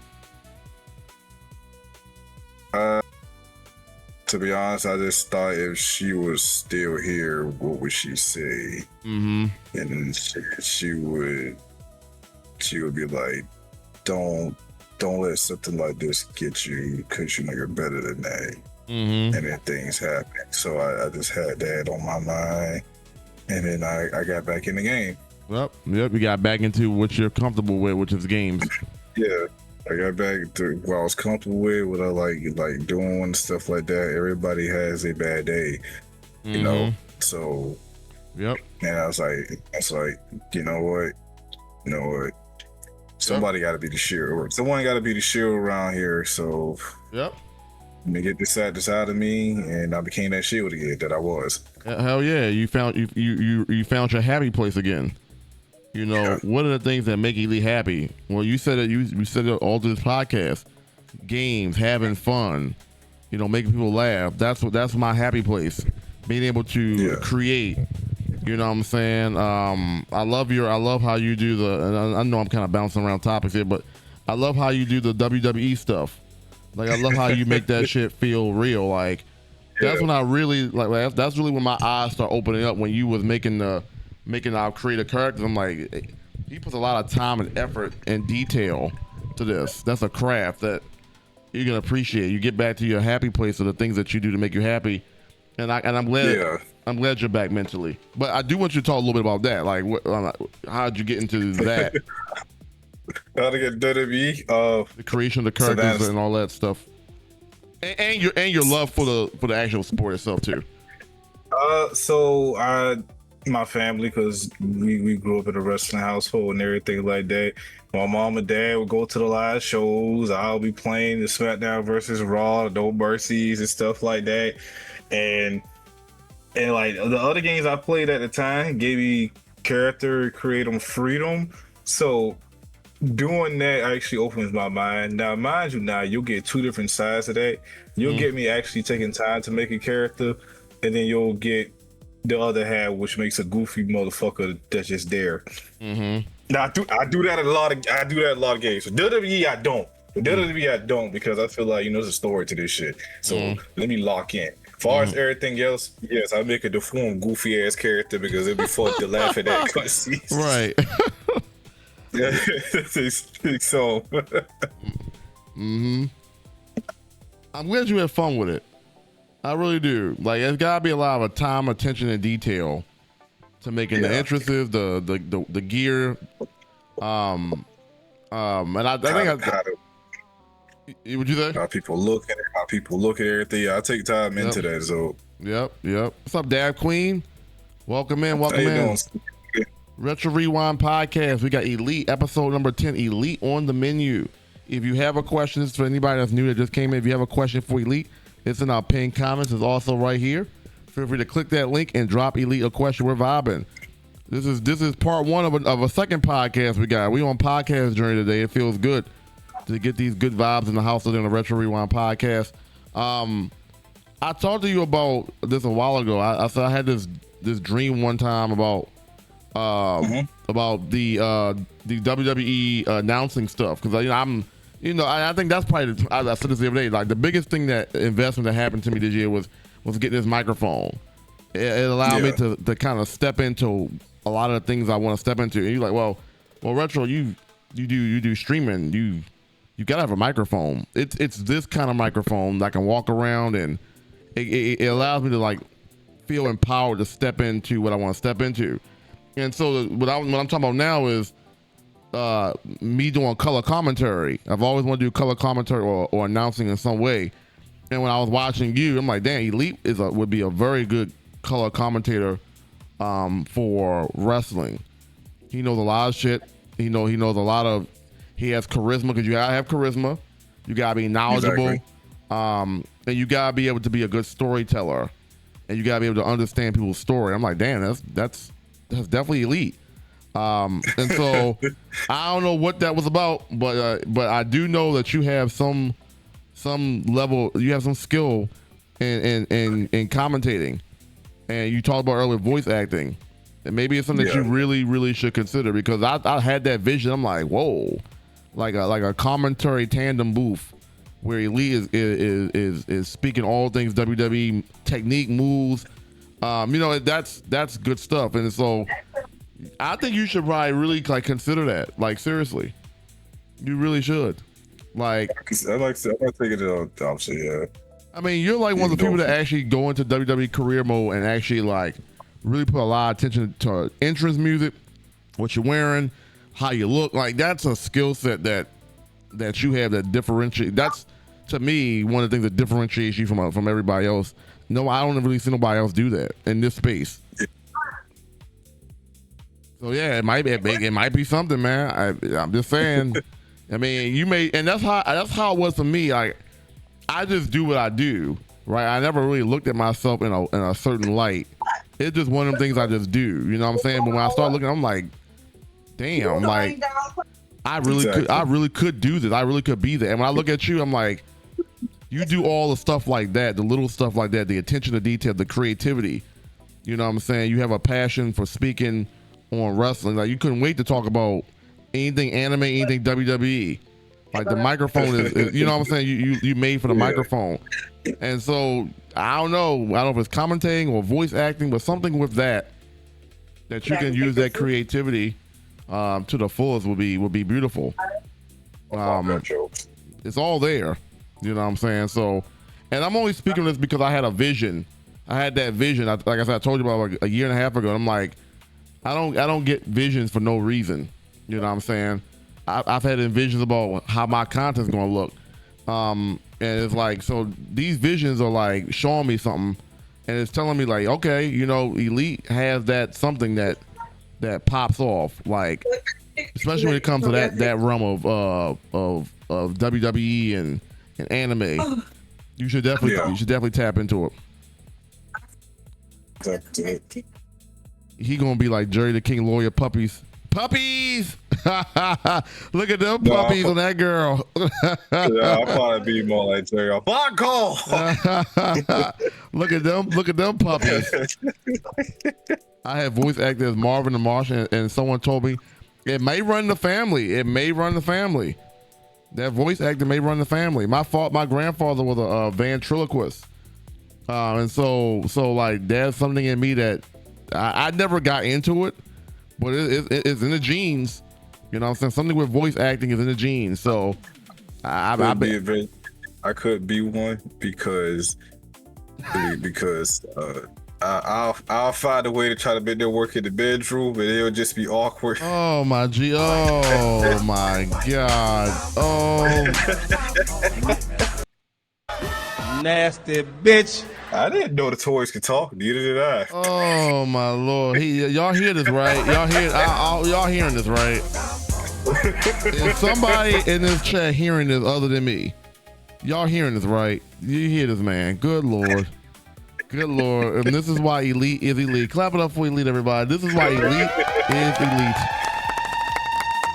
To be honest, I just thought if she was still here, what would she say? And then she would be like, "Don't let something like this get you, because you know you're better than that." And then things happen. So I just had that on my mind, and then I got back in the game. Yep. You got back into what you're comfortable with, which is games. Yeah. I got back to what I was comfortable with, what I like doing and stuff like that. Everybody has a bad day, you know. So, yep. And I was like, you know what? Somebody got to be the shield. Someone got to be the shield around here. So, yep. Let me get this out of me, and I became that shield again that I was. Hell yeah! You found your happy place again. You know, what are the things that make Elite happy? Well, you said it. You said it all through this podcast. Games, having fun, you know, making people laugh. That's my happy place. Being able to create. You know what I'm saying? I love how you do the. I know I'm kind of bouncing around topics here, but I love how you do the WWE stuff. Like, I love how you make that shit feel real. Like, that's when I really like. That's really when my eyes start opening up. When you was making our creative characters, I'm like, he puts a lot of time and effort and detail to this. That's a craft that you're gonna appreciate. You get back to your happy place of the things that you do to make you happy, and I'm glad. Yeah. I'm glad you're back mentally. But I do want you to talk a little bit about that. Like, how'd you get into that? How to get WWE? The creation of the characters and all that stuff, and your love for the actual sport itself too. My family, because we grew up in a wrestling household and everything like that. My mom and dad would go to the live shows. I'll be playing the SmackDown versus Raw, No Mercies and stuff like that. And like the other games I played at the time gave me character, creative freedom. So doing that actually opens my mind. Now, mind you, you'll get two different sides of that. You'll get me actually taking time to make a character, and then you'll get the other half, which makes a goofy motherfucker that's just there. Now I do that a lot of games. So WWE I don't. But WWE I don't, because I feel like, there's a story to this shit. So let me lock in. As far as everything else, yes, I make a deformed goofy ass character because it'd be fun to laugh at that cutscenes. Right. So I'm glad you had fun with it. I really do. Like, it's gotta be a lot of time, attention, and detail to making the entrances, the gear. And I think would you say? How people look at everything. I take time into that. So Yep. What's up, Dab Queen? Welcome in. Retro Rewind Podcast. We got Elite episode number 10. Elite on the menu. If you have a question, for anybody that's new that just came in, if you have a question for Elite, it's in our pinned comments. It's also right here. Feel free to click that link and drop Elite a question. We're vibing. This is part one of a second podcast we got. We on podcast journey today. It feels good to get these good vibes in the house of the Retro Rewind podcast. I talked to you about this a while ago. I said I had this dream one time about the WWE announcing stuff, because I think that's probably I said this the other day. Like the biggest thing that investment that happened to me this year was getting this microphone. It allowed me to kind of step into a lot of the things I want to step into. And you're like, well, Retro, you do streaming. You gotta have a microphone. It's this kind of microphone that I can walk around, and it allows me to like feel empowered to step into what I want to step into. And so what I'm talking about now is me doing color commentary. I've always wanted to do color commentary or announcing in some way. And when I was watching you, I'm like, damn, Elite would be a very good color commentator for wrestling. He knows a lot of shit. He knows a lot of. He has charisma, because you gotta have charisma. You gotta be knowledgeable, exactly. And you gotta be able to be a good storyteller, and you gotta be able to understand people's story. I'm like, damn, that's definitely Elite. And so I don't know what that was about, but I do know that you have some level, you have some skill in commentating, and you talked about earlier voice acting, and maybe it's something that you really, really should consider, because I had that vision. I'm like, whoa, like a commentary tandem booth where Elite is speaking all things WWE technique, moves. That's good stuff, and so I think you should probably really like consider that. Like seriously, you really should. Like I like to take it to the option. Yeah. I mean, you're like one of the people that actually go into WWE career mode and actually like really put a lot of attention to entrance music, what you're wearing, how you look. Like that's a skill set that you have that differentiate. That's to me one of the things that differentiates you from everybody else. No, I don't really see nobody else do that in this space. So yeah, it might be something, man. I'm just saying. I mean, you may, and that's how it was for me. Like, I just do what I do, right? I never really looked at myself in a certain light. It's just one of them things I just do. You know what I'm saying? But when I start looking, I'm like, damn, like I really could do this. I really could be there. And when I look at you, I'm like, you do all the stuff like that, the little stuff like that, the attention to detail, the creativity. You know what I'm saying? You have a passion for speaking on wrestling. Like you couldn't wait to talk about anything anime, anything WWE. Like the microphone is you know what I'm saying? You made for the microphone. And so I don't know if it's commentating or voice acting, but something with that you can use that creativity to the fullest would be beautiful. It's all there. You know what I'm saying? So, and I'm only speaking this because I had a vision. I had that vision. Like I said, I told you about like a year and a half ago. And I'm like, I don't get visions for no reason. You know what I'm saying? I've had visions about how my content's gonna look, and it's like, so these visions are like showing me something, and it's telling me like, okay, Elite has that something that pops off, like especially when it comes to that realm of WWE and anime. You should definitely tap into it. He gonna be like Jerry the King Lawyer puppies. Look at them puppies on that girl. Yeah, I'll probably be more like Jerry. Blanco. Look at them puppies. I had voice acted as Marvin the Martian, and someone told me it may run the family. That voice actor may run the family. My grandfather was a ventriloquist, and so like there's something in me that I never got into it, but it's in the genes. You know what I'm saying? Something with voice acting is in the genes. So I could be one because I'll find a way to try to make them work in the bedroom, but it'll just be awkward. Oh my G! Oh my God! Oh, nasty bitch! I didn't know the toys could talk. Neither did I. Oh my Lord! Y'all hear this, right? Y'all hearing this, right? Is somebody in this chat hearing this other than me? Y'all hearing this, right? You hear this, man? Good Lord! Good Lord. And this is why Elite is elite. Clap it up for Elite, everybody. This is why Elite is elite.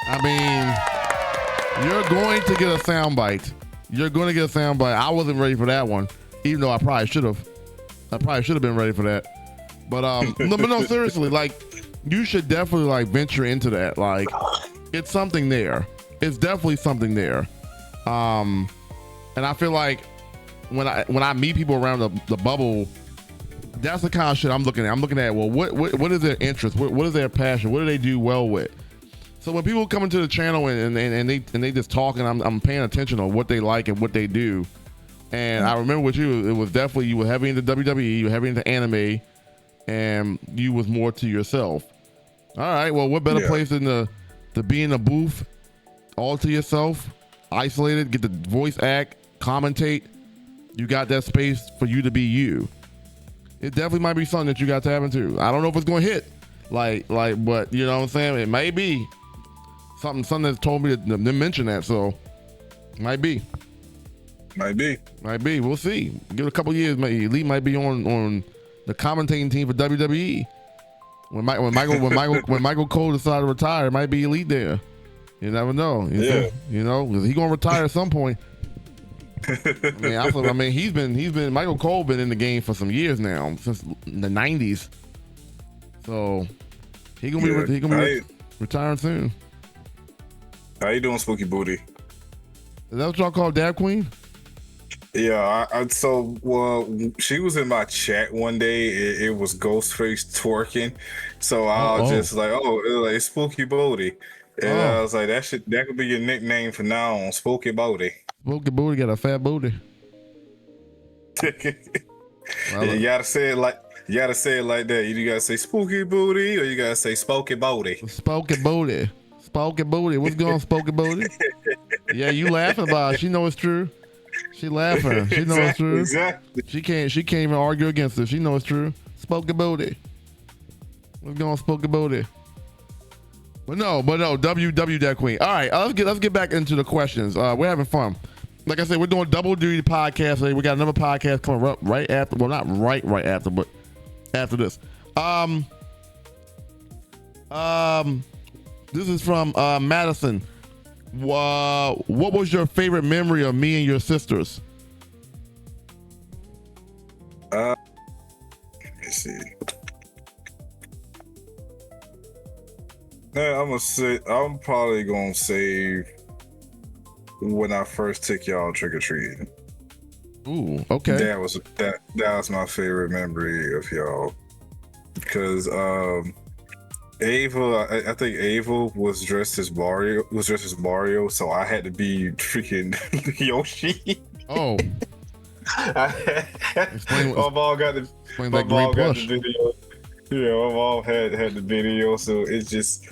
I mean, you're going to get a soundbite. You're going to get a soundbite. I wasn't ready for that one, even though I probably should have. I probably should have been ready for that. But no, seriously, like, you should definitely like venture into that. Like, it's something there. It's definitely something there. And I feel like when I meet people around the bubble, that's the kind of shit I'm looking at. I'm looking at, well, what is their interest? What is their passion? What do they do well with? So when people come into the channel and they just talk, and I'm paying attention on what they like and what they do. And I remember with you, it was definitely, you were heavy into WWE, you were heavy into anime, and you was more to yourself. All right, well, what better place than to be in a booth all to yourself, isolated, get the voice act, commentate. You got that space for you to be you. It definitely might be something that you got to tap into. I don't know if it's going to hit, like, but you know what I'm saying? It may be something that's told me to mention that, so might be. We'll see. Give it a couple years, Elite might be on the commentating team for WWE. When Michael Cole decided to retire, it might be Elite there. You never know. You know, because he's gonna retire at some point. I mean, he's been Michael Cole been in the game for some years now, since the '90s. So he gonna be retiring soon. How you doing, Spooky Booty? Is that what y'all call Dab Queen? Yeah, she was in my chat one day. It was Ghostface twerking, so I was just like, it's Spooky Booty, and I was like, that could be your nickname from now on, Spooky Booty. Spooky Booty got a fat booty. You gotta say it like that. You gotta say Spooky Booty, or you gotta say Spooky Booty. Spooky Booty. Spooky Booty. What's going on, Spooky Booty? Yeah, you laughing about it. She know it's true. She laughing. She know it's true. Exactly. She can't even argue against it. She know it's true. Spooky Booty. What's going on, Spooky Booty? But no, WW that queen. All right, let's get back into the questions. We're having fun. Like I said, we're doing double duty podcast today. We got another podcast coming up right after. Well, not right after, but after this. This is from Madison. What was your favorite memory of me and your sisters? Let me see. I'm probably gonna say when I first took y'all trick or treating. Ooh, okay. That was my favorite memory of y'all, because Ava, I think Ava was dressed as Mario, so I had to be freaking Yoshi. Oh. My mom got the video. Yeah, my mom had the video, so it's just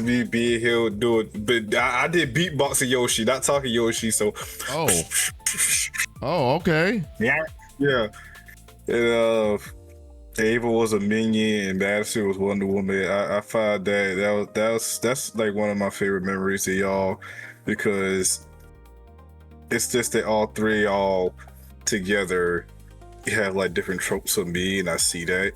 me being here doing. But I did beatboxing Yoshi, not talking Yoshi. So. Oh, okay. Yeah. And, Ava was a minion and Madison was Wonder Woman. I find that's like one of my favorite memories of y'all, because it's just that all three together have like different tropes of me, and I see that.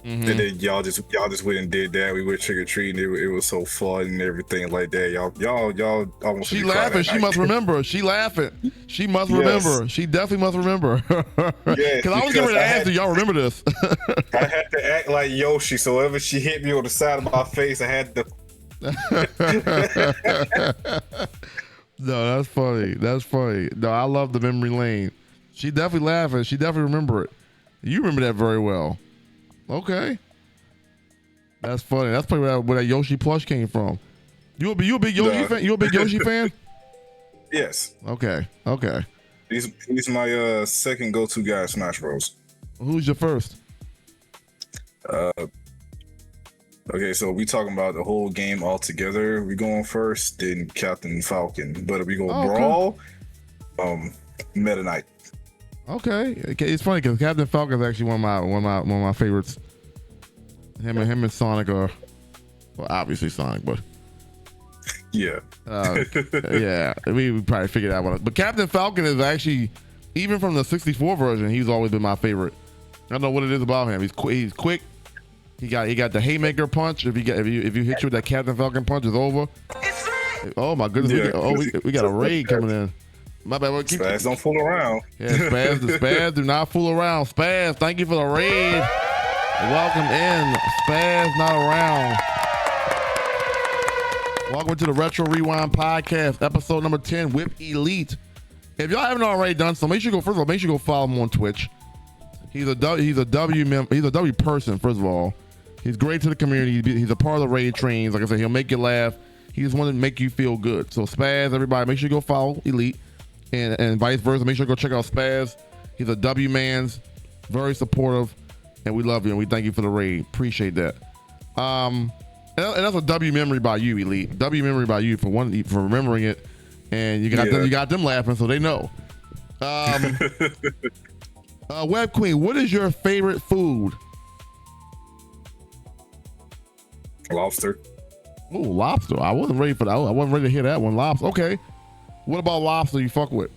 Mm-hmm. And then y'all just went and did that. We went trick or treating. It was so fun and everything like that. Y'all almost. She laughing. She must remember. She laughing. She must remember. She definitely must remember. Because I was getting ready to ask, do y'all remember this? I had to act like Yoshi, so whenever she hit me on the side of my face, I had to. No, that's funny. That's funny. No, I love the memory lane. She definitely laughing. She definitely remember it. You remember that very well. Okay, that's funny. That's probably where that Yoshi plush came from. You a big Yoshi fan? You a big Yoshi fan? Yes. Okay. He's my second go-to guy in Smash Bros. Who's your first? Okay, so we talking about the whole game all together. We going first, then Captain Falcon. But if we go Brawl, Meta Knight. Okay, it's funny because Captain Falcon is actually one of my favorites. Him and Sonic are, well, obviously Sonic, but yeah, yeah. We probably figured that one out. But Captain Falcon is actually, even from the 64 version, he's always been my favorite. I don't know what it is about him. He's quick. He got the haymaker punch. If you hit you with that Captain Falcon punch, it's over. Oh my goodness! Yeah. We got a raid coming in. My bad. Spaz don't fool around. Yeah, Spaz do not fool around. Spaz, thank you for the raid. Welcome in. Spaz not around. Welcome to the Retro Rewind podcast, episode number 10 with Elite. If y'all haven't already done so, make sure you go follow him on Twitch. He's a W person, first of all. He's great to the community. He's a part of the raid trains. Like I said, he'll make you laugh. He just wanted to make you feel good. So Spaz, everybody, make sure you go follow Elite, and vice versa. Make sure you go check out Spaz. He's a W man's, very supportive, and we love you and we thank you for the raid. Appreciate that. And that's a W memory by you, Elite. W memory by you for remembering it, and you got them laughing, so they know. Web Queen, what is your favorite food? Lobster. Ooh, lobster. I wasn't ready for that. I wasn't ready to hear that one. Lobster. Okay. What about lobster you fuck with?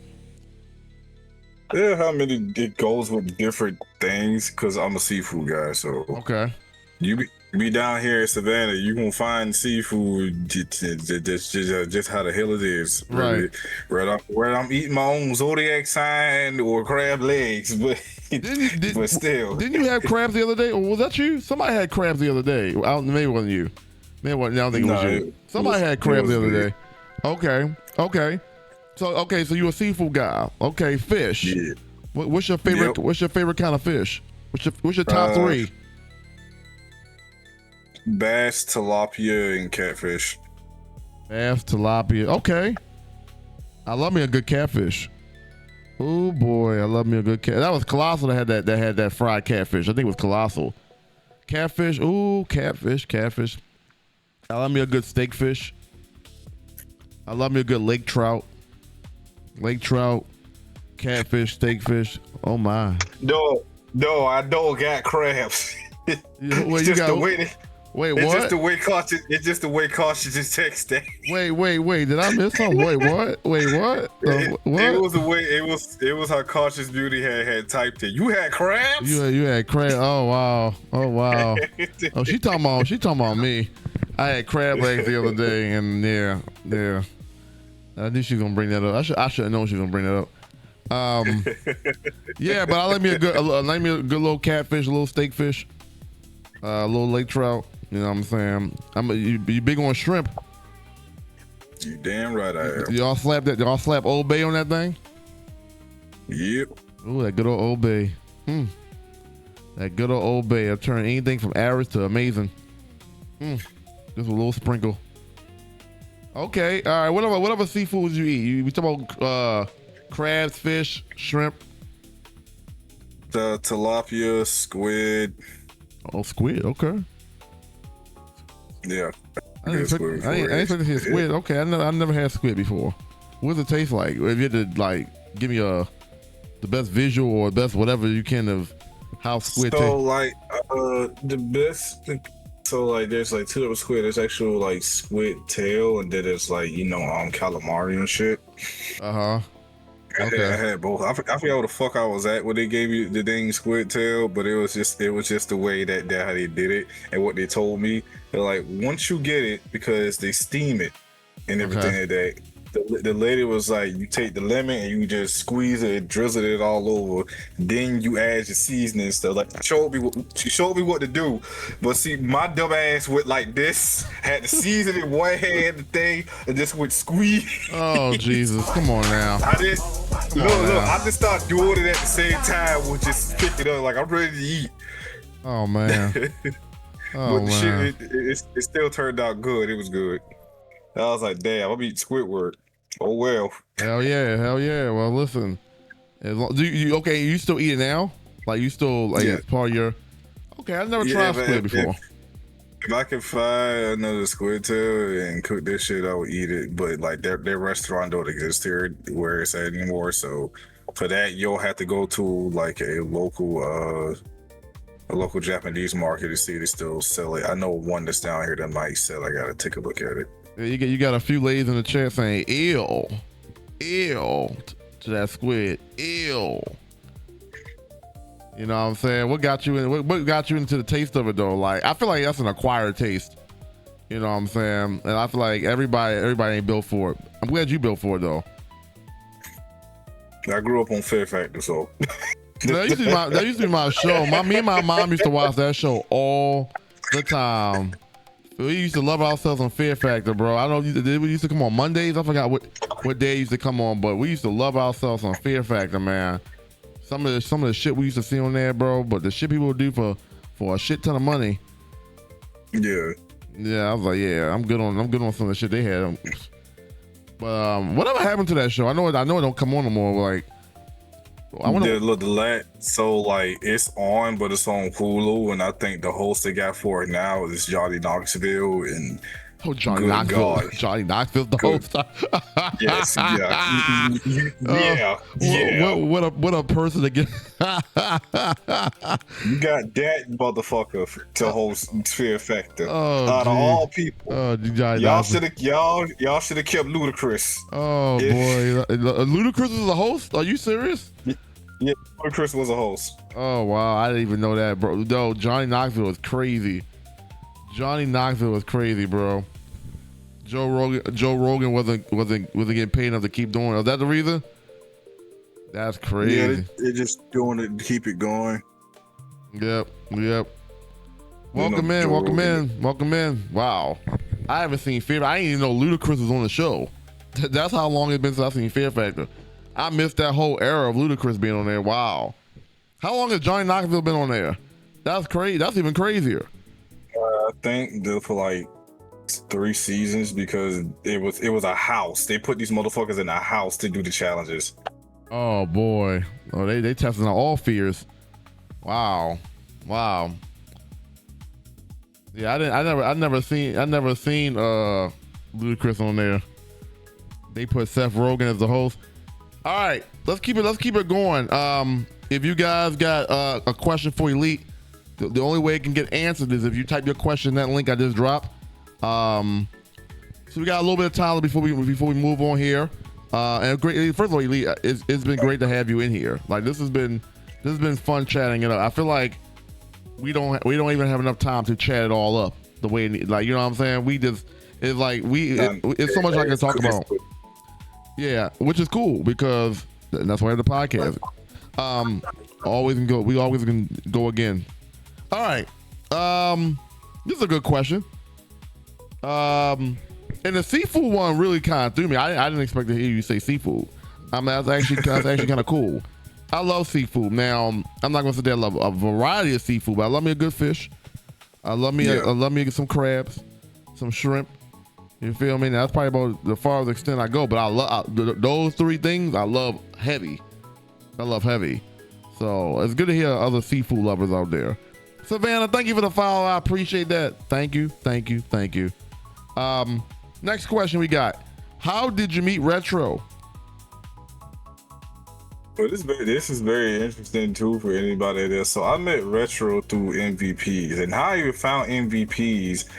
Yeah, how many it goes with different things because I'm a seafood guy. So okay, you be down here in Savannah, you gonna find seafood just how the hell it is. Right. Where I'm eating my own zodiac sign or crab legs, but but still. Didn't you have crabs the other day, or was that you? Somebody had crabs the other day. Maybe it wasn't you. Maybe I don't think it was you. Somebody had crabs the other day. Okay. So you a seafood guy? Okay, fish. Yeah. What's your favorite? Yep. What's your favorite kind of fish? What's your top three? Bass, tilapia, and catfish. Bass, tilapia. Okay. I love me a good catfish. Oh boy, I love me a good cat. That was Colossal that had that fried catfish. I think it was Colossal. Catfish. Ooh, catfish. I love me a good steak fish. I love me a good lake trout. Catfish, steak fish. Oh my. No, I don't got crabs. Well, you got. Wait, what? It's just the way cautious just text that. Wait. Did I miss something? Wait, what? What? It was the way. It was how Cautious Beauty had typed it. You had crabs. You had crabs. Oh wow. Oh, she talking about me. I had crab legs the other day, and yeah. I knew she was gonna bring that up. I should have known she was gonna bring that up. Yeah, but I like me a good little catfish, a little steak fish, a little lake trout. You know what I'm saying? You big on shrimp? You damn right I am. Y'all slap Old Bay on that thing? Yep. Ooh, that good old Old Bay. That good old Bay. I'll turn anything from average to amazing. Just a little sprinkle. Okay, all right. What other seafoods you eat? We talk about crabs, fish, shrimp. The tilapia, squid. Oh, squid. Okay. Yeah. I ain't expecting to see squid. Okay, I never had squid before. What does it taste like? If you had to give me the best visual or best whatever you can of how squid tastes. So the best. So there's two types of squid. There's actual squid tail, and then there's calamari and shit. Okay. I had both. I forgot where the fuck I was at when they gave you the dang squid tail, but it was just the way that how they did it and what they told me. They're like, once you get it, because they steam it and everything like that. The lady was like, you take the lemon and you just squeeze it, drizzle it all over. Then you add your seasoning and stuff. She showed me what to do. But see, my dumb ass went like this, had the season in one hand, the thing, and just went squeeze. Oh Jesus! Come on now. I just started doing it at the same time, with just pick it up like I'm ready to eat. Oh man. But shit, it still turned out good. It was good. I was like, damn, I'm eating Squidward. Oh well. Hell yeah. Well, listen. You still eat it now? You still it's part of your. Okay, I've never tried squid before. If I could find another squid tail and cook this shit, I would eat it. But their restaurant don't exist here where it's at anymore. So for that, you'll have to go to a local Japanese market to see if they still sell it. I know one that's down here that might sell. I gotta take a look at it. Yeah, you got a few ladies in the chat saying ew to that squid. Ew. You know what I'm saying? What got you in? What got you into the taste of it though? Like I feel like that's an acquired taste. You know what I'm saying? And I feel like everybody ain't built for it. I'm glad you built for it though. I grew up on Fear Factor, so that used to be my show. Me and my mom used to watch that show all the time. We used to love ourselves on Fear Factor, bro. I don't know. We used to come on Mondays. I forgot what day it used to come on, but we used to love ourselves on Fear Factor, man. Some of the shit we used to see on there, bro. But the shit people would do for a shit ton of money. Yeah. Yeah, I was like, yeah, I'm good on some of the shit they had. But whatever happened to that show? I know it don't come on no more. Like, I want to so like it's on, but it's on Hulu, and I think the host they got for it now is Johnny Knoxville and. Oh, Johnny Knoxville! God. Johnny Knoxville's the host. Yes, yeah. What a person to get. You got that motherfucker to host Fear Factor. Out of all people, y'all should have kept Ludacris. Oh boy, Ludacris is a host? Are you serious? Yeah, Ludacris was a host. Oh wow, I didn't even know that, bro. No, Johnny Knoxville was crazy. Johnny Knoxville was crazy, bro. Joe Rogan wasn't getting paid enough to keep doing it. Is that the reason? That's crazy. Yeah, they're just doing it to keep it going. Yep. Welcome in. Wow. I haven't seen Fear. I didn't even know Ludacris was on the show. That's how long it's been since I've seen Fear Factor. I missed that whole era of Ludacris being on there. Wow. How long has Johnny Knoxville been on there? That's crazy. That's even crazier. I think for like 3 seasons because it was a house. They put these motherfuckers in a house to do the challenges. Oh boy. Oh, they testing out all fears. Wow. Yeah, I never seen Ludacris on there. They put Seth Rogen as the host. All right, let's keep it going. If you guys got a question for Elite, the only way it can get answered is if you type your question in that link I just dropped. So we got a little bit of time before we move on here. And great. First of all, Elite, it's been great to have you in here. Like this has been fun chatting it up. I feel like we don't even have enough time to chat it all up the way like you know what I'm saying. It's so much I can talk about. Yeah, which is cool because that's why I have the podcast. We always can go again. All right. This is a good question. And the seafood one really kind of threw me. I didn't expect to hear you say seafood. I mean, that's actually kind of cool. I love seafood. Now, I'm not gonna say that I love a variety of seafood, but I love me a good fish. I love me some crabs, some shrimp. You feel me? Now, that's probably about the farthest extent I go. But I love those 3 things. I love heavy. So it's good to hear other seafood lovers out there. Savannah, thank you for the follow. I appreciate that. Thank you. Next question we got. How did you meet Retro? Well, this is very interesting too for anybody there. So I met Retro through MVPs, and how I even found MVPs.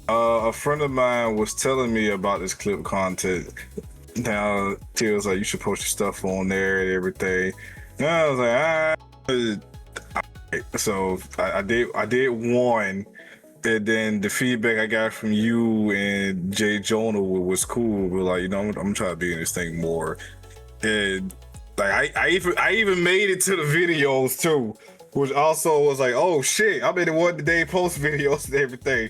A friend of mine was telling me about this clip content. Now he was like, "You should post your stuff on there and everything." And I was like, So I did one. And then the feedback I got from you and Jay Jonah was cool. We're like, I'm trying to be in this thing more. And like I even made it to the videos too, which also was like, oh shit, I made it one day post videos and everything.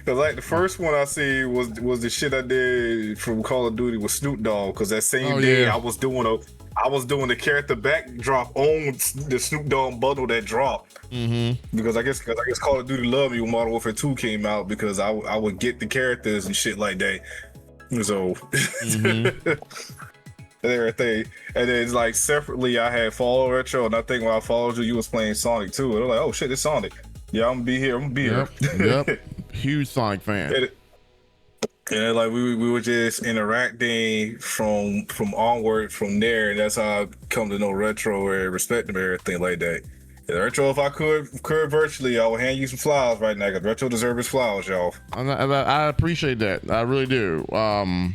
Cause like the first one I see was the shit I did from Call of Duty with Snoop Dogg. Cause that same day I was doing the character backdrop on the Snoop Dogg bundle that dropped. Mm-hmm. Because I guess Call of Duty Love Me when Modern Warfare 2 came out because I would get the characters and shit like that. So mm-hmm. And everything. And then it's like separately I had follow Retro, and I think when I followed you was playing Sonic too. And I'm like, oh shit, it's Sonic. Yeah, I'm gonna be here. Yep. Huge Sonic fan. And like we were just interacting from onward from there, and that's how I come to know Retro and respect him and everything like that. And Retro, if I could virtually, I would hand you some flowers right now, because Retro deserves his flowers, y'all. I appreciate that. I really do. And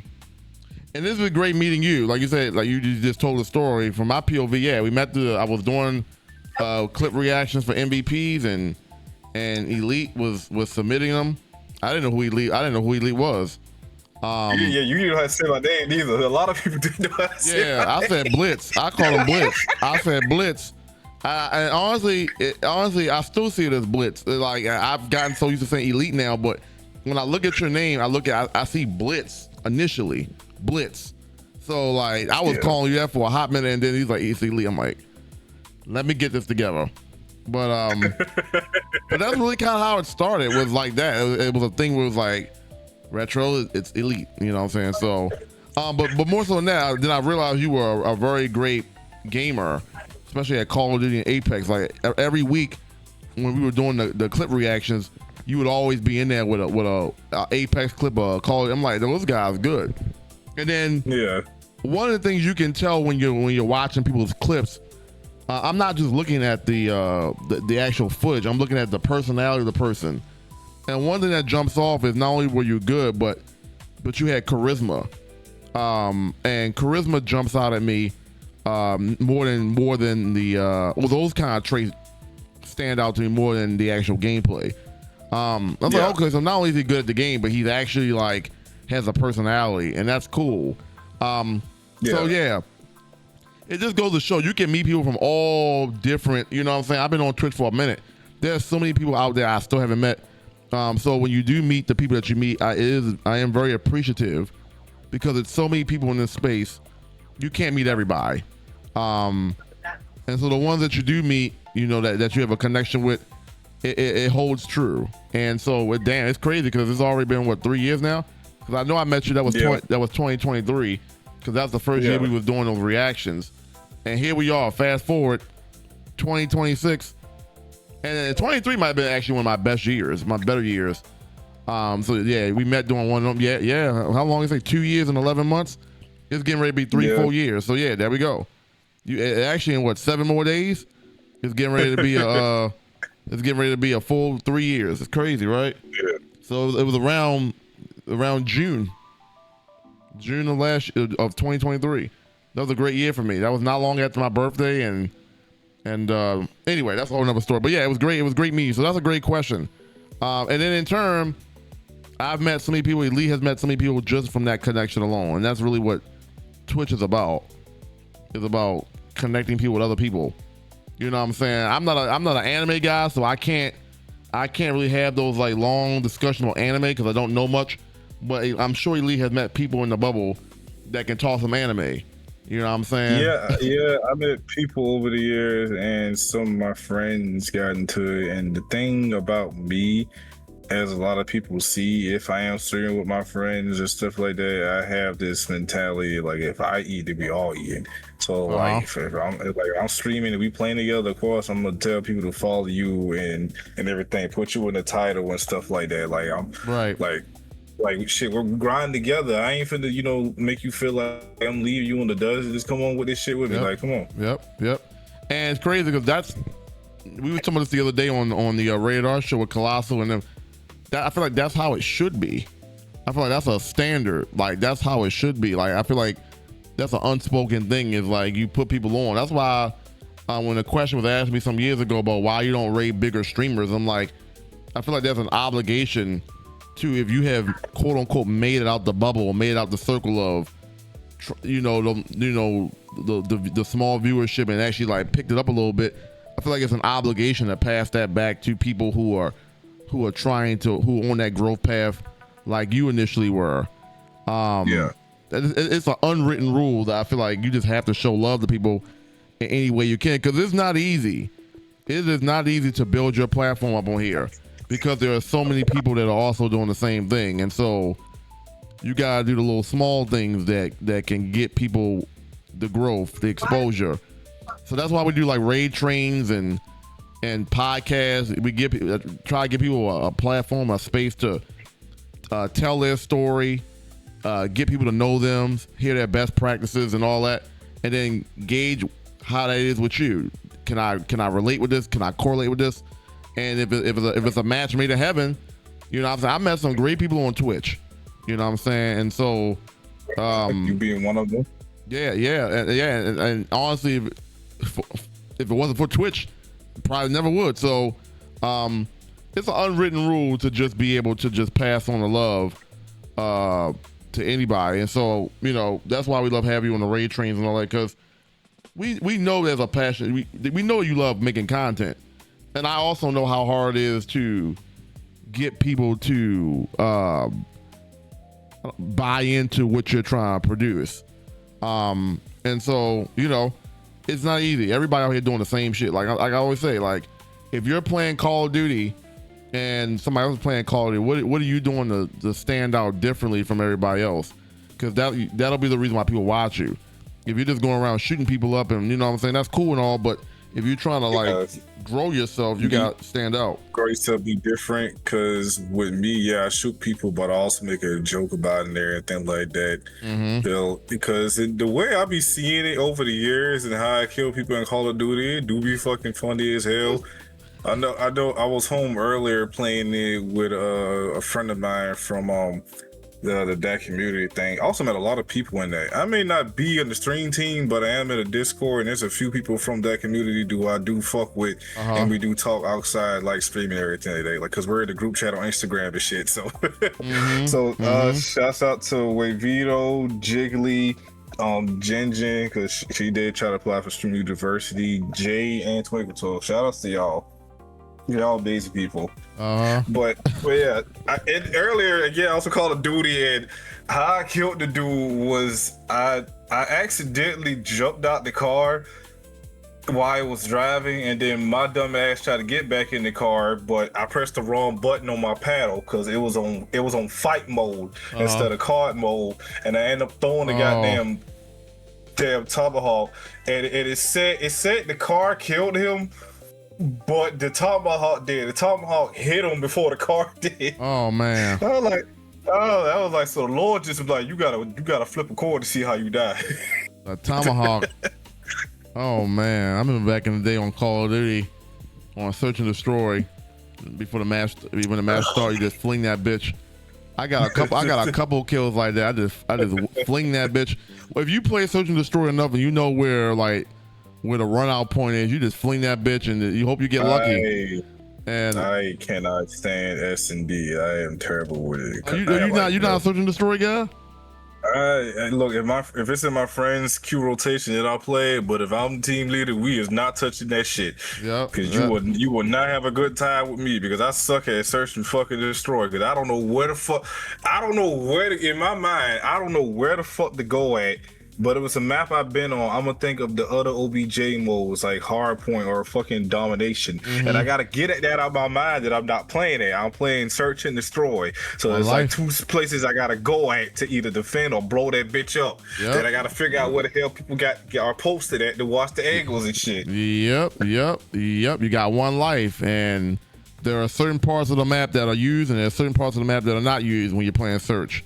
this was great meeting you. Like you said, like you just told the story from my POV. Yeah, we met I was doing clip reactions for MVPs, and Elite was submitting them. I didn't know who Elite was. Yeah, you didn't have to say my name either. A lot of people didn't know how to say my I name. said Blitz. I called him Blitz. I said Blitz. And honestly, I still see it as Blitz. Like, I've gotten so used to saying Elite now, but when I look at your name, I see Blitz initially. Blitz. So like, I was calling you that for a hot minute, and then he's like, it's Elite. I'm like, let me get this together. But but that's really kind of how it started. Was like that. It was a thing where it was like, Retro, it's Elite. You know what I'm saying? So, but more so than that, then I realized you were a very great gamer, especially at Call of Duty and Apex. Like every week when we were doing the clip reactions, you would always be in there with a Apex clip of Call of Duty. I'm like, those guys good. And then one of the things you can tell when you're watching people's clips, I'm not just looking at the actual footage. I'm looking at the personality of the person. And one thing that jumps off is not only were you good, but you had charisma. And charisma jumps out at me more than the those kind of traits stand out to me more than the actual gameplay. I'm like, okay, so not only is he good at the game, but he's actually like has a personality, and that's cool. So yeah, it just goes to show you can meet people from all different. You know what I'm saying? I've been on Twitch for a minute. There's so many people out there I still haven't met. So when you do meet the people that you meet, I am very appreciative, because it's so many people in this space. You can't meet everybody. And so the ones that you do meet, you know, that you have a connection with, it holds true. And so damn, it's crazy because it's already been what, 3 years now? Because I know I met you, that was 2023, because that's the first year we was doing those reactions. And here we are, fast forward 2026. And 23 might have been actually one of my best years, my better years. So yeah, we met doing one of them. Yeah. How long is it? 2 years and 11 months? It's getting ready to be 3-4 years. So yeah, there we go. You actually in what, 7 more days? It's getting ready to be a full 3 years. It's crazy, right? Yeah. So it was around June of 2023. That was a great year for me. That was not long after my birthday, and anyway, that's a whole nother story. But yeah, it was great. It was great meeting. So that's a great question. And then in turn, I've met so many people. Elite has met so many people just from that connection alone, and that's really what Twitch is about. It's about connecting people with other people. You know what I'm saying? I'm not an anime guy, so I can't really have those like long discussions on anime because I don't know much. But I'm sure Elite has met people in the bubble that can talk some anime. You know what I'm saying? Yeah. I met people over the years, and some of my friends got into it. And the thing about me, as a lot of people see, if I am streaming with my friends or stuff like that, I have this mentality like, if I eat, then we all eating. So like, if I'm streaming and we playing together, of course I'm gonna tell people to follow you and everything, put you in the title and stuff like that. Like I'm like shit, we're grinding together. I ain't finna, make you feel like I'm leaving you in the dust. Just come on with this shit with me. Like, come on. Yep. And it's crazy because we were talking about this the other day on the Radar show with Colossal, and I feel like that's how it should be. I feel like that's a standard. Like that's how it should be. Like I feel like that's an unspoken thing, is like you put people on. That's why when the question was asked me some years ago about why you don't rate bigger streamers, I'm like, I feel like there's an obligation to, if you have quote unquote made it out the bubble or made it out the circle of the small viewership and actually like picked it up a little bit, I feel like it's an obligation to pass that back to people who are on that growth path like you initially were. It's an unwritten rule that I feel like you just have to show love to people in any way you can, because it's not easy. It is not easy to build your platform up on here, because there are so many people that are also doing the same thing. And so you gotta do the little small things that can get people the growth, the exposure. So that's why we do like raid trains and podcasts. We try to give people a platform, a space to tell their story, get people to know them, hear their best practices and all that, and then gauge how that is with you. Can I relate with this? Can I correlate with this? And if it's a match made in heaven, you know what I'm saying? I met some great people on Twitch. You know what I'm saying? And so you being one of them? Yeah. And honestly, if it wasn't for Twitch, probably never would. So it's an unwritten rule to just be able to just pass on the love to anybody. And so, you know, that's why we love having you on the raid trains and all that, because we know there's a passion. We know you love making content. And I also know how hard it is to get people to buy into what you're trying to produce. And so, you know, it's not easy. Everybody out here doing the same shit. Like I always say, like, if you're playing Call of Duty and somebody else is playing Call of Duty, what are you doing to stand out differently from everybody else? Because that'll be the reason why people watch you. If you're just going around shooting people up and, you know what I'm saying, that's cool and all, but if you're trying to like grow yourself, you got to stand out. Grow yourself, be different. Because with me, yeah, I shoot people, but I also make a joke about it and everything like that. Because the way I be seeing it over the years and how I kill people in Call of Duty, it do be fucking funny as hell. I know. I was home earlier playing it with a friend of mine from that community thing. I also met a lot of people in that. I may not be in the stream team, but I am in a Discord, and there's a few people from that community I do fuck with, and we do talk outside, like streaming everything today, like, because we're in the group chat on Instagram and shit. So, shouts out to Wavito, Jiggly, Jen, because she did try to apply for Stream University, Jay, and Twinkle Toes. Shout outs to y'all busy people. But yeah, earlier again, I also called a duty, and how I killed the dude was I accidentally jumped out the car while I was driving, and then my dumb ass tried to get back in the car, but I pressed the wrong button on my paddle because it was on fight mode instead of card mode, and I ended up throwing the goddamn tomahawk, and it said the car killed him. But the tomahawk did. The tomahawk hit him before the car did. Oh man! I was like, so the Lord just was like, you gotta flip a cord to see how you die. A tomahawk. Oh man! I remember back in the day on Call of Duty, on Search and Destroy, before the match, when the match started, you just fling that bitch. I got a couple kills like that. I just fling that bitch. Well, if you play Search and Destroy enough, and you know where the run out point is, you just fling that bitch and you hope you get lucky. And I cannot stand S&D. I am terrible with it. You're not a Search and Destroy guy? Look, if it's in my friend's queue rotation, then I'll play it. But if I'm the team leader, we is not touching that shit. Because you will not have a good time with me, because I suck at search and fucking destroy. Because I don't know where the fuck. In my mind, I don't know where the fuck to go at. But it was a map I've been on. I'm gonna think of the other OBJ modes, like Hardpoint or fucking Domination, and I gotta get that out of my mind that I'm not playing it. I'm playing Search and Destroy. So there's like two places I gotta go at to either defend or blow that bitch up. Then I gotta figure out where the hell people are posted at to watch the angles and shit. Yep. You got one life, and there are certain parts of the map that are used, and there are certain parts of the map that are not used when you're playing Search.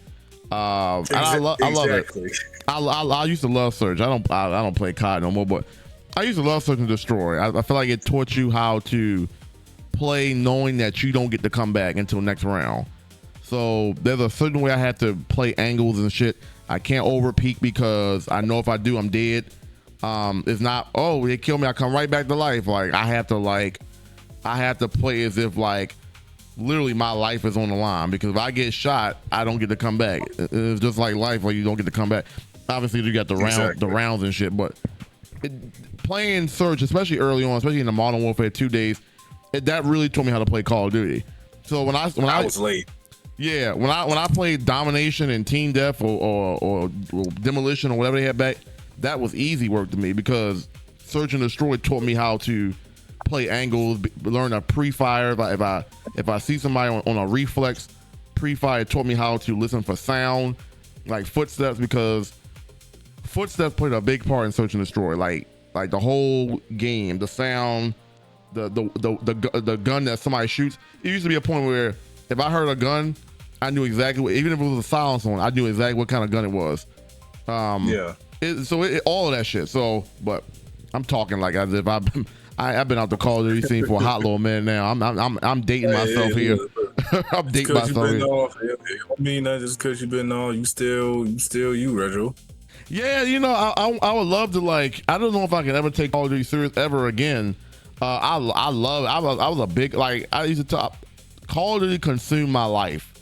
I love it. I used to love Search. I don't play COD no more, but I used to love Search and Destroy. I feel like it taught you how to play knowing that you don't get to come back until next round. So there's a certain way I have to play angles and shit. I can't over peek because I know if I do, I'm dead. It's not, oh, they kill me, I come right back to life. Like I have to play as if like literally my life is on the line, because if I get shot, I don't get to come back. It's just like life, like you don't get to come back. Obviously you got the rounds and shit, but playing Search, especially early on, especially in the Modern Warfare 2 days, that really taught me how to play Call of Duty. So when I was late. Yeah, when I played Domination and Team Death or Demolition or whatever they had back, that was easy work to me, because Search and Destroy taught me how to play angles, learn a pre-fire. If I see somebody on a reflex, pre-fire taught me how to listen for sound, like footsteps, because footsteps played a big part in Search and Destroy. Like the whole game, the sound, the gun that somebody shoots. It used to be a point where if I heard a gun, I knew exactly, even if it was a silence on, I knew exactly what kind of gun it was. All of that shit. So, but I'm talking like as if I've been out the Call of Duty scene for a hot little minute now. I'm dating myself here. I'm dating myself here. I mean, not just because you've been on. You still you, Retro. Yeah, I would love to, like, I don't know if I can ever take Call of Duty serious ever again. I love it. I was a big, like, I used to talk. Call of Duty consumed my life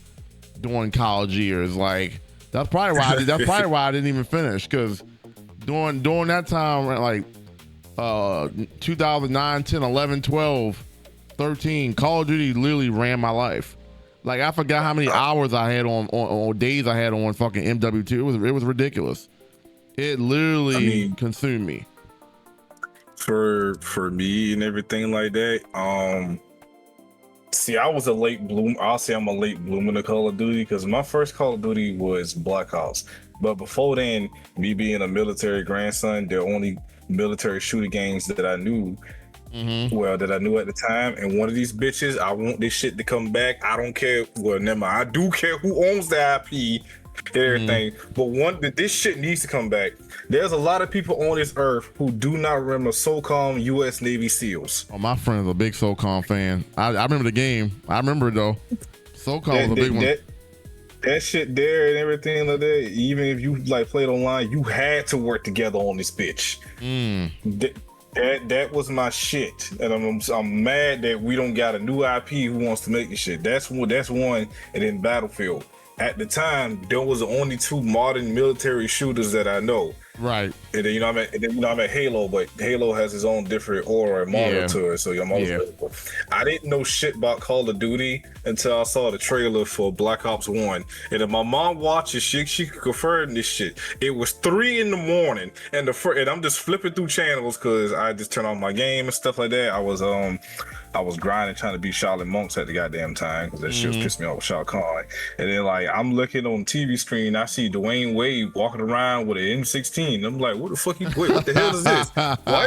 during college years. Like, that's probably why I didn't even finish, because during that time, like 2009, 10, 11, 12, 13, Call of Duty literally ran my life. Like, I forgot how many hours I had on days I had on fucking MW2. It was ridiculous. It literally consumed me. For me and everything like that, see, I was a late bloom. I'll say I'm a late bloomer to Call of Duty, because my first Call of Duty was Black Ops. But before then, me being a military grandson, the only military shooter games that I knew, that I knew at the time, and one of these bitches, I want this shit to come back. I don't care. Well, never mind. I do care who owns the IP and everything. But this shit needs to come back. There's a lot of people on this earth who do not remember SOCOM U.S. Navy SEALs. Oh, my friend is a big SOCOM fan. I remember the game. I remember it though. SOCOM was a big one. That shit there and everything like that, even if you like played online, you had to work together on this bitch. That was my shit, and I'm mad that we don't got a new IP who wants to make this shit. That's one, and then Battlefield. At the time, there was the only two modern military shooters that I know. Right. And then I'm at Halo, but Halo has its own different aura and model to it. So I'm always available. I didn't know shit about Call of Duty until I saw the trailer for Black Ops 1. And if my mom watches, she could confirm this shit. It was 3 a.m, and I'm just flipping through channels because I just turn on my game and stuff like that. I was grinding trying to beat Charlotte Monks at the goddamn time because that shit was pissing me off with Shao Kahn. And then like I'm looking on the TV screen, I see Dwayne Wade walking around with an M16. I'm like, what the fuck? What the hell is this? Why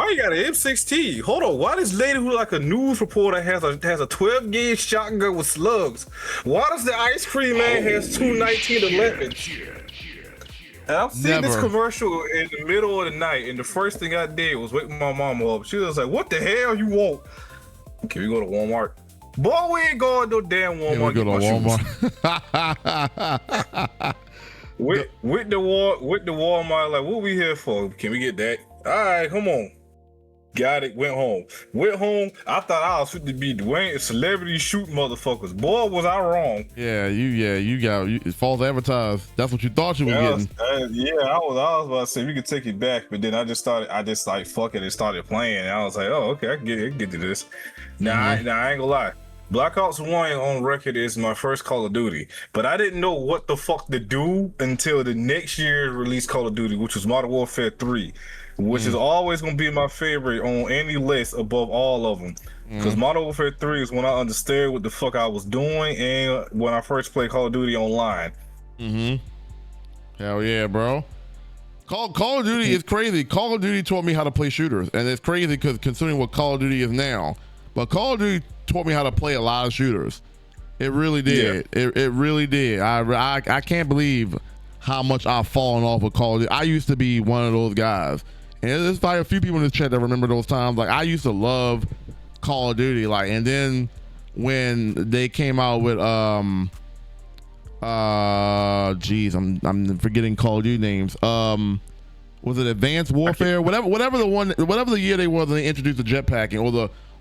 you got an M16? Hold on, why this lady who like a news reporter has a 12 gauge shotgun with slugs? Why does the ice cream man has two 1911s? And I'm seeing this commercial in the middle of the night, and the first thing I did was wake my mom up. She was like, "What the hell you want? Can we go to Walmart?" Boy, we ain't going to no damn Walmart. Yeah, we go to Walmart. with the Walmart, like, what we here for? Can we get that? All right, come on. Got it. Went home. I thought I was fit to be Dwayne, celebrity shoot motherfuckers. Boy, was I wrong. You got false advertised. That's what you thought you were getting. I was about to say we could take it back, but then I just like fuck it and started playing. And I was like, oh, okay, I can get to this. Now I ain't gonna lie. Black Ops 1 on record is my first Call of Duty, but I didn't know what the fuck to do until the next year released Call of Duty, which was Modern Warfare 3. Which is always going to be my favorite on any list above all of them. Because Modern Warfare 3 is when I understood what the fuck I was doing and when I first played Call of Duty online. Hell yeah, bro. Call of Duty is crazy. Call of Duty taught me how to play shooters. And it's crazy because considering what Call of Duty is now. But Call of Duty taught me how to play a lot of shooters. It really did. Yeah. It really did. I can't believe how much I've fallen off with Call of Duty. I used to be one of those guys. And there's probably a few people in this chat that remember those times. Like, I used to love Call of Duty. Like, and then when they came out with I'm forgetting Call of Duty names. Was it Advanced Warfare? Whatever the year they was, they introduced the jetpacking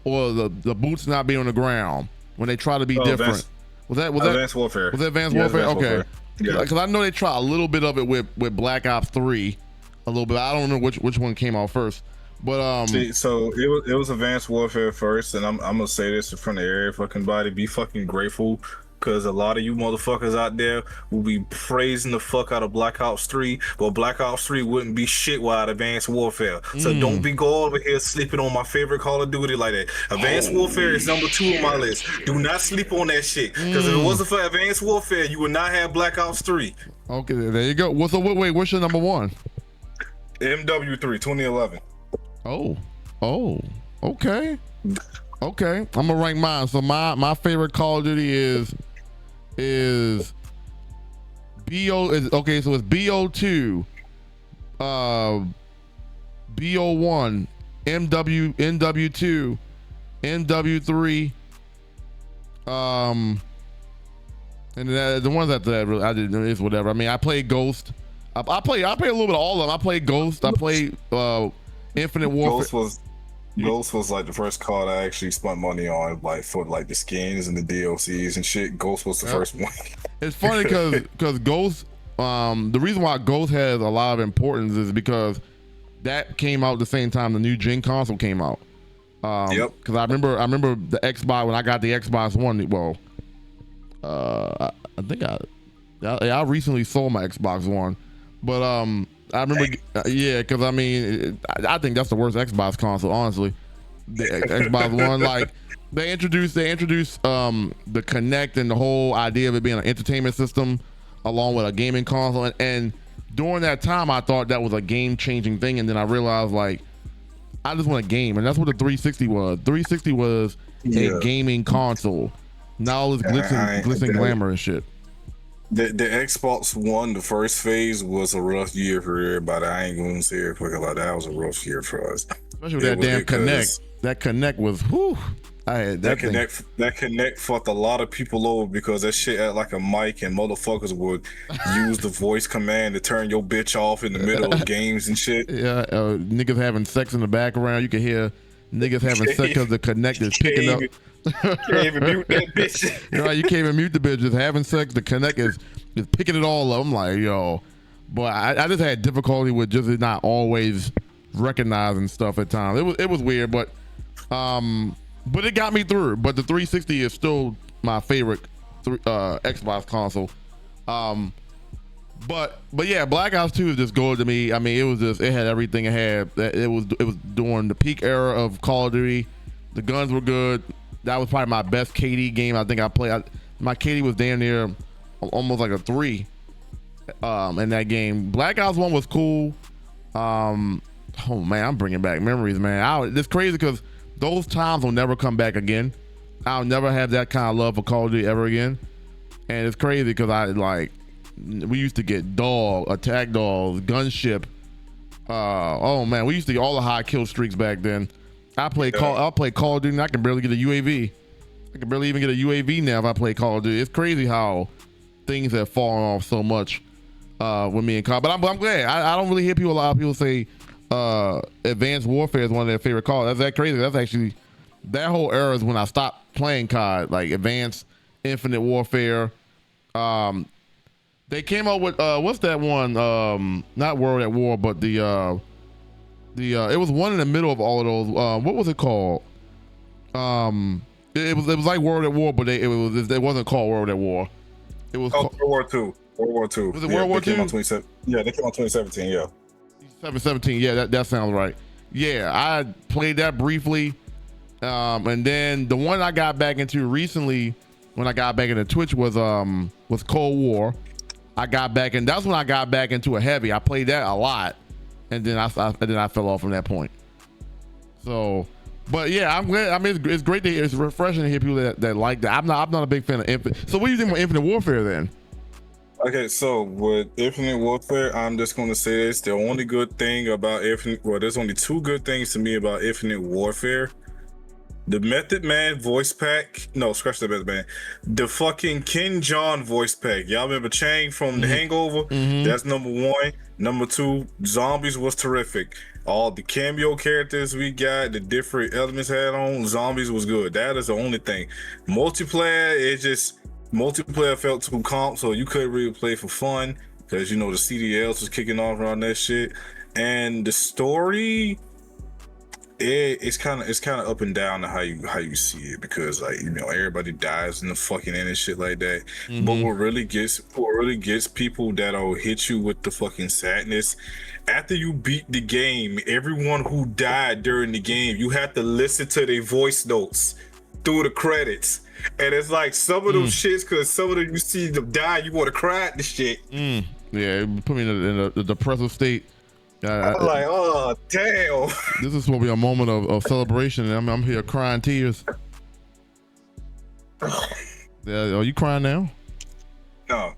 or the boots not being on the ground when they try to be different. Was that Advanced Warfare? Was that Advanced Warfare? Okay. Because I know they tried a little bit of it with Black Ops 3. A little bit. I don't know which one came out first, but so it was Advanced Warfare first, and I'm gonna say this in front of every fucking body: be fucking grateful, because a lot of you motherfuckers out there will be praising the fuck out of Black Ops 3, but Black Ops 3 wouldn't be shit without Advanced Warfare. So don't be going over here sleeping on my favorite Call of Duty like that. Advanced Warfare is number 2 on my list. Do not sleep on that shit, because if it wasn't for Advanced Warfare, you would not have Black Ops 3. Okay, there you go. What's your number 1? MW3 2011. Oh, okay. I'm gonna rank mine. So my favorite Call of Duty is BO. Okay, so it's BO2, BO1, NW2, MW3, and then the ones after that really, I didn't. It's whatever. I mean, I played Ghost. I play a little bit of all of them. I played Ghost. I played Infinite Warfare. Ghost was like the first card I actually spent money on, like for like the skins and the DLCs and shit. Ghost was the first one. It's funny because Ghost, the reason why Ghost has a lot of importance is because that came out the same time the new gen console came out. Yep. Because I remember the Xbox when I got the Xbox One. Well, I think I recently sold my Xbox One, but I remember, because I mean, I think that's the worst Xbox console, honestly. The Xbox One, like they introduced the Kinect and the whole idea of it being an entertainment system along with a gaming console, and during that time I thought that was a game-changing thing, and then I realized like I just want a game, and that's what the 360 was. 360 was a gaming console. Now all this glitz and glamour and shit. The Xbox One, the first phase was a rough year for everybody. I ain't gonna say it fucking like that was a rough year for us. Especially with that damn Kinect. That Kinect was whew. I had that Kinect. That Kinect fucked a lot of people over because that shit act like a mic, and motherfuckers would use the voice command to turn your bitch off in the middle of games and shit. Yeah, niggas having sex in the background. You can hear niggas having sex because the Kinect is picking up. Can't even mute that bitch. You're right, you can't even mute the bitch. Just having sex, the Kinect is picking it all up. I'm like, yo, but I just had difficulty with just it not always recognizing stuff at times. It was weird, but it got me through. But the 360 is still my favorite Xbox console. But yeah, Black Ops 2 is just gold to me. I mean, it had everything it had. It was during the peak era of Call of Duty. The guns were good. That was probably my best KD game I think I played. My KD was damn near almost like a 3 in that game. Black Ops 1 was cool. Oh man, I'm bringing back memories, man. It's crazy because those times will never come back again. I'll never have that kind of love for Call of Duty ever again. And it's crazy because we used to get attack dogs, gunship. Oh man, we used to get all the high kill streaks back then. I'll play Call of Duty and I can barely get a UAV. I can barely even get a UAV now if I play Call of Duty. It's crazy how things have fallen off so much with me and Call. But I'm glad. I don't really hear a lot of people say Advanced Warfare is one of their favorite calls. That's that crazy. That's actually, that whole era is when I stopped playing COD, like Advanced, Infinite Warfare. They came out with what's that one? Not World at War, but the it was one in the middle of all of those. What was it called? It was like World at War, but it wasn't called World at War. It was World War II. World War II. Was it World War II? Yeah, they came out 2017. Yeah. 717. Yeah, that sounds right. Yeah, I played that briefly, and then the one I got back into recently when I got back into Twitch was Cold War. I got back, and that's when I got back into a heavy. I played that a lot, and then I fell off from that point. So, but yeah, I'm glad. I mean, it's great to hear. It's refreshing to hear people that like that. I'm not a big fan of Infinite. So, what do you think about Infinite Warfare then? Okay, so with Infinite Warfare, I'm just going to say this. The only good thing about there's only two good things to me about Infinite Warfare. The Method Man voice pack. No, scratch the Method Man. The fucking King John voice pack. Y'all remember Chang from The Hangover? That's number one. Number two, Zombies was terrific. All the cameo characters we got, the different elements had on, Zombies was good. That is the only thing. Multiplayer felt too comp, so you couldn't really play for fun because the CDLs was kicking off around that shit. And the story, it's kind of up and down to how you see it because everybody dies in the fucking end and shit like that. But what really gets people that'll hit you with the fucking sadness, after you beat the game, everyone who died during the game, you have to listen to their voice notes through the credits. And it's like some of those shits, because some of them you see them die, you want to cry at the shit. Yeah, it put me in a depressive state. I'm like, oh damn. This is supposed to be a moment of celebration, and I'm here crying tears. Yeah, are you crying now? No.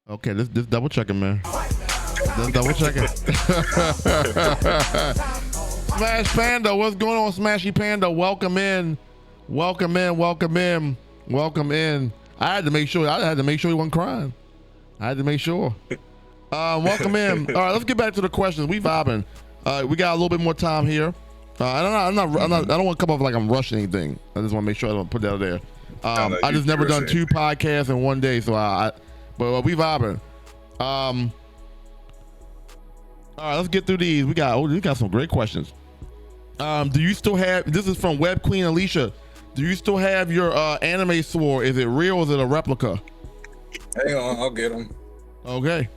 Okay, this double checking, man. Just double checking. Smash Panda, what's going on, Smashy Panda? Welcome in. Welcome in. I had to make sure he wasn't crying. I had to make sure. Welcome in. All right, let's get back to the questions. We vibing. We got a little bit more time here. I don't want to come off like I'm rushing anything. I just want to make sure I don't put that out there. I just never done 2 podcasts in one day, so but we vibing. All right, let's get through these. We got some great questions. Do you still have? This is from Web Queen Alicia. Do you still have your anime sword? Is it real or is it a replica? Hang on, I'll get them. Okay.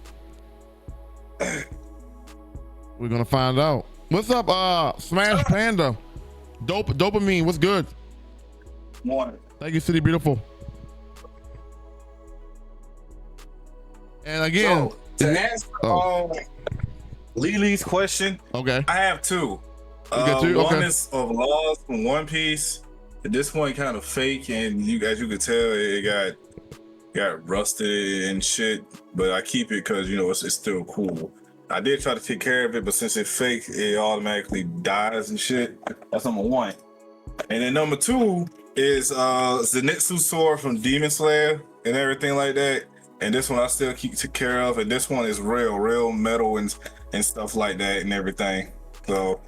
We're gonna find out. What's up, Smash Panda? Dopamine, what's good? Morning. Thank you, City Beautiful. And again, so, to answer Lily's question, okay, I have 2. You got 2? One Okay. is of Laws from One Piece. This one kind of fake, and as you could tell, it got rusted and shit. But I keep it because it's still cool. I did try to take care of it, but since it's fake, it automatically dies and shit. That's number 1. And then number 2 is Zenitsu sword from Demon Slayer and everything like that. And this one I still keep take care of. And this one is real metal and stuff like that and everything. So.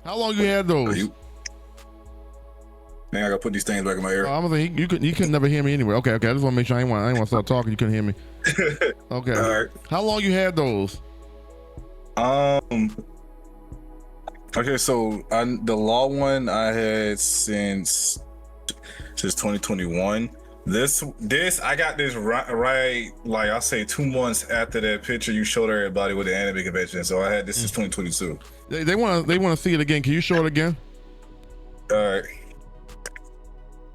How long you had those? Man, I gotta put these things back in my ear. I'm gonna think you couldn't never hear me anyway. Okay. I just want to make sure I ain't want to start talking. You couldn't hear me. Okay. All right. How long you had those? Okay, so the law one I had since 2021. This I got this right like I say 2 months after that picture you showed everybody with the anime convention. So I had this since 2022. They want to see it again. Can you show it again? All right.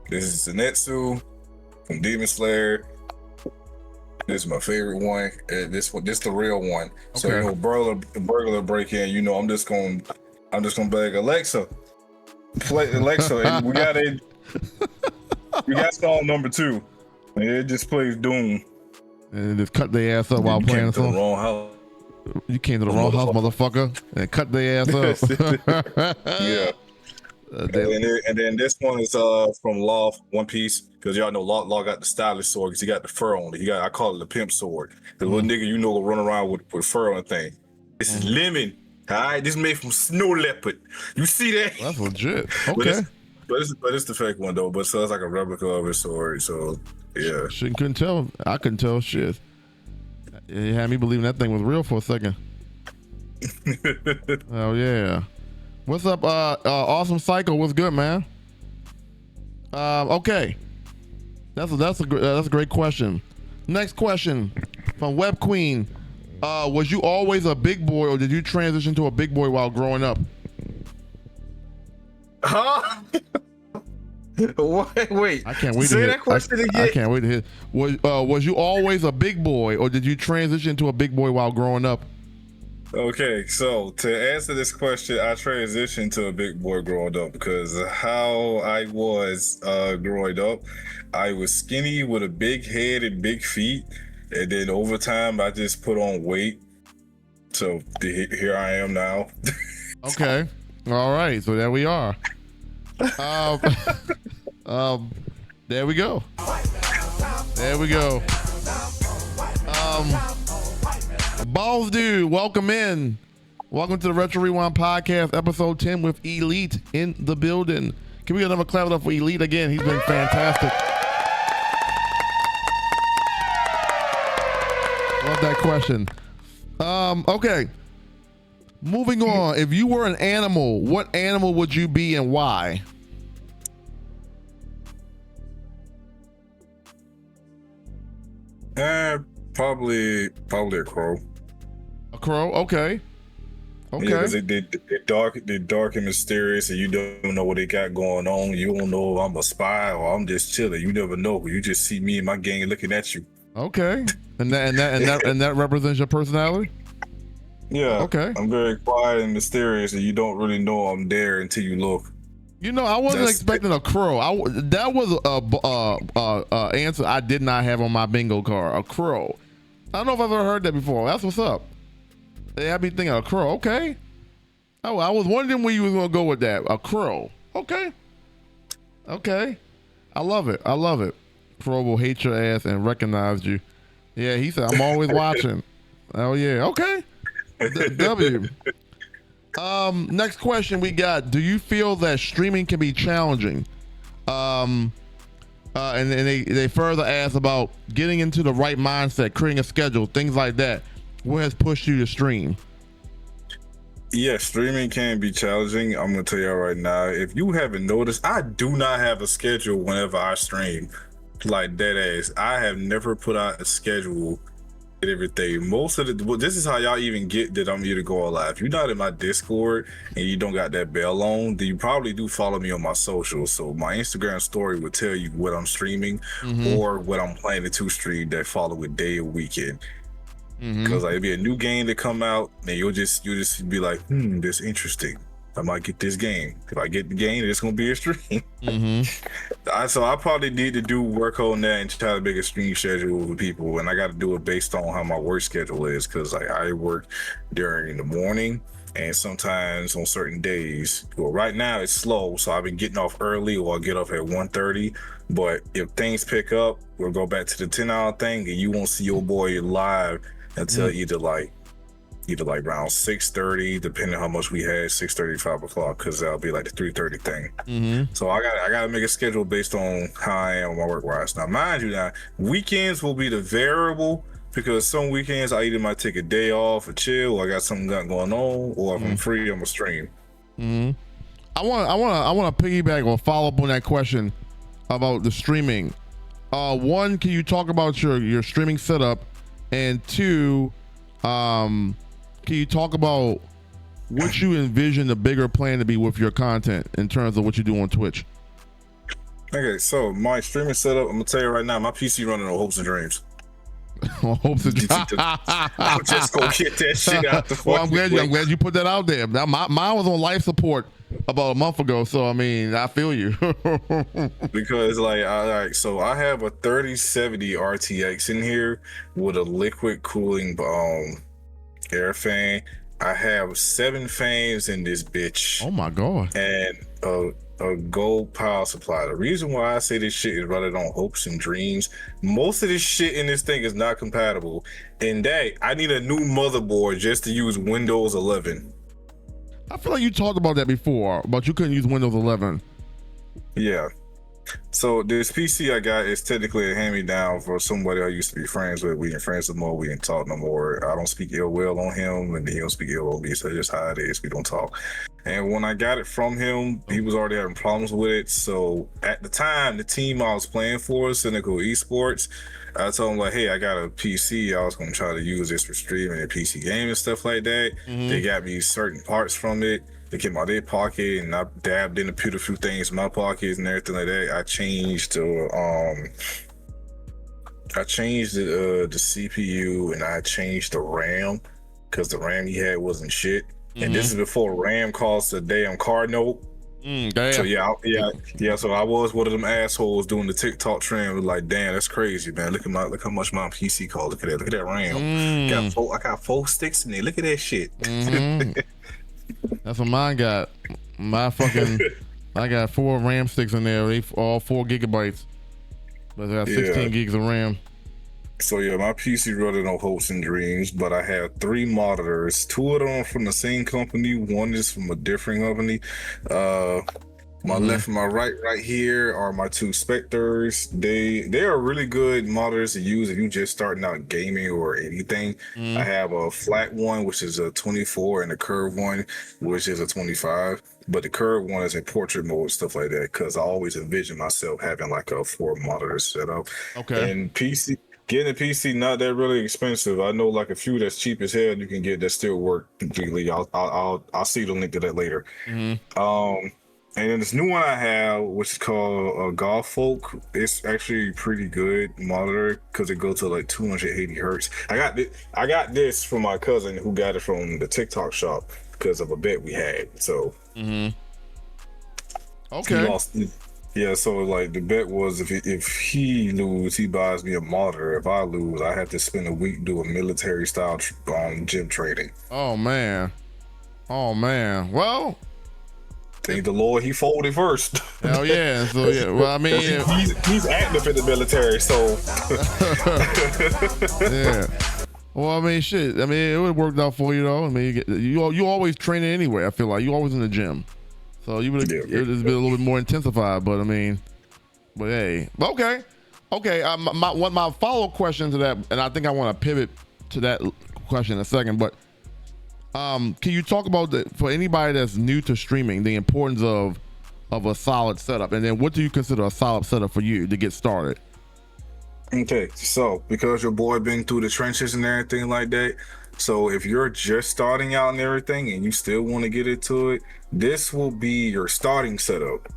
This is Zenitsu from Demon Slayer. This is my favorite one. This the real one. Okay. So burglar break in. I'm just gonna beg Alexa, play Alexa, and we got song number 2. And it just plays Doom. And just cut their ass up while playing the song. Wrong house. You came to the wrong house, motherfucker, and cut their ass up. Yeah. And then this one is from Law One Piece, because y'all know Law got the stylish sword because he got the fur on it. I call it the pimp sword. The little nigga will run around with fur on the thing. This is lemon. All right, this is made from snow leopard. You see that? That's legit. Okay. But it's the fake one though. But so it's like a replica of his sword. So yeah. Shit, couldn't tell. I couldn't tell shit. You had me believing that thing was real for a second. Oh yeah. What's up, Awesome Psycho? What's good, man? Okay. That's a great question. Next question from Web Queen. Was you always a big boy, or did you transition to a big boy while growing up? Huh? Wait. I can't wait Say to hear that question again. I can't wait to hear. Was you always a big boy, or did you transition to a big boy while growing up? Okay, so to answer this question, I transitioned to a big boy growing up because how I was growing up, I was skinny with a big head and big feet, and then over time I just put on weight. So here I am now. Okay, all right, so there we are. There we go. There we go. Balls Dude, welcome in. Welcome to the Retro Rewind Podcast, episode 10 with Elite in the building. Can we get another clap it up for Elite again? He's been fantastic. Love that question. Okay. Moving on. If you were an animal, what animal would you be and why? Probably a crow. A crow? Okay. Okay. Yeah, because they're dark and mysterious, and you don't know what they got going on. You don't know if I'm a spy or I'm just chilling. You never know. You just see me and my gang looking at you. Okay. And that represents your personality? Yeah. Okay. I'm very quiet and mysterious, and you don't really know I'm there until you look. I wasn't expecting a crow. That was a answer I did not have on my bingo card. A crow. I don't know if I've ever heard that before. That's what's up. They had me thinking a crow. Okay. Oh, I was wondering where you was gonna go with that. A crow. Okay. Okay. I love it. I love it. Crow will hate your ass and recognize you. Yeah, he said, I'm always watching. Oh yeah. Okay. W. Next question we got. Do you feel that streaming can be challenging? And they further ask about getting into the right mindset, creating a schedule, things like that. What has pushed you to stream? Yeah, streaming can be challenging. I'm gonna tell you right now. If you haven't noticed, I do not have a schedule whenever I stream. Like dead ass. I have never put out a schedule and everything. Most of the this is how y'all even get that I'm here to go live. If you're not in my Discord and you don't got that bell on, then you probably do follow me on my socials. So my Instagram story will tell you what I'm streaming or what I'm planning to stream that following day or weekend. Because like, it'll be a new game that come out and you'll just be like, this interesting. I might get this game. If I get the game, it's gonna be a stream. So I probably need to do work on that and try to make a stream schedule with people, and I got to do it based on how my work schedule is, because like I work during the morning and sometimes on certain days. Well, right now it's slow, so I've been getting off early, or I'll get off at 1:30. But if things pick up, we'll go back to the 10-hour thing, and you won't see your boy live until either like around 6:30, depending on how much we had, 6:30, 5 o'clock, because that'll be like the 3:30 thing. So I gotta make a schedule based on how I am on my work wise. Now, mind you, now weekends will be the variable, because some weekends I either might take a day off or chill, or I got something going on, or if I'm free, I'm gonna stream. I want to piggyback or follow up on that question about the streaming. One, can you talk about your streaming setup, and two, can you talk about what you envision the bigger plan to be with your content in terms of what you do on Twitch? Okay, so my streaming setup, I'm gonna tell you right now, my PC running on hopes and dreams. Hopes and dreams. I'm just gonna get that shit out the Well, I'm glad you put that out there. Now, mine was on life support about a month ago, so I mean, I feel you. Because so I have a 3070 RTX in here with a liquid cooling air fan. I have 7 fans in this bitch. Oh my god. And a gold power supply. The reason why I say this shit is running on hopes and dreams. Most of this shit in this thing is not compatible. And that I need a new motherboard just to use Windows 11. I feel like you talked about that before, but you couldn't use Windows 11. Yeah. So this PC I got is technically a hand-me-down for somebody I used to be friends with. We ain't friends no more. We ain't talk no more. I don't speak ill will on him, and he don't speak ill on me. So just how it is. We don't talk. And when I got it from him, he was already having problems with it. So at the time, the team I was playing for, Cynical Esports, I told him like, hey, I got a PC. I was gonna try to use this for streaming and PC gaming and stuff like that. They got me certain parts from it. They came out of their pocket, and I dabbed in a few things in my pockets and everything like that. I changed the CPU, and I changed the RAM, because the RAM he had wasn't shit. And this is before RAM cost a damn card note. Damn. So yeah. So I was one of them assholes doing the TikTok trend. Like, damn, that's crazy, man. Look how much my PC cost. Look at that RAM. I got 4 sticks in there. Look at that shit. That's what mine got. I got 4 RAM sticks in there. They all 4 gigabytes, but I got 16 gigs of RAM. So yeah, my PC running on hopes and dreams, but I have 3 monitors. 2 of them from the same company. 1 is from a different company. My left and my right here are my 2 Spectres. They are really good monitors to use if you just starting out gaming or anything. I have a flat one, which is a 24, and a curved one, which is a 25. But the curved one is in portrait mode, stuff like that, because I always envision myself having like a 4 monitor setup. Okay. And getting a PC not that really expensive. I know like a few that's cheap as hell you can get that still work completely. I'll see the link to that later. And then this new one I have, which is called Golf Folk, it's actually pretty good monitor because it goes to like 280 hertz. I got this from my cousin who got it from the TikTok shop because of a bet we had. So okay. Yeah, so like the bet was if he lose, he buys me a monitor. If I lose, I have to spend a week doing military style gym training. Oh man. Well, Thank the Lord he folded first. Hell yeah. So yeah. Well, I mean, he's active in the military, so yeah. Well, I mean, shit. I mean, it would have worked out for you though. I mean, you always training anyway. I feel like you always in the gym, so you would have been a little bit more intensified. But I mean, but hey, okay. My follow up question to that, and I think I want to pivot to that question in a second. But can you talk about for anybody that's new to streaming, the importance of a solid setup, and then what do you consider a solid setup for you to get started? Okay, so because your boy been through the trenches and everything like that, so if you're just starting out and everything and you still want to get into it, this will be your starting setup.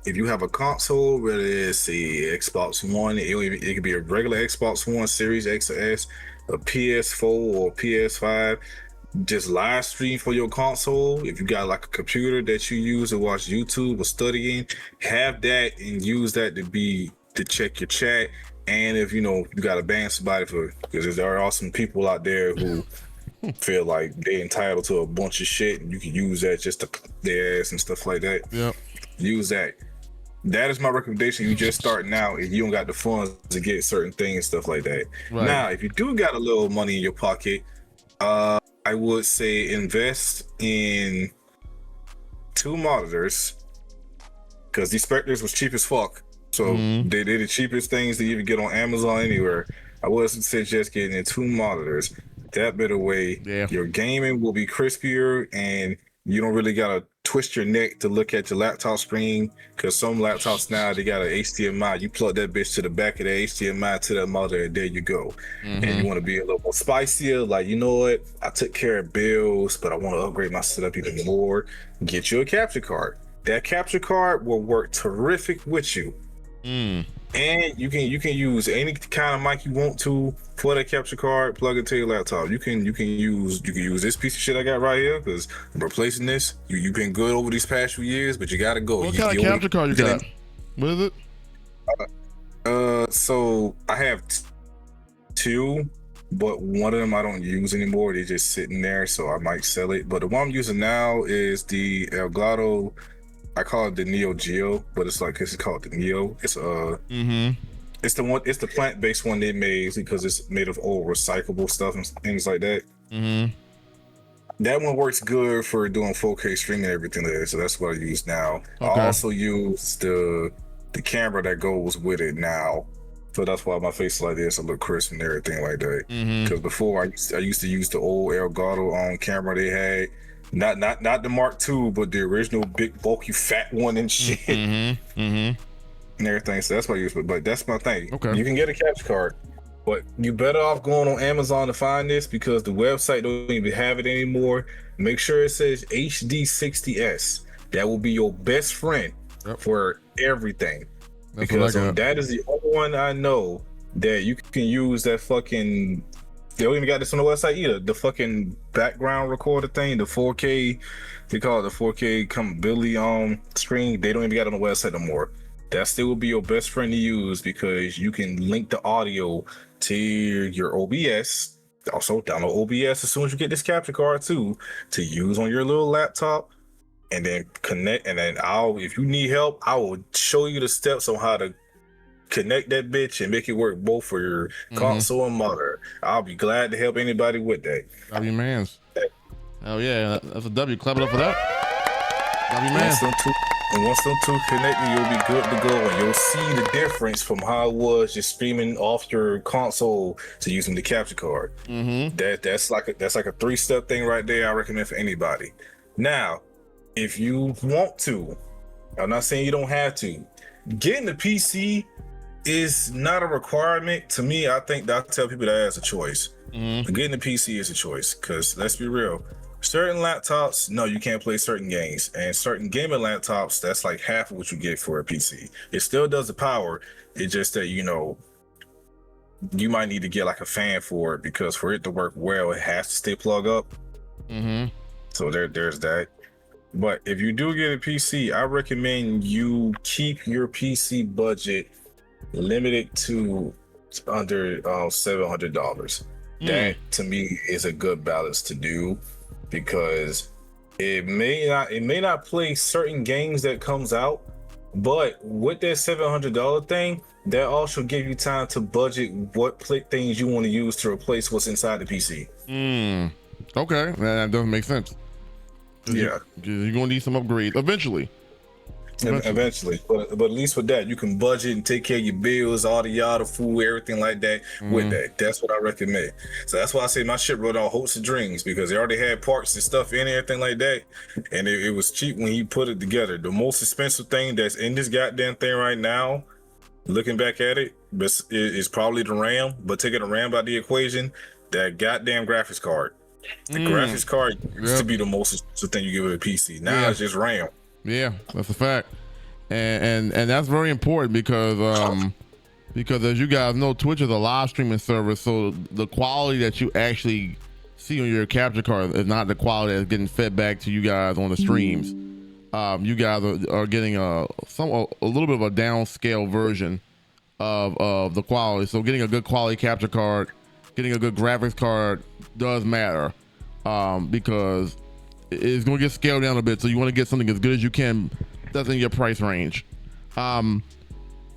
If you have a console, whether it's a Xbox One, it could be a regular Xbox One, Series X or S, a PS4 or PS5, just live stream for your console. If you got like a computer that you use to watch YouTube or studying, have that and use that to check your chat. And if you got to ban somebody because there are some people out there who feel like they're entitled to a bunch of shit, and you can use that just to their ass and stuff like that. Yeah, use that. That is my recommendation. You just starting out and you don't got the funds to get certain things and stuff like that. Right. Now, if you do got a little money in your pocket, I would say invest in 2 monitors, because these Spectres was cheap as fuck. So they're the cheapest things to even get on Amazon anywhere. I would suggest getting in 2 monitors. That better way, your gaming will be crispier, and you don't really gotta twist your neck to look at your laptop screen, because some laptops now, they got an HDMI. You plug that bitch to the back of the HDMI to that monitor, and there you go. And you want to be a little more spicier, like, you know what, I took care of bills, but I want to upgrade my setup even more. Get you a capture card. That capture card will work terrific with you. And you can use any kind of mic you want to for that capture card. Plug it to your laptop. You can use this piece of shit I got right here, because I'm replacing this. You've been good over these past few years, but you gotta go. What kind of capture card you got? What is it? So I have 2, but one of them I don't use anymore. They're just sitting there, so I might sell it. But the one I'm using now is the Elgato. I call it the Neo Geo, but it's called the Neo. It's it's the one. It's the plant-based one they made, because it's made of old recyclable stuff and things like that. That one works good for doing 4K streaming and everything there. So that's what I use now. Okay. I also use the camera that goes with it now. So that's why my face is like this, a little crisp and everything like that. Because before I used to use the old Elgato camera they had. Not the Mark II, but the original big bulky fat one and shit. And everything. So that's what I use. But that's my thing. Okay. You can get a capture card, but you better off going on Amazon to find this, because the website don't even have it anymore. Make sure it says HD60S. That will be your best friend for everything. Because that is the only one I know that you can use that fucking. They don't even got this on the website either. The fucking background recorder thing, the 4K, they call it the 4K compatibility screen. They don't even got it on the website no more. That still will be your best friend to use, because you can link the audio to your OBS. Also, download OBS as soon as you get this capture card too, to use on your little laptop, and then connect. And then if you need help, I will show you the steps on how to connect that bitch and make it work both for your console and monitor. I'll be glad to help anybody with that. W mans. Oh yeah, that's a W. Clap it up for that. W mans. Once them two connected, you'll be good to go, and you'll see the difference from how it was just streaming off your console to using the capture card. That's like a 3-step thing right there. I recommend for anybody. Now, if you want to, I'm not saying you don't have to, getting the PC is not a requirement. To me, I think that I tell people that as a choice. Getting the PC is a choice, because let's be real, certain laptops, no, you can't play certain games, and certain gaming laptops, that's like half of what you get for a PC. It still does the power. It's just that you might need to get like a fan for it, because for it to work well, it has to stay plugged up. So there's that. But if you do get a PC, I recommend you keep your PC budget limited to under $700. That to me is a good balance to do, because it may not play certain games that comes out, but with that $700 thing, that also give you time to budget what things you want to use to replace what's inside the PC. Okay, that doesn't make sense. Yeah, You're gonna need some upgrades eventually. Eventually. But at least with that, you can budget and take care of your bills, all the yada food, everything like that with that. That's what I recommend. So that's why I say my shit run on hopes and dreams, because they already had parts and stuff in it, everything like that. And it was cheap when he put it together. The most expensive thing that's in this goddamn thing right now, looking back at it, is probably the RAM. But taking the RAM out of the equation, that goddamn graphics card. The graphics card used to be the most expensive thing you give it a PC. Now it's just RAM. Yeah, that's a fact, and that's very important because as you guys know, Twitch is a live streaming service, so the quality that you actually see on your capture card is not the quality that's getting fed back to you guys on the streams. You guys are getting a little bit of a downscale version of the quality. So getting a good quality capture card, getting a good graphics card does matter because it's going to get scaled down a bit, so you want to get something as good as you can that's in your price range.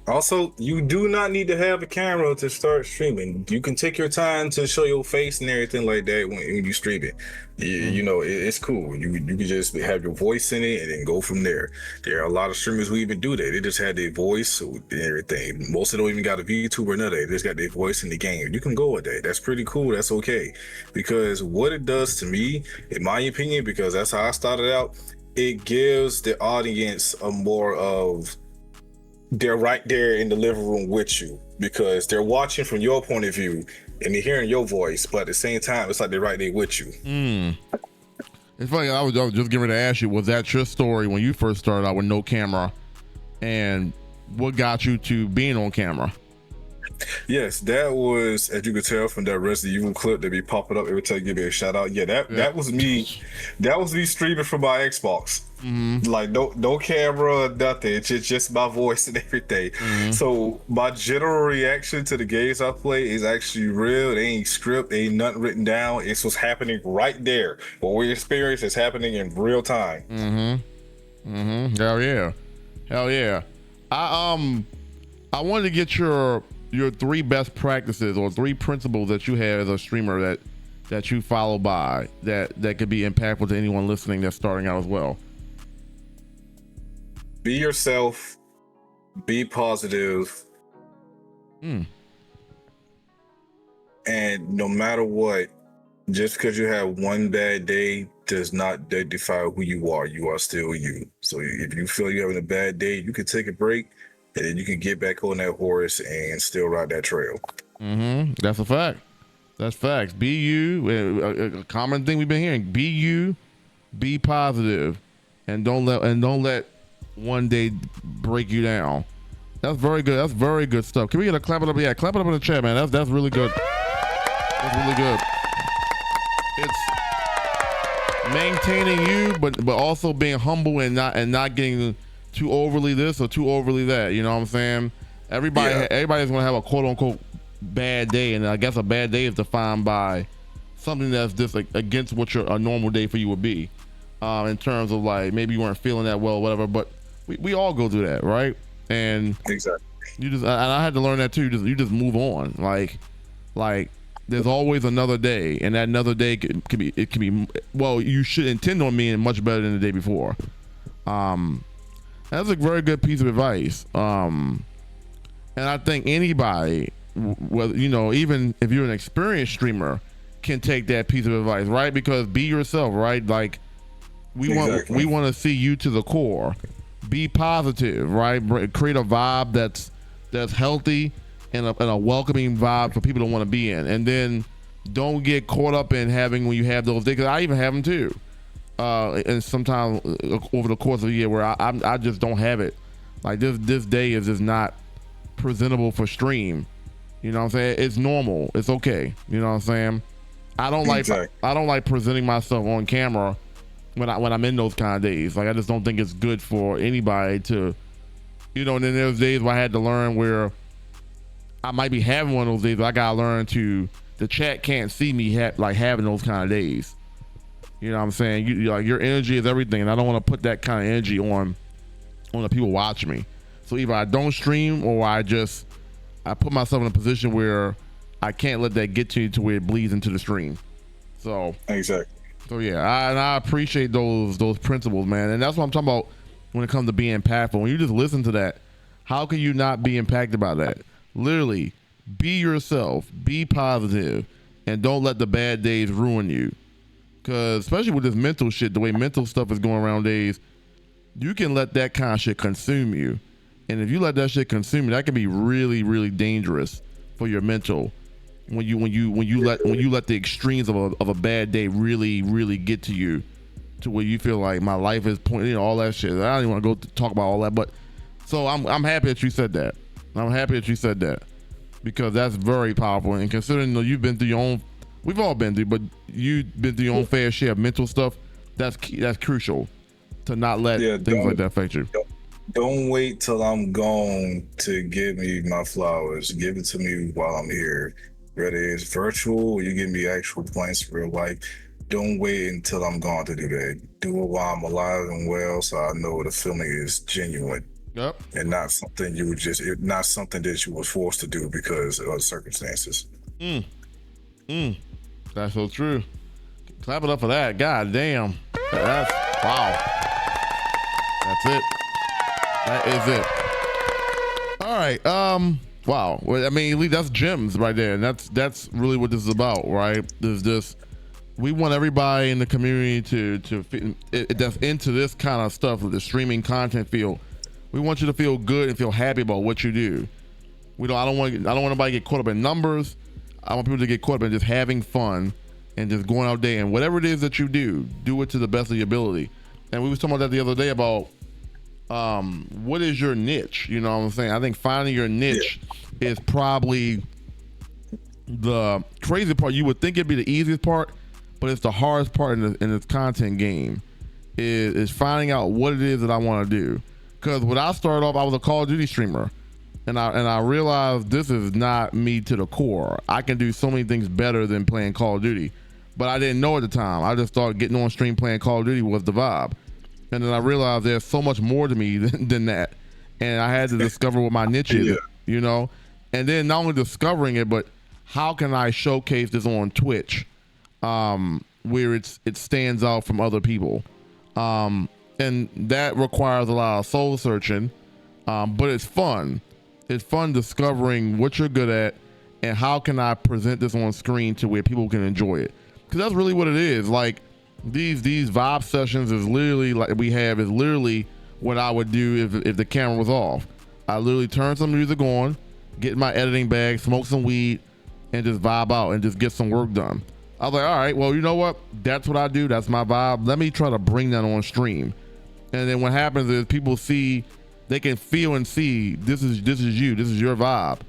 Also, you do not need to have a camera to start streaming. You can take your time to show your face and everything like that when you stream it. You know, it's cool. You can just have your voice in it and then go from there. There are a lot of streamers who even do that. They just had their voice and everything. Most of them don't even got a VTuber or nothing. They just got their voice in the game. You can go with that. That's pretty cool. That's okay. Because what it does to me, in my opinion, because that's how I started out, it gives the audience a more of, they're right there in the living room with you, because they're watching from your point of view and they're hearing your voice, but at the same time, it's like they're right there with you. It's funny, I was just getting ready to ask you, was that your story when you first started out with no camera, and what got you to being on camera? Yes, that was, as you could tell from that Resident Evil clip that be popping up every time you give me a shout out. Yeah, that was me. That was me streaming from my Xbox. Like no camera, nothing. It's just my voice and everything. So my general reaction to the games I play is actually real. They ain't script, ain't nothing written down. It's what's happening right there. What we experience is happening in real time. Hell yeah. I wanted to get your 3 best practices or 3 principles that you have as a streamer that you follow by that could be impactful to anyone listening that's starting out as well. Be yourself, be positive, and no matter what, just because you have one bad day does not define who you are. You are still you. So if you feel you're having a bad day, you can take a break, and then you can get back on that horse and still ride that trail. That's a fact. That's facts. Be you. A common thing we've been hearing. Be you. Be positive, and don't let one day break you down. That's very good. That's very good stuff. Can we get a clap it up? Yeah, clap it up in the chat, man. That's really good. That's really good. It's maintaining you, but also being humble and not getting too overly this or too overly that. You know what I'm saying? Everybody's gonna have a quote unquote bad day, and I guess a bad day is defined by something that's just like against what a normal day for you would be. In terms of like maybe you weren't feeling that well, whatever. But we all go through that, right? And exactly. And I had to learn that too. You just move on. Like there's always another day, and that another day can be well. You should intend on being much better than the day before. That's a very good piece of advice. And I think anybody, whether even if you're an experienced streamer, can take that piece of advice, right? Because be yourself, right? Like we want to see you to the core. Be positive, right? Create a vibe that's healthy and a welcoming vibe for people to want to be in. And then don't get caught up in having when you have those days. 'Cause I even have them too. And sometimes over the course of the year where I just don't have it. Like this day is just not presentable for stream. You know what I'm saying? It's normal. It's okay. You know what I'm saying? I don't like presenting myself on camera when I'm in those kind of days. Like I just don't think it's good for anybody to, and then there's days where I had to learn where I might be having one of those days, but I gotta learn the chat can't see me having those kind of days. You know what I'm saying? Your energy is everything, and I don't want to put that kind of energy on the people watching me. So either I don't stream or I just I put myself in a position where I can't let that get to where it bleeds into the stream. So Exactly. So yeah, I appreciate those principles, man, and that's what I'm talking about when it comes to being impactful. When you just listen to that, how can you not be impacted by that? Literally, be yourself, be positive, and don't let the bad days ruin you. Because especially with this mental shit, the way mental stuff is going around days, you can let that kind of shit consume you. And if you let that shit consume you, that can be really, really dangerous for your mental. When you let the extremes of a bad day really, really get to you, to where you feel like my life is pointing, all that shit. I don't even want to go talk about all that, but so I'm happy that you said that. I'm happy that you said that, because that's very powerful. And considering you've been through your own, we've all been through, but you've been through your own fair share of mental stuff. That's crucial to not let things like that affect you. Don't wait till I'm gone to give me my flowers. Give it to me while I'm here. Whether it's virtual or you give me actual points for real life, don't wait until I'm gone to do that. Do it while I'm alive and well, so I know the feeling is genuine. Yep. And not something not something that you were forced to do because of circumstances. That's so true. Clap it up for that. God damn. That's wow. That's it. That is it. All right. Wow. Well, I mean, that's gems right there, and that's really what this is about, right? There's this. We want everybody in the community to that's into this kind of stuff, the streaming content field. We want you to feel good and feel happy about what you do. I don't want anybody to get caught up in numbers. I want people to get caught up in just having fun and just going out there, and whatever it is that you do it to the best of your ability. And we was talking about that the other day about what is your niche? You know what I'm saying? I think finding your niche is probably the crazy part. You would think it'd be the easiest part, but it's the hardest part in this content game is finding out what it is that I want to do. Because when I started off, I was a Call of Duty streamer, and I realized this is not me to the core. I can do so many things better than playing Call of Duty, but I didn't know at the time. I just thought getting on stream playing Call of Duty was the vibe. And then I realized there's so much more to me than that. And I had to discover what my niche is, you know? And then not only discovering it, but how can I showcase this on Twitch where it stands out from other people? And that requires a lot of soul searching, but it's fun. It's fun discovering what you're good at and how can I present this on screen to where people can enjoy it. Because that's really what it is. Like, these vibe sessions is literally what I would do if the camera was off. I literally turn some music on, get in my editing bag, smoke some weed, and just vibe out and just get some work done. I was like, all right, well, you know what? That's what I do. That's my vibe. Let me try to bring that on stream. And then what happens is people see, they can feel and see this is you, this is your vibe,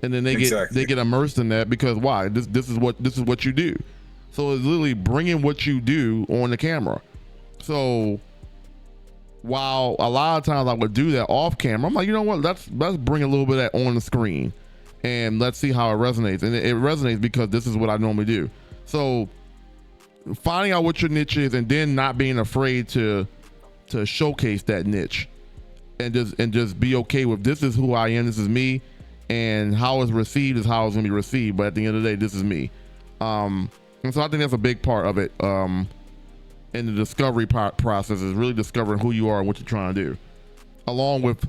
and then they get immersed in that because why? This is what you do. So it's literally bringing what you do on the camera. So while a lot of times I would do that off camera, I'm like, you know what? Let's bring a little bit of that on the screen, and let's see how it resonates. And it resonates because this is what I normally do. So finding out what your niche is, and then not being afraid to showcase that niche, and just be okay with this is who I am, this is me, and how it's received is how it's gonna be received. But at the end of the day, this is me. And so I think that's a big part of it. In the discovery process is really discovering who you are and what you're trying to do, along with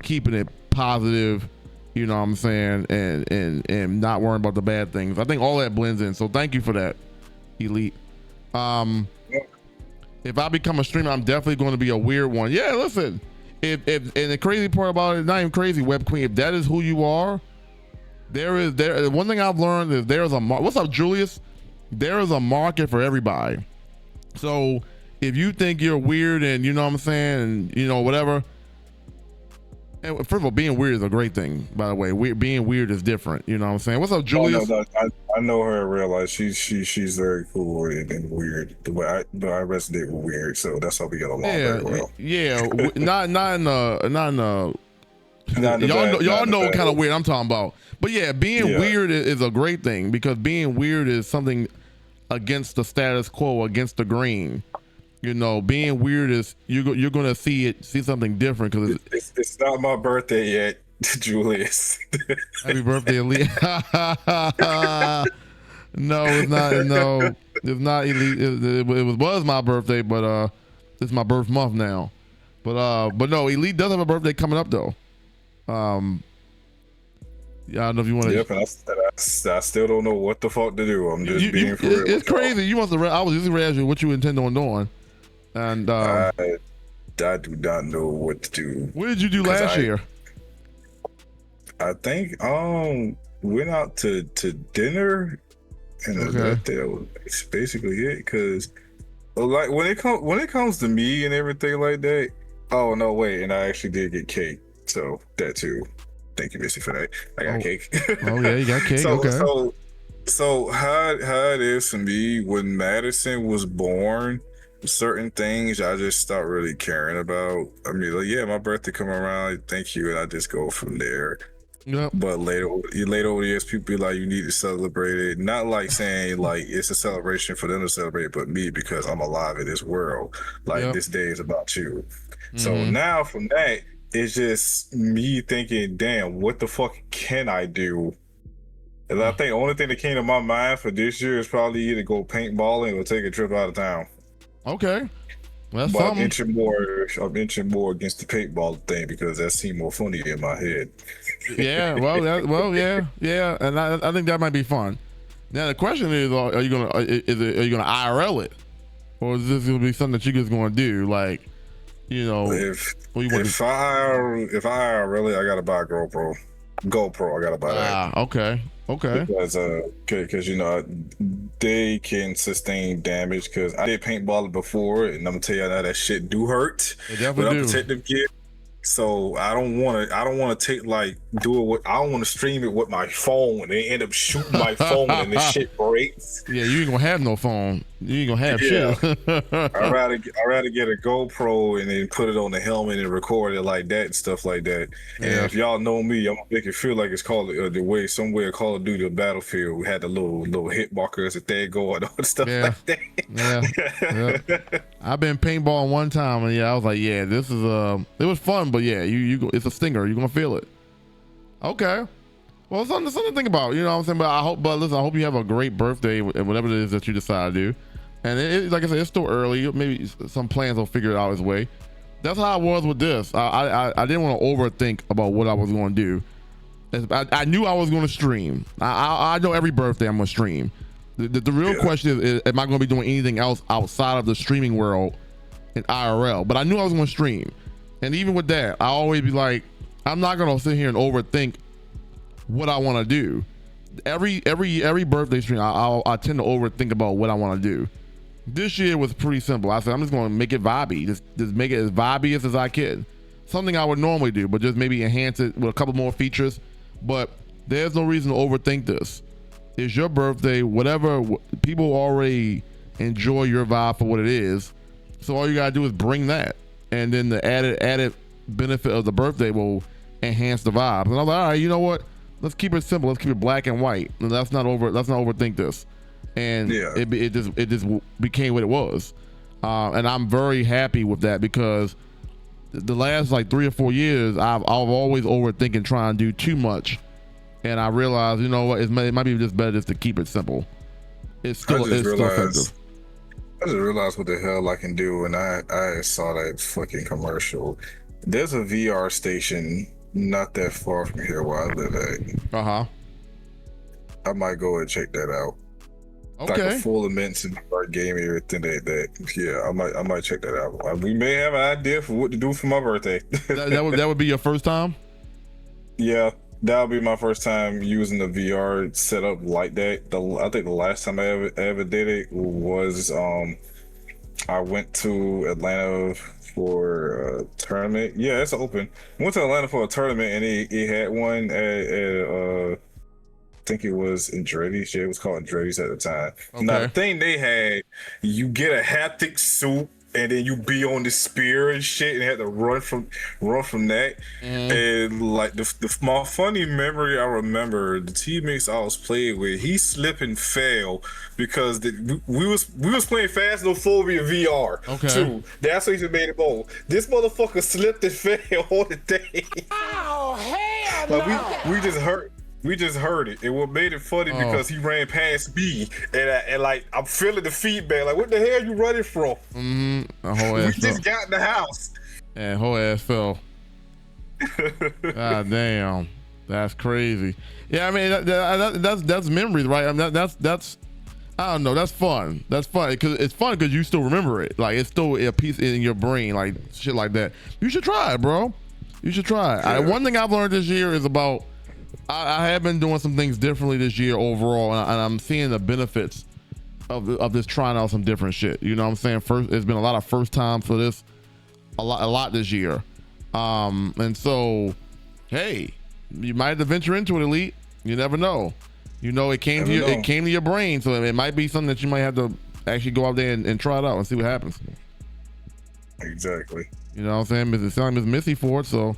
keeping it positive, you know what I'm saying, and not worrying about the bad things. I think all that blends in. So thank you for that, Elite. If I become a streamer, I'm definitely going to be a weird one. Yeah, listen, if and the crazy part about it, not even crazy, Web Queen, if that is who you are, there one thing I've learned is there's a what's up, Julius? There is a market for everybody. So if you think you're weird and you know what I'm saying, and you know whatever, and first of all, being weird is a great thing, by the way. Being weird is different, you know what I'm saying. What's up, Julius? No, I know her in real life. She's very cool and weird. The way I resonate with weird, so that's how we get along very well. Yeah, not in the y'all know what kind of weird I'm talking about. But yeah, being weird is a great thing, because being weird is something against the status quo, against the grain. You know, being weird is you're gonna see something different because it's not my birthday yet. Julius. Happy birthday, Elite. No, it's not. No, it's not Elite. It was my birthday, but it's my birth month now. But no, Elite does have a birthday coming up though. Yeah, I don't know if you want to. Yep, and I still don't know what the fuck to do. I'm just being for real. It's crazy. You must have. I was just asking you what you intend on doing, and I do not know what to do. What did you do last year? I think went out to dinner, and that was basically it. Cause like when it comes to me and everything like that. Oh no, wait, and I actually did get cake, so that too. Thank you, Missy, for that. I got cake. Oh yeah, you got cake. So how it is for me when Madison was born, certain things I just stopped really caring about. I mean, like, yeah, my birthday come around, thank you, and I just go from there. Yep. But later over the years, people be like, you need to celebrate it. Not like saying like it's a celebration for them to celebrate, but me because I'm alive in this world. Like this day is about you. Mm-hmm. So now from that, it's just me thinking, damn, what the fuck can I do? And I think the only thing that came to my mind for this year is probably either go paintballing or take a trip out of town. Okay. That's but something. I'm inching more against the paintball thing because that seemed more funny in my head. Yeah, yeah, and I think that might be fun. Now the question is, are you gonna IRL it, or is this gonna be something that you just gonna do? Like, you know, if I IRL it, I gotta buy a GoPro. I gotta buy that. Okay. Because you know they can sustain damage. Because I did paintball before, and I'm gonna tell you now that shit do hurt. It definitely do. Protective gear. So I don't want to take like do it with. I don't want to stream it with my phone and they end up shooting my phone and the shit breaks. Yeah, you ain't gonna have no phone. You ain't gonna have shit. I'd rather get a GoPro and then put it on the helmet and record it like that and stuff like that. And if y'all know me, I'm gonna make it feel like it's called the way somewhere Call of Duty or Battlefield. We had the little hit markers that they go and all the stuff like that. Yeah. I've been paintballing one time and I was like, yeah, this is it was fun, but yeah, you it's a stinger. You're gonna feel it. Okay. Well, something to think about. You know what I'm saying? But listen, I hope you have a great birthday and whatever it is that you decide to do. And like I said, it's still early. Maybe some plans will figure it out his way. That's how I was with this. I didn't want to overthink about what I was going to do. I knew I was going to stream. I know every birthday I'm going to stream. The real question is, am I going to be doing anything else outside of the streaming world in IRL? But I knew I was going to stream. And even with that, I always be like, I'm not going to sit here and overthink what I want to do. Every birthday stream, I tend to overthink about what I want to do. This year was pretty simple. I said, I'm just going to make it vibey. Just make it as vibey as I can. Something I would normally do, but just maybe enhance it with a couple more features. But there's no reason to overthink this. It's your birthday, whatever. People already enjoy your vibe for what it is. So all you got to do is bring that. And then the added benefit of the birthday will enhance the vibes. And I was like, all right, you know what? Let's keep it simple. Let's keep it black and white. And let's not overthink this. And it just became what it was. And I'm very happy with that because the last like 3 or 4 years, I've always overthinking trying to do too much. And I realized, you know what, it might be just better just to keep it simple. It's still effective. I just realized what the hell I can do, and I saw that fucking commercial. There's a VR station not that far from here where I live at. I might go and check that out. Okay. Like a full immense and game and everything I might check that out. We may have an idea for what to do for my birthday. that would be your first time? Yeah. That'll be my first time using the VR setup like that. I think the last time I ever did it was I went to Atlanta for a tournament. Yeah, it's open. Went to Atlanta for a tournament and it had one at I think it was Andretti's. Yeah, it was called Andretti's at the time. Okay. Now the thing they had, you get a haptic suit. And then you be on the spear and shit, and had to run from that. And like my funny memory, I remember the teammates I was playing with, he slipped and fell because we was playing Phasmophobia VR too. That's what he made it bold. This motherfucker slipped and fell on the day. Oh hell Like we just heard it. And what made it funny because he ran past me, and like I'm feeling the feedback. Like, what the hell you running from? The whole ass We just got in the house. And whole ass fell. God damn, that's crazy. Yeah, I mean that's memories, right? I mean, that's I don't know. That's fun. That's fun because it's fun because you still remember it. Like it's still a piece in your brain, like shit like that. You should try it, bro. You should try it. Yeah. One thing I've learned this year is about I have been doing some things differently this year overall, and I'm seeing the benefits of this trying out some different shit. You know what I'm saying? First, there's been a lot of first times for this, a lot this year, and so hey, you might have to venture into it, Elite. You never know. You know, it came to your brain, so it might be something that you might have to actually go out there and try it out and see what happens. Exactly. You know what I'm saying? It sounded Miss Missy for it, so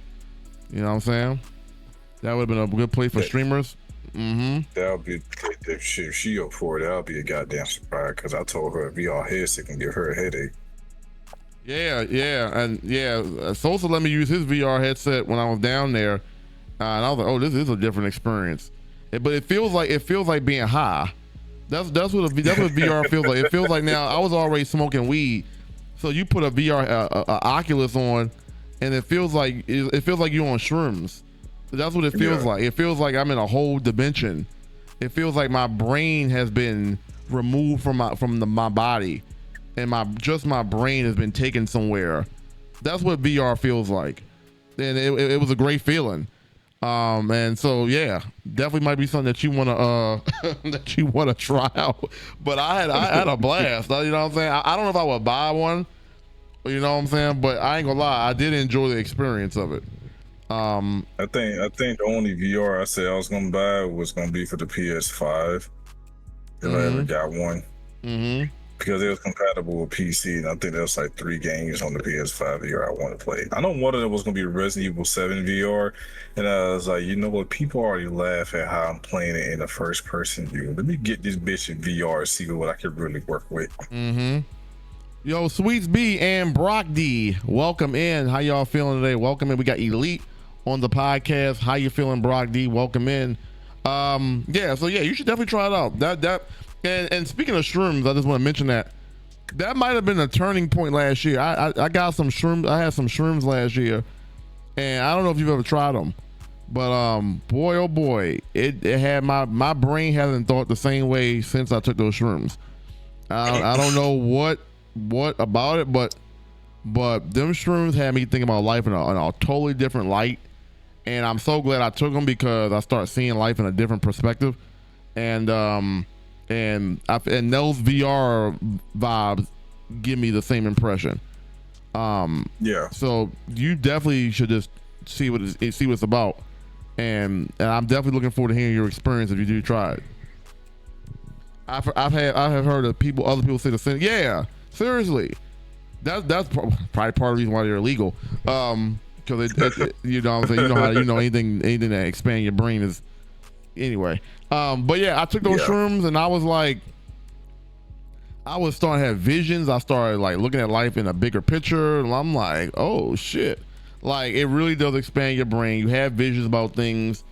you know what I'm saying? That would have been a good play for streamers. That'll be if she up for it. That'll be a goddamn surprise because I told her VR headset can give her a headache. And Sosa let me use his VR headset when I was down there, and I was like, oh, this is a different experience. But it feels like being high. That's what VR feels like. It feels like now I was already smoking weed, so you put a VR Oculus on, and it feels like you're on shrooms. That's what it feels like. It feels like I'm in a whole dimension. It feels like my brain has been removed from my body, and my brain has been taken somewhere. That's what VR feels like, and it was a great feeling. And so yeah, definitely might be something that you wanna try out. But I had a blast. You know what I'm saying? I don't know if I would buy one. You know what I'm saying? But I ain't gonna lie, I did enjoy the experience of it. I think the only VR I said I was gonna buy was gonna be for the PS5 if I ever got one. Because it was compatible with PC, and I think there was like 3 games on the PS5 VR I want to play. I know one of them was gonna be Resident Evil 7 VR, and I was like, you know what? People already laugh at how I'm playing it in a first-person view. Let me get this bitch in VR and see what I can really work with. Yo, Sweets B and Brock D, welcome in. How y'all feeling today? Welcome in. We got Elite on the podcast. How you feeling, Brock D? Welcome in. You should definitely try it out. And speaking of shrooms, I just want to mention that might have been a turning point last year. I got some shrooms. I had some shrooms last year, and I don't know if you've ever tried them, but boy, oh boy, it had my brain hasn't thought the same way since I took those shrooms. I don't know what about it, but them shrooms had me thinking about life in a totally different light, and I'm so glad I took them because I start seeing life in a different perspective, and those VR vibes give me the same impression. So you definitely should just see what it's about, and I'm definitely looking forward to hearing your experience if you do try it. I have heard of other people say the same. Yeah, seriously, that's probably part of the reason why they're illegal. Because you know what I'm saying, you know anything that expand your brain is anyway. But yeah, I took those shrooms and I was starting to have visions. I started like looking at life in a bigger picture, and I'm like, oh shit, like it really does expand your brain. You have visions about things.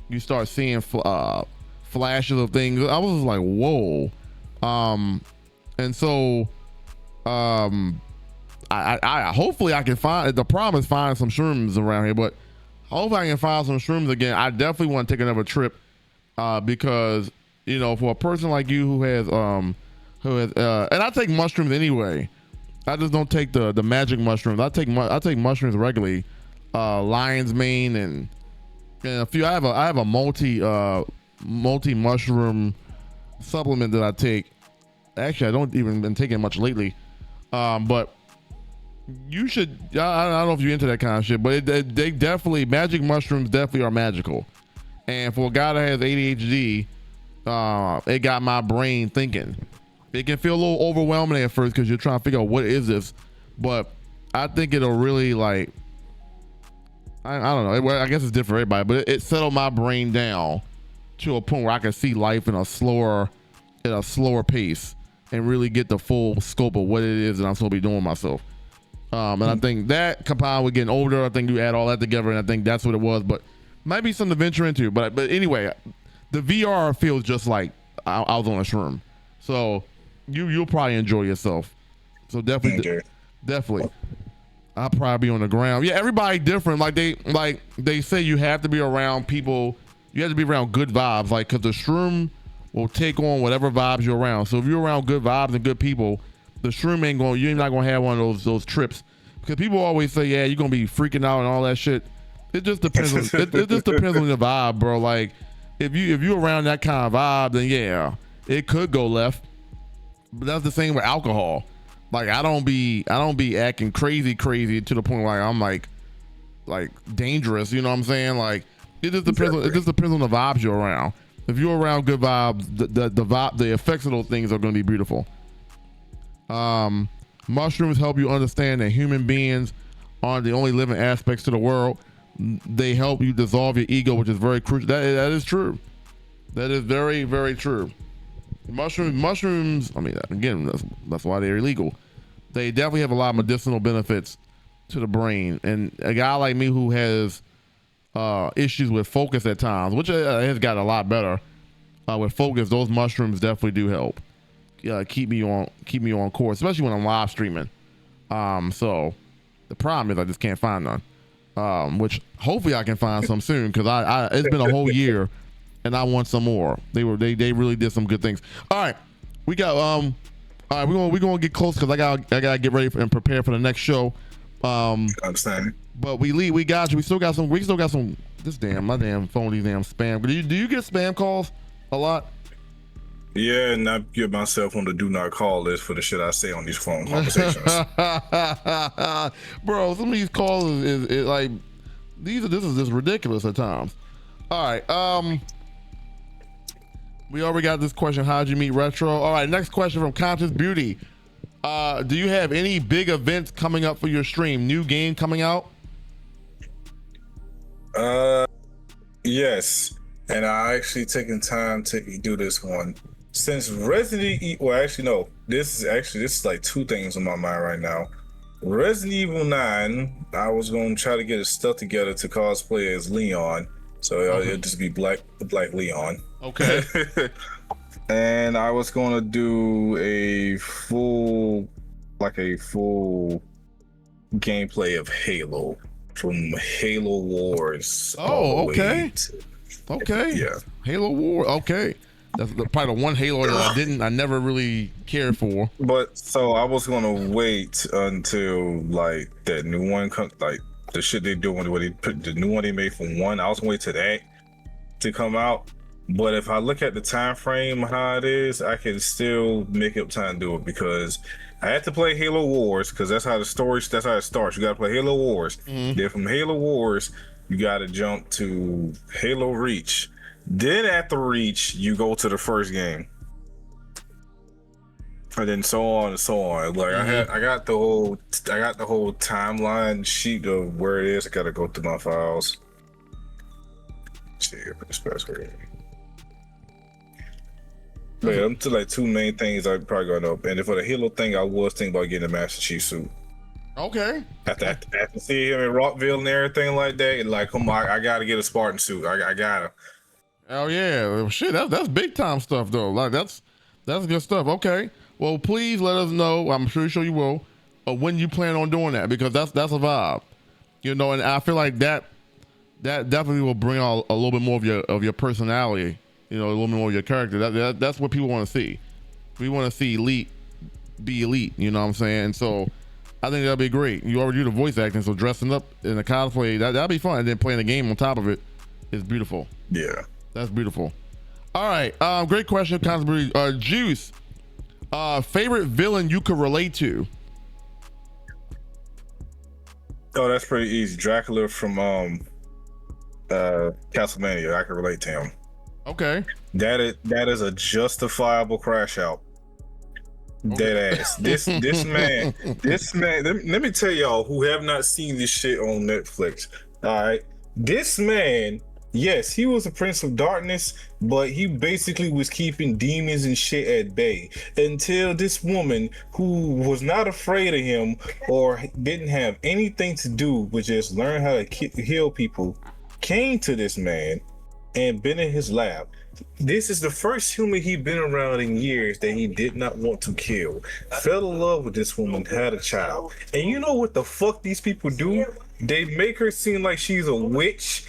You start seeing flashes of things. I was like, whoa. And so I hopefully I can find, the problem is finding some shrooms around here, but hopefully I can find some shrooms again. I definitely want to take another trip, because you know, for a person like you who has and I take mushrooms anyway. I just don't take the magic mushrooms. I take mushrooms regularly, lion's mane and a few. I have a multi mushroom supplement that I take. Actually, I don't even been taking much lately, but you should. I don't know if you're into that kind of shit, but they definitely, magic mushrooms definitely are magical. And for a guy that has ADHD, it got my brain thinking. It can feel a little overwhelming at first because you're trying to figure out what is this, but I think it'll really like, I don't know. I guess it's different for everybody, but it settled my brain down to a point where I can see life in a slower pace and really get the full scope of what it is that I'm supposed to be doing myself. And I think that combined with getting older, I think you add all that together, and I think that's what it was. But Might be something to venture into, but anyway, the VR feels just like I was on a shroom, so you'll probably enjoy yourself. So definitely. I'll probably be on the ground. Yeah, everybody different. Like they say, you have to be around people. You have to be around good vibes, like because the shroom will take on whatever vibes you're around. So if you're around good vibes and good people, the shroom ain't going. You're not gonna have one of those trips. Because people always say, yeah, you're gonna be freaking out and all that shit. It just depends on it just depends on the vibe, bro. Like if you're around that kind of vibe, then yeah, it could go left. But that's the same with alcohol. Like I don't be acting crazy to the point where I'm like dangerous. You know what I'm saying? Like it just depends on the vibes you're around. If you're around good vibes, the effects of those things are going to be beautiful. Mushrooms help you understand that human beings aren't the only living aspects to the world. They help you dissolve your ego, which is very crucial. That is true. That is very, very true. Mushrooms. I mean, again, that's why they're illegal. They definitely have a lot of medicinal benefits to the brain. And a guy like me who has issues with focus at times, which has got a lot better with focus, those mushrooms definitely do help. Keep me on course, especially when I'm live streaming. So the problem is I just can't find none. Which hopefully I can find some soon, because I it's been a whole year and I want some more. They really did some good things. All right, we got all right, we're gonna get close because I gotta get ready and prepare for the next show. Understand. But we got you. We still got some. My damn phone, these damn spam. Do you get spam calls a lot? Yeah, and I get myself on the do not call list for the shit I say on these phone conversations. Bro, some of these calls is like this is just ridiculous at times. All right, we already got this question. How'd you meet Retro? All right, next question from Conscious Beauty. Do you have any big events coming up for your stream? New game coming out? Yes, and I actually taken time to do this one. Since Resident Evil, well, actually no, this is like two things on my mind right now. Resident Evil 9, I was gonna try to get his stuff together to cosplay as Leon, so it'll just be black Leon. Okay. And I was gonna do a full gameplay of Halo, from Halo Wars. Oh, okay. Okay. Yeah. Halo War. Okay. That's probably the one Halo that I never really cared for. But so I was gonna wait until like that new one comes, like the shit they doing, where they put the new one they made for one. I was gonna wait till that to come out. But if I look at the time frame how it is, I can still make up time to do it, because I had to play Halo Wars, because that's how it starts. You gotta play Halo Wars. Mm-hmm. Then from Halo Wars, you gotta jump to Halo Reach. Then after Reach, you go to the first game, and then so on and so on. Like I got the whole timeline sheet of where it is. I gotta go through my files. Let's see here, this password. But I'm to like two main things I probably gonna know. And for the Halo thing, I was thinking about getting a Master Chief suit. Okay. After seeing him in Rockville and everything like that, and like, come on, I gotta get a Spartan suit. I gotta. Oh yeah, shit, that's big time stuff though. Like that's good stuff. Okay, well please let us know. I'm sure you will. When you plan on doing that, because that's a vibe, you know. And I feel like that definitely will bring out a little bit more of your personality. You know, a little bit more of your character. That's what people want to see. We want to see elite be elite. You know what I'm saying? So I think that'll be great. You already do the voice acting, so dressing up in a cosplay that'll be fun. And then playing the game on top of it is beautiful. Yeah. That's beautiful. All right. Great question, Constable. Juice. Favorite villain you could relate to? Oh, that's pretty easy. Dracula from Castlevania. I can relate to him. Okay. That is a justifiable crash out. Dead ass. This man. Let me tell y'all who have not seen this shit on Netflix. All right. This man. Yes, he was a Prince of Darkness, but he basically was keeping demons and shit at bay until this woman, who was not afraid of him or didn't have anything to do with just learn how to heal people, came to this man and been in his lab. This is the first human he'd been around in years that he did not want to kill. Fell in love with this woman, had a child. And you know what the fuck these people do? They make her seem like she's a witch,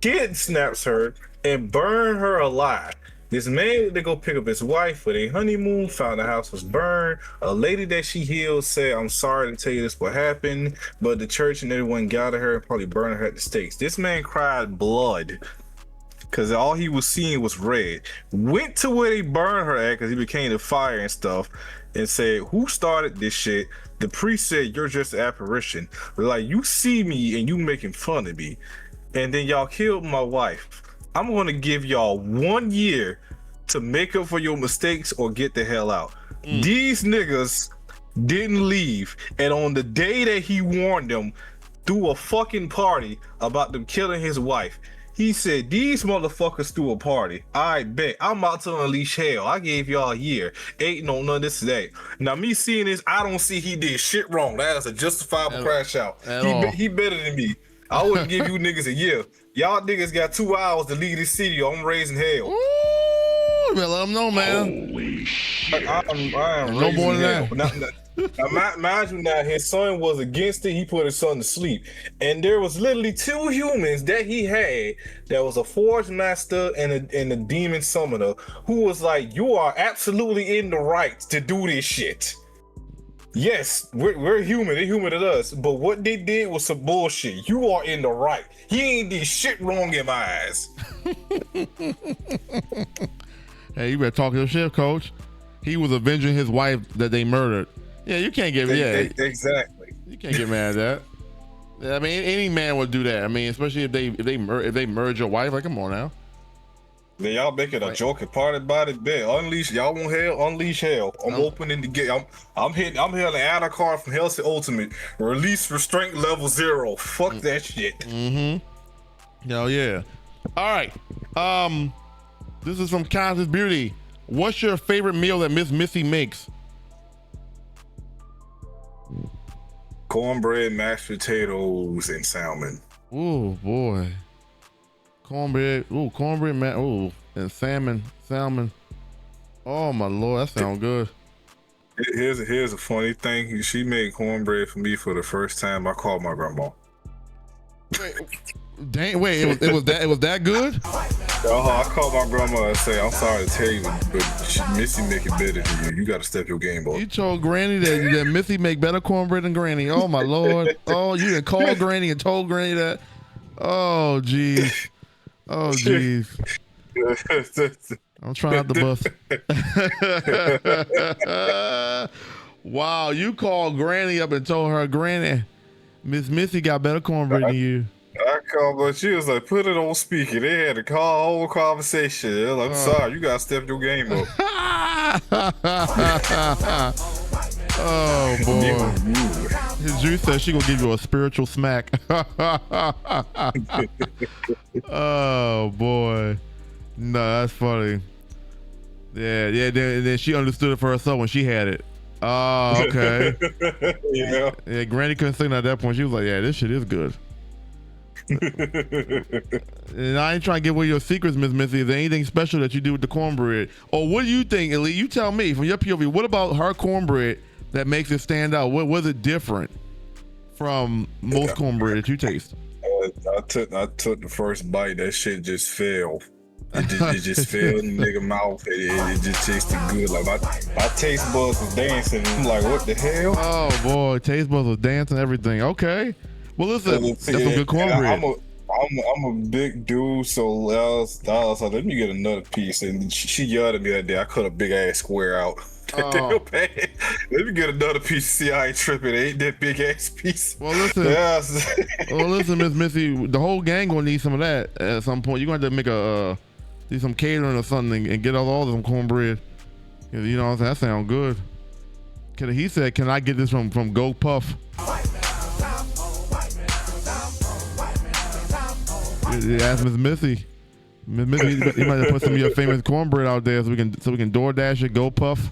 kidnaps her, and burn her alive. This man, they go pick up his wife for their honeymoon, found the house was burned. A lady that she healed said, I'm sorry to tell you this what happened, but the church and everyone gathered her and probably burned her at the stakes. This man cried blood because all he was seeing was red. Went to where they burned her at because he became the fire and stuff and said, who started this shit? The priest said, you're just an apparition. Like, you see me and you making fun of me. And then y'all killed my wife. I'm going to give y'all 1 year to make up for your mistakes or get the hell out. These niggas didn't leave. And on the day that he warned them, threw a fucking party about them killing his wife. He said, these motherfuckers threw a party. I bet. I'm about to unleash hell. I gave y'all a year. Ain't no none of this today. Now, me seeing this, I don't see he did shit wrong. That is a justifiable crash out. He better than me. I wouldn't give you niggas a year. Y'all niggas got 2 hours to leave this city or I'm raising hell. Ooh, let them know, man. Holy shit. I am No more raising than hell. Now, mind you, now his son was against it. He put his son to sleep, and there was literally 2 humans that he had. That was a forge master and a demon summoner who was like, "You are absolutely in the right to do this shit." Yes, we're human. They're human to us, but what they did was some bullshit. You are in the right. He ain't did shit wrong in my eyes. Hey, you better talk your shit, coach. He was avenging his wife that they murdered. Yeah, you can't get Exactly. You can't get mad at that. I mean, any man would do that. I mean, especially if they murder your wife. Like, come on now. Then y'all making a joke and party about it. Bet unleash. Y'all want hell? Unleash hell. I'm opening the gate. I'm hitting an add card from Hell's Ultimate. Release restraint level 0. Fuck that shit. Hell yeah. All right. This is from Kansas Beauty. What's your favorite meal that Miss Missy makes? Cornbread, mashed potatoes, and salmon. Oh boy. Cornbread, and salmon. Oh my Lord, that sounds good. Here's a funny thing. She made cornbread for me for the first time. I called my grandma. It was that good? I called my grandma and say, I'm sorry to tell you, but Missy make it better than you. You got to step your game up. You told Granny that Missy make better cornbread than Granny. Oh my Lord. Oh, you done called Granny and told Granny that. Oh jeez. Oh jeez. I'm trying out the bus. Wow, you called Granny up and told her, Granny, Miss Missy got better cornbread than you. I called, but she was like, put it on speaker. They had a whole conversation. They're like, I'm sorry, you gotta step your game up. Oh boy. His juice says she gonna give you a spiritual smack. Oh boy. No, that's funny. Yeah, then she understood it for herself when she had it. Oh, okay. Yeah, Granny couldn't say nothing at that point. She was like, yeah, this shit is good. And I ain't trying to give away your secrets, Miss Missy. Is there anything special that you do with the cornbread? Or what do you think, Elite? You tell me from your POV. What about her cornbread that makes it stand out? What was it different from most cornbread that you taste? I took the first bite. That shit just fell. It just fell in the nigga mouth. It just tasted good. Like my taste buds was dancing. I'm like, what the hell? Oh boy, taste buds was dancing, everything. Okay. Well, listen, that's some good cornbread. I'm a big dude, so I was like, let me get another piece. And she yelled at me that day. I cut a big ass square out. Oh. Let me get another piece. See, I ain't tripping. It ain't that big ass piece. Well, listen. Miss Missy, the whole gang gonna need some of that at some point. You're gonna have to make do some catering or something and get all them cornbread. You know what I'm saying? That sounds good. He said, can I get this from Go Puff? Ask Miss Missy. Miss Missy, you might have put some of your famous cornbread out there so we can DoorDash it, Go Puff.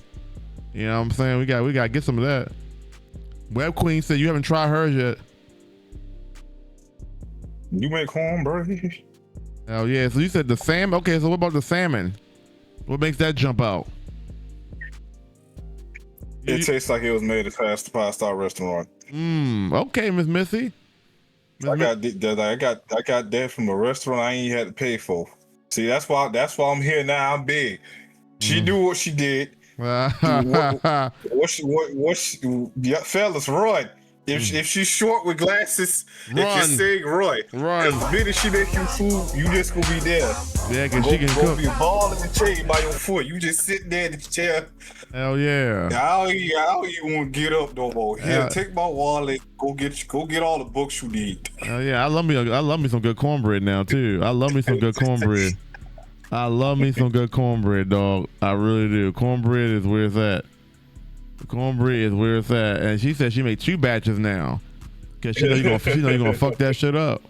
You know what I'm saying? We got to get some of that. Web Queen said you haven't tried hers yet. You make cornbread? Oh yeah. So you said the salmon. Okay. So what about the salmon? What makes that jump out? It tastes like it was made at a five-star restaurant. Okay, Miss Missy. I got that from a restaurant I ain't had to pay for. See, that's why I'm here now. I'm big. She knew what she did. Fellas, run. If she's short with glasses, just say Roy. Because the minute she make you food, you just gonna be there. Yeah, because she can cook. Be a ball in the chain by your foot. You just sitting there in the chair. Hell yeah. I don't even want to get up no more. Here, take my wallet. Go get all the books you need. Hell yeah. I love me some good cornbread now too. I love me some good cornbread. I love me some good cornbread, dog. I really do. Cornbread is where it's at. Cornbread is where it's at. And she said she made 2 batches now. Cause she know you're gonna fuck that shit up.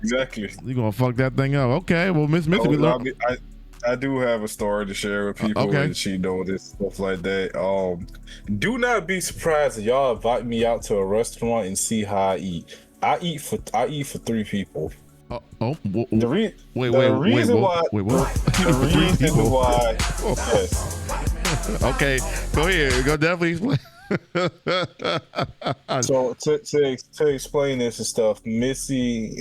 Exactly. You're gonna fuck that thing up. Okay, well, Miss Missy, I do have a story to share with people and she know this stuff like that. Do not be surprised if y'all invite me out to a restaurant and see how I eat. I eat for 3 people. The reason why. Yes. Okay, go ahead. Go definitely explain. So to explain this and stuff, Missy,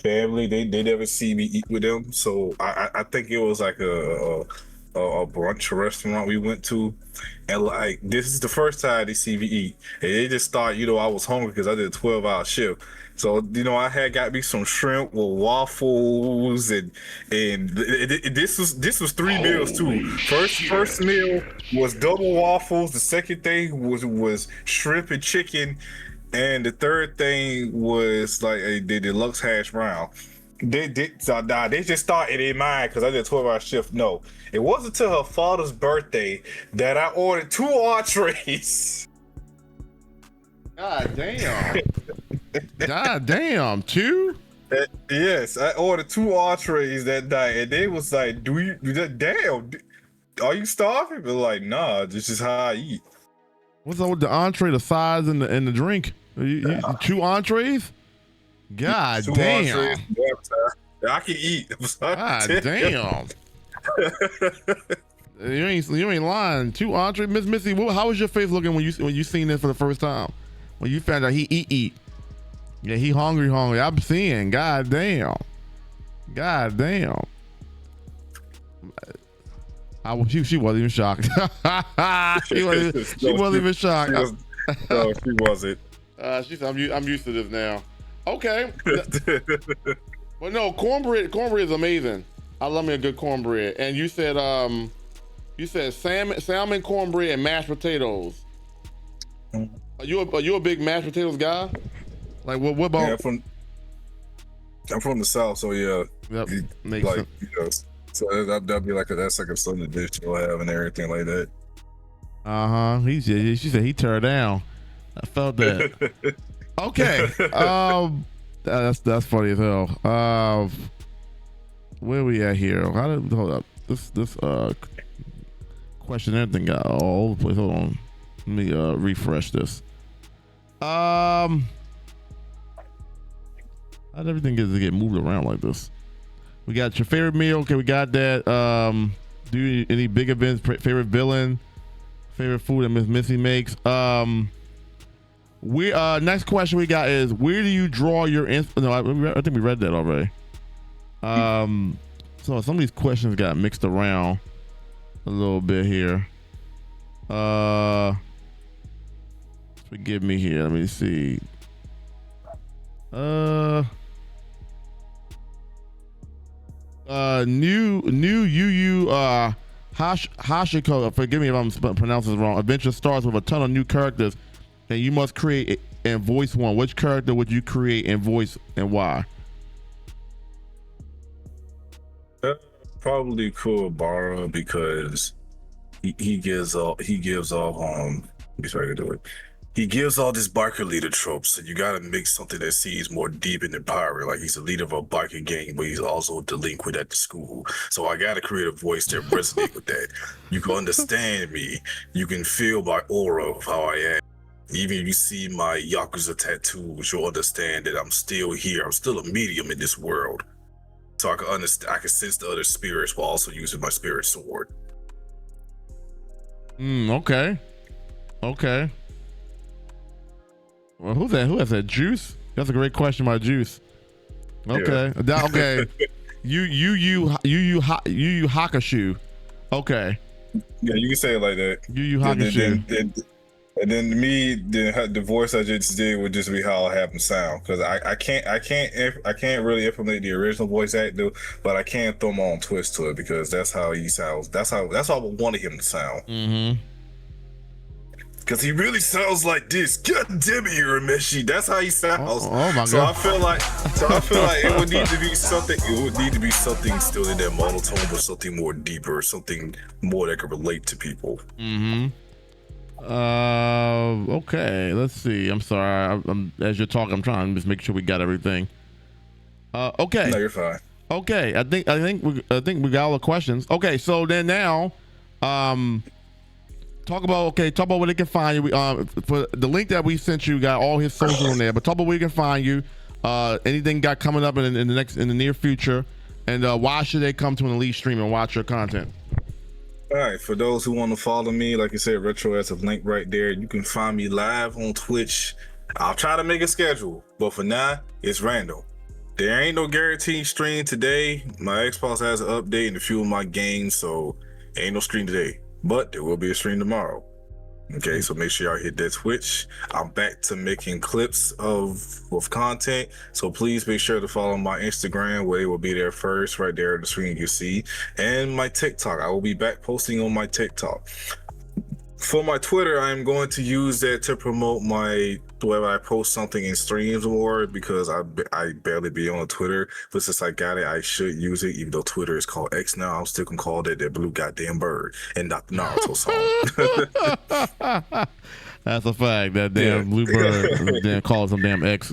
family, they never see me eat with them. So I think it was like a brunch restaurant we went to, and like this is the first time they see me eat, and they just thought, I was hungry because I did a 12-hour shift. So I had got me some shrimp with waffles, and this was 3 meals too. First meal was double waffles. The second thing was shrimp and chicken, and the third thing was like the deluxe hash brown. They just thought in their mind because I did a 12-hour shift. No, it wasn't until her father's birthday that I ordered 2 entrees. God damn. God damn, 2? Yes, I ordered 2 entrees that night, and they was like, damn, are you starving? But like, nah, this is how I eat. What's up with the entree, the size, and the drink? 2 entrees? God damn. Entrees, I can eat. God damn. You ain't lying. 2 entrees, Miss Missy. How was your face looking when you seen this for the first time? When you found out he eat? Yeah, he hungry. I'm seeing. God damn. She wasn't even shocked. she wasn't even shocked. No, she wasn't. She said, I'm used to this now. Okay. Well, no, cornbread is amazing. I love me a good cornbread. And you said salmon, cornbread, and mashed potatoes. Are you a big mashed potatoes guy? Like what about? Yeah, I'm from the South, so yeah. Yep, makes sense. So that'd be that's like a southern dish you'll have and everything like that. She said he turned down. I felt that. Okay. That's funny as hell. Where we at here? Hold up. This questionnaire thing got all over the place. Hold on. Let me refresh this. How did everything get moved around like this? We got your favorite meal. Okay, we got that. Do any big events? Favorite villain? Favorite food that Miss Missy makes? Next question we got is, where do you draw your No, I think we read that already. So some of these questions got mixed around a little bit here. Forgive me here. Let me see. New Hashiko, forgive me if I'm pronouncing this wrong. Adventure starts with a ton of new characters, and you must create and voice one. Which character would you create and voice, and why? Probably Kuwabara, because he gives off he gives all this biker leader tropes, and you gotta make something that seems more deep and empowering. Like, he's a leader of a biker gang, but he's also a delinquent at the school. So I gotta create a voice that resonates with that. You can understand me. You can feel my aura of how I am. Even if you see my Yakuza tattoos, you'll understand that I'm still here. I'm still a medium in this world. So I can understand, I can sense the other spirits while also using my spirit sword. Okay. Okay. Well, who's that? Who has that? Juice? That's a great question about Juice. Okay. Yeah. Okay. You Hakushu. Okay. Yeah, you can say it like that. You Hakushu. And then me, the voice I just did would just be how I have him sound, because I can't really implement the original voice actor, but I can throw my own twist to it because that's how he sounds. That's how I wanted him to sound. Mm-hmm. Because he really sounds like this. God damn it, Urameshi. That's how he sounds. Oh my so God. I feel like it would need to be something. It would need to be something still in that monotone, but something more deeper, something more that can relate to people. Mm-hmm. Okay, let's see. I'm sorry. I'm as you're talking, I'm trying to just make sure we got everything. Okay. No, you're fine. Okay, I think we got all the questions. Okay, so then now, talk about where they can find you. For the link that we sent you, got all his social on there. But talk about where you can find you. Anything got coming up in the near future, and why should they come to an Elite stream and watch your content? All right, for those who want to follow me, like I said, Retro has a link right there. You can find me live on Twitch. I'll try to make a schedule, but for now, it's random. There ain't no guaranteed stream today. My Xbox has an update in a few of my games, so ain't no stream today. But there will be a stream tomorrow. Okay, so make sure y'all hit that Twitch. I'm back to making clips of content, so please make sure to follow my Instagram, where it will be there first, right there on the screen you see, and my TikTok. I will be back posting on my TikTok. For my Twitter, I'm going to use that to promote my whether I post something in streams more, because I barely be on Twitter. But since I got it, I should use it. Even though Twitter is called X now, I'm still gonna call that blue goddamn bird and not the Naruto song. That's a fact. That damn blue bird, damn calling some damn X,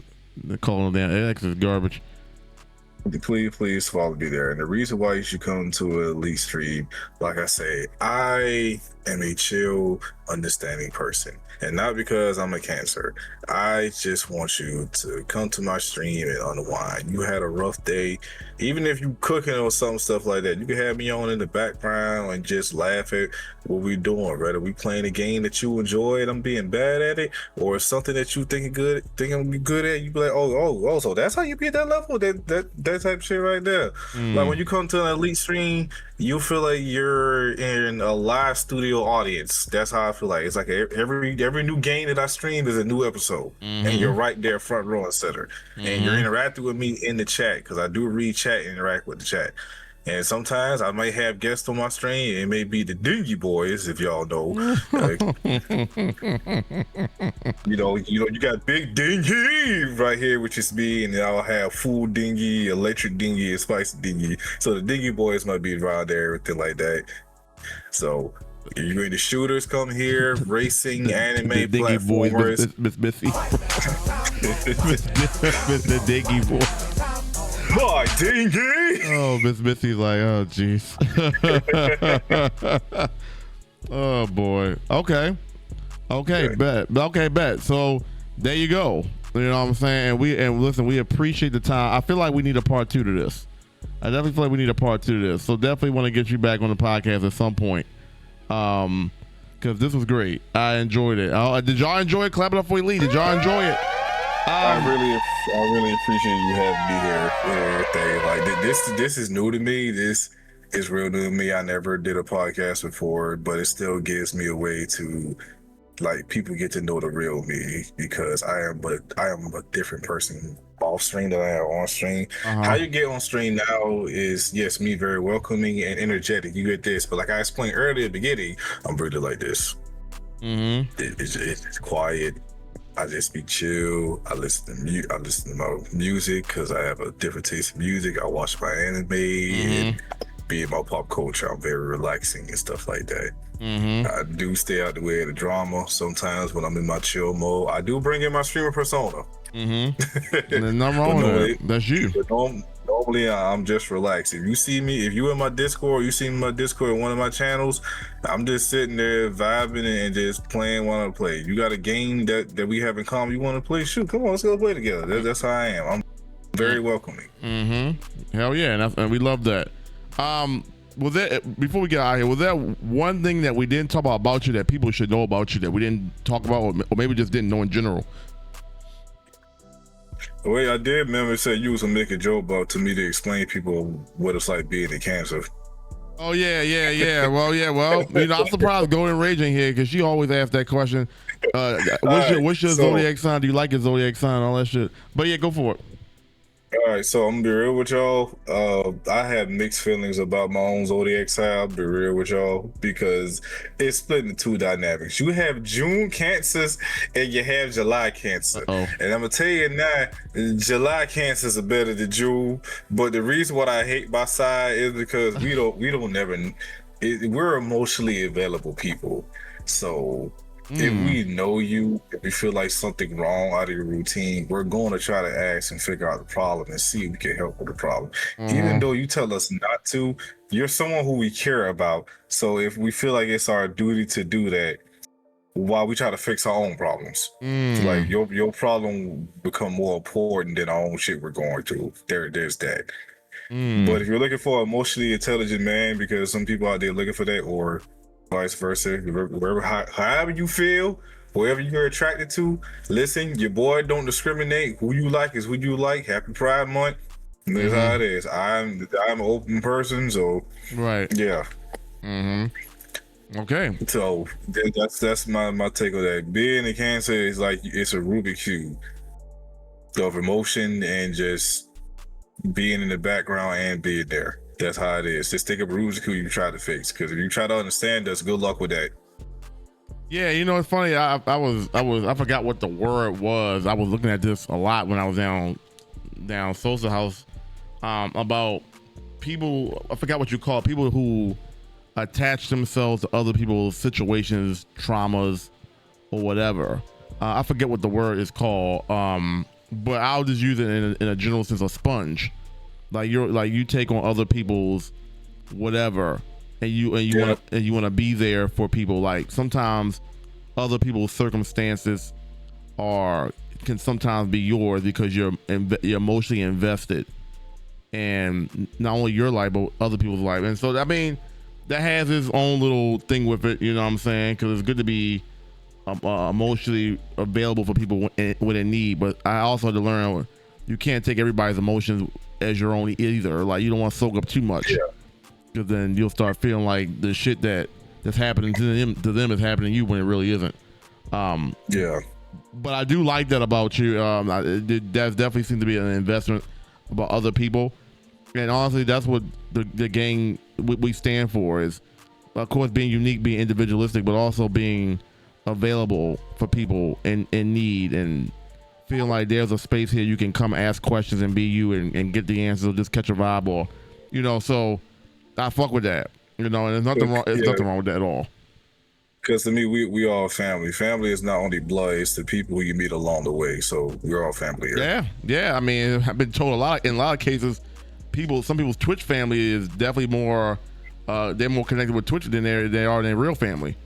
calling them damn X is garbage. Please follow me there. And the reason why you should come to an Elite stream, like I say, I am a chill, understanding person. And not because I'm a Cancer. I just want you to come to my stream and unwind. You had a rough day. Even if you cooking or some stuff like that, you can have me on in the background and just laugh at what we doing. Whether we playing a game that you enjoy and I'm being bad at it, or something that you think I'm good at, you be like, oh, so that's how you be at that level? That type of shit right there. Like when you come to an Elite stream, you feel like you're in a live studio audience. That's how I feel like. It's like every new game that I stream is a new episode, and you're right there front row and center, and you're interacting with me in the chat, because I do read chat and interact with the chat. And sometimes I might have guests on my stream. It may be the Dingy Boys, if y'all know. You got Big Dingy right here, which is me, and then I'll have Full Dingy, Electric Dingy, and Spicy Dingy. So the Dingy Boys might be around there, everything like that. So if you're into shooters, come here. Racing, anime, platformers. Miss Missy. The Dingy Boy. My Dingy! Oh, Miss Missy's like, oh, jeez. Oh, boy. Okay, bet. So there you go. You know what I'm saying? And listen, we appreciate the time. I feel like we need a part 2 to this. I definitely feel like we need a part 2 to this. So definitely want to get you back on the podcast at some point. Because this was great. I enjoyed it. Did y'all enjoy it? Clap it up for Elite. Did y'all enjoy it? I really appreciate you having me here and everything. Like this is new to me. This is real new to me. I never did a podcast before, but it still gives me a way to, like, people get to know the real me, because I am a different person off stream than I am on stream. How you get on stream now is, yes, me very welcoming and energetic. You get this, but like I explained earlier at the beginning, I'm really like this. It's quiet. I just be chill. I listen to my music because I have a different taste of music. I watch my anime and be in my pop culture. I'm very relaxing and stuff like that. I do stay out the way of the drama sometimes when I'm in my chill mode. I do bring in my streamer persona. And there's nothing wrong with it. That's you. But normally I'm just relaxed. If you see me, if you in my Discord, you see me in my Discord in one of my channels, I'm just sitting there vibing and just playing what I play. You got a game that we have in common you want to play? Shoot, come on, let's go play together. That's how I am. I'm very welcoming. Hell yeah, and we love that. Was that, before we get out of here, was there one thing that we didn't talk about you that people should know about you that we didn't talk about, or maybe just didn't know in general? The way I did remember said you was gonna make a joke about to me to explain people what it's like being in cancer. Oh yeah. Well, you know, I'm surprised Golden Raging here because she always asks that question. What's your zodiac sign? Do you like your zodiac sign? All that shit. But yeah, go for it. All right, so I'm gonna be real with y'all. I have mixed feelings about my own zodiac sign. I'll be real with y'all because it's split into two dynamics. You have June cancers and you have July cancer. And I'm gonna tell you now, July cancers are better than June. But the reason why I hate my side is because we're emotionally available people. So if we know you, if we feel like something wrong out of your routine, we're going to try to ask and figure out the problem and see if we can help with the problem. Even though you tell us not to, you're someone who we care about. So if we feel like it's our duty to do that, while we try to fix our own problems, so like your problem become more important than our own shit we're going through. There's that. But if you're looking for an emotionally intelligent man, because some people out there looking for that, or vice versa, wherever, however you feel, whoever you're attracted to, listen, your boy don't discriminate. Who you like is who you like. Happy Pride Month. That's how it is. I'm an open person, so right. Yeah. Okay. So that's my take on that. Being in cancer is like it's a Rubik's Cube of emotion and just being in the background and being there. That's how it is. Just take a Rubik's Cube you try to fix. Because if you try to understand us, good luck with that. Yeah, you know, it's funny. I forgot what the word was. I was looking at this a lot when I was down Sosa House about people. I forgot what you call it, people who attach themselves to other people's situations, traumas, or whatever. I forget what the word is called. But I'll just use it in a general sense, a sponge. Like you take on other people's whatever, and you want to be there for people. Like sometimes other people's circumstances can sometimes be yours because you're emotionally invested, and not only your life but other people's life. And so I mean that has its own little thing with it. You know what I'm saying? Because it's good to be emotionally available for people when in need. But I also had to learn you can't take everybody's emotions as your own either. Like you don't want to soak up too much, because then you'll start feeling like the shit that's happening to them is happening to you when it really isn't. But I do like that about you. That definitely seems to be an investment about other people, and honestly, that's what the gang we stand for is, of course, being unique, being individualistic, but also being available for people in need and feeling like there's a space here you can come ask questions and be you and get the answers or just catch a vibe, or you know. So I fuck with that, you know, and there's nothing wrong. There's nothing wrong with that at all. Because to me, we all family. Family is not only blood; it's the people who you meet along the way. So we're all family here. Yeah. I mean, I've been told in a lot of cases, some people's Twitch family is definitely more. They're more connected with Twitch than they are their real family.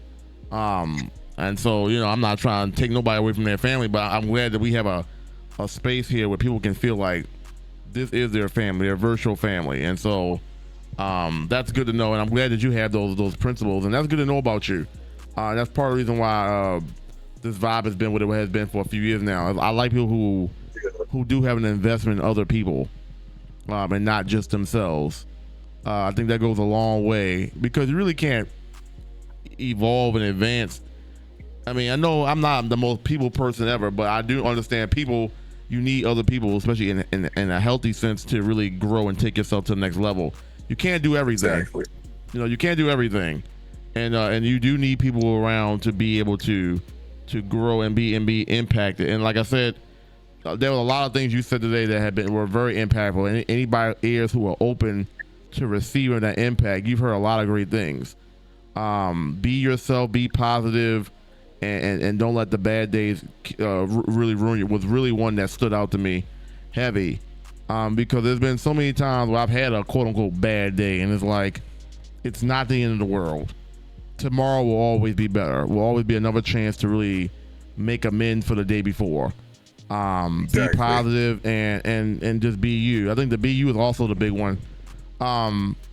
And so, you know, I'm not trying to take nobody away from their family, but I'm glad that we have a space here where people can feel like this is their family, their virtual family. And so that's good to know. And I'm glad that you have those principles. And that's good to know about you. That's part of the reason why this vibe has been what it has been for a few years now. I like people who do have an investment in other people and not just themselves. I think that goes a long way because you really can't evolve and advance. I mean, I know I'm not the most people person ever, but I do understand people. You need other people, especially in a healthy sense, to really grow and take yourself to the next level. You can't do everything. Exactly. You know, you can't do everything, and you do need people around to be able to grow and be impacted. And like I said, there were a lot of things you said today that were very impactful. And anybody ears who are open to receiving that impact, you've heard a lot of great things. Be yourself, be positive. And don't let the bad days really ruin you. Was really one that stood out to me heavy because there's been so many times where I've had a quote unquote bad day, and it's like, it's not the end of the world. Tomorrow will always be better. Will always be another chance to really make amends for the day before. Be positive and just be you. I think the be you is also the big one.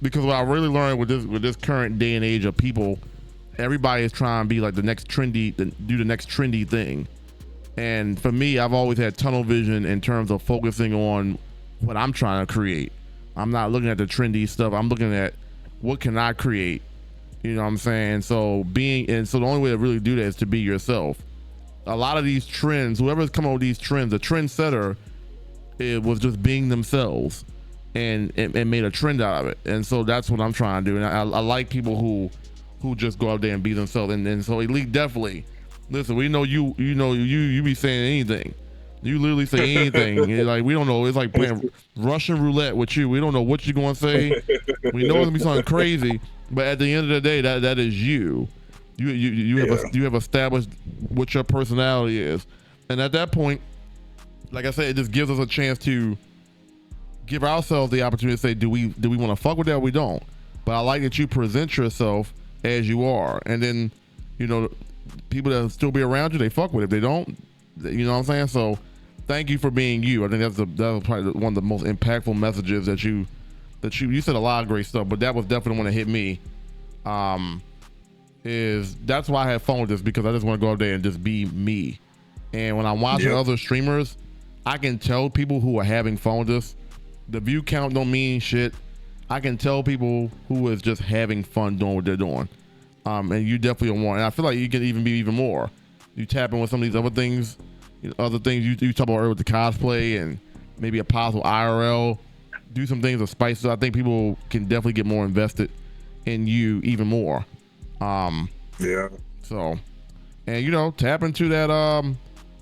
Because what I really learned with this current day and age of people, everybody is trying to be like do the next trendy thing. And for me, I've always had tunnel vision in terms of focusing on what I'm trying to create. I'm not looking at the trendy stuff. I'm looking at what can I create. You know what I'm saying? So the only way to really do that is to be yourself. A lot of these trends, whoever's come up with these trends, the trendsetter, it was just being themselves and made a trend out of it. And so that's what I'm trying to do. And I like people who just go out there and be themselves. And so Elite, definitely, listen, we know you be saying anything. You literally say anything. Like, we don't know. It's like playing Russian roulette with you. We don't know what you're going to say. We know it's gonna be something crazy, but at the end of the day, that is you. You have established what your personality is, and at that point, like I said, it just gives us a chance to give ourselves the opportunity to say, do we want to fuck with that or we don't? But I like that you present yourself as you are, and then, you know, people that still be around you, they fuck with it. If they don't, you know what I'm saying? So thank you for being you. I think that was probably one of the most impactful messages that you said a lot of great stuff, but that was definitely one that hit me. That's why I had fun with this, because I just want to go out there and just be me. And when I'm watching other streamers, I can tell people who are having fun with this. The view count don't mean shit. I can tell people who is just having fun doing what they're doing. And you definitely are one. And I feel like you can even be even more. You tap in with some of these other things, you talk about earlier with the cosplay and maybe a possible IRL. Do some things to spice it. I think people can definitely get more invested in you even more. So, and tap into that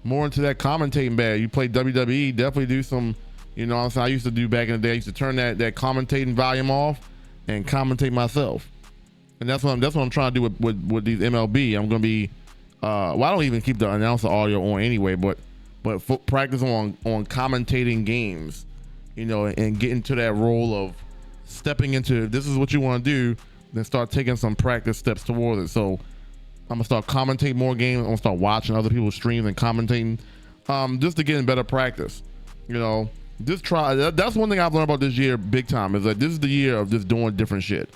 more into that commentating bag. You play WWE, definitely do some, what I'm saying, I used to do back in the day. I used to turn that commentating volume off and commentate myself. And that's what I'm trying to do with these MLB. I'm gonna be I don't even keep the announcer audio on anyway, but practice on commentating games, and get into that role of stepping into, if this is what you want to do, then start taking some practice steps towards it. So I'm gonna start commentating more games. I'm gonna start watching other people's streams and commentating, just to get in better practice. That's one thing I've learned about this year big time, is that this is the year of just doing different shit,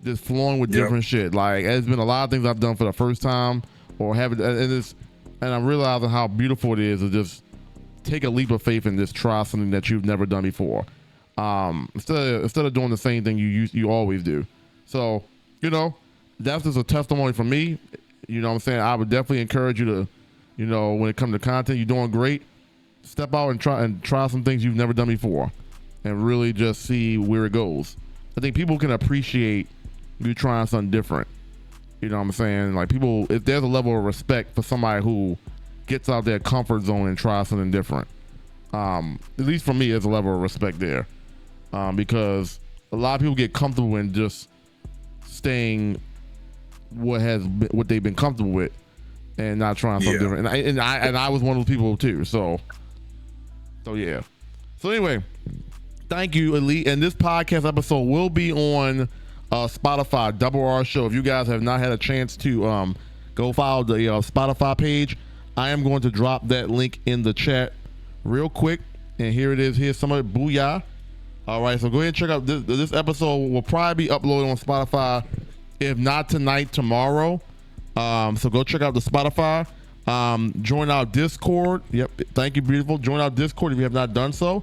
just flowing with different shit. Like, there's been a lot of things I've done for the first time, or and I'm realizing how beautiful it is to just take a leap of faith and just try something that you've never done before, instead of doing the same thing you always do. So, that's just a testimony from me. You know what I'm saying? I would definitely encourage you to, when it comes to content, you're doing great. Step out and try some things you've never done before, and really just see where it goes. I think people can appreciate you trying something different. You know what I'm saying? Like, people, if there's a level of respect for somebody who gets out their comfort zone and tries something different, at least for me, there's a level of respect there, because a lot of people get comfortable in just staying what they've been comfortable with and not trying something different. And I was one of those people too. So yeah. So anyway, thank you, Elite. And this podcast episode will be on Spotify, Double R Show. If you guys have not had a chance to go follow the Spotify page, I am going to drop that link in the chat real quick. And here it is. Here's some of it. Booyah. All right, so go ahead and check out this episode. Will probably be uploaded on Spotify, if not tonight, tomorrow. So go check out the Spotify. Join our Discord. Yep, thank you, beautiful. Join our Discord if you have not done so.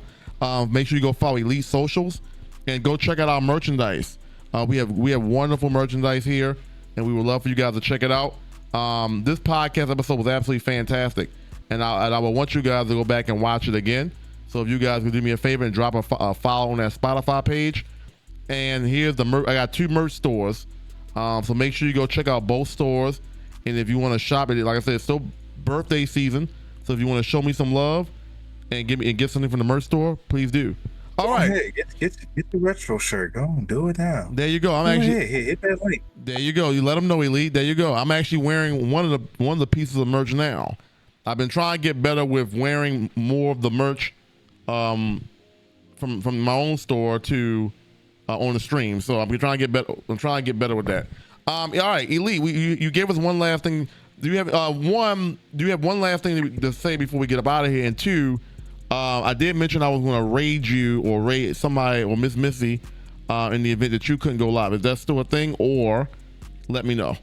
Make sure you go follow Elite Socials and go check out our merchandise. We have wonderful merchandise here, and we would love for you guys to check it out. This podcast episode was absolutely fantastic, and I would want you guys to go back and watch it again. So if you guys could do me a favor and drop a follow on that Spotify page. And here's the I got 2 merch stores. So make sure you go check out both stores. And if you want to shop it, like I said, it's still birthday season. So if you want to show me some love and get something from the merch store, please do. All right. Hey, get the retro shirt. Go on, do it now. There you go. Hit that link. There you go. You let them know, Elite. There you go. I'm actually wearing one of the pieces of merch now. I've been trying to get better with wearing more of the merch from my own store to on the stream. So I'm trying to get better. I'm trying to get better with that. All right, Elite. You gave us one last thing. Do you have one? Do you have one last thing to say before we get up out of here? And two, I did mention I was going to raid you or raid somebody or Miss Missy in the event that you couldn't go live. Is that still a thing, or let me know?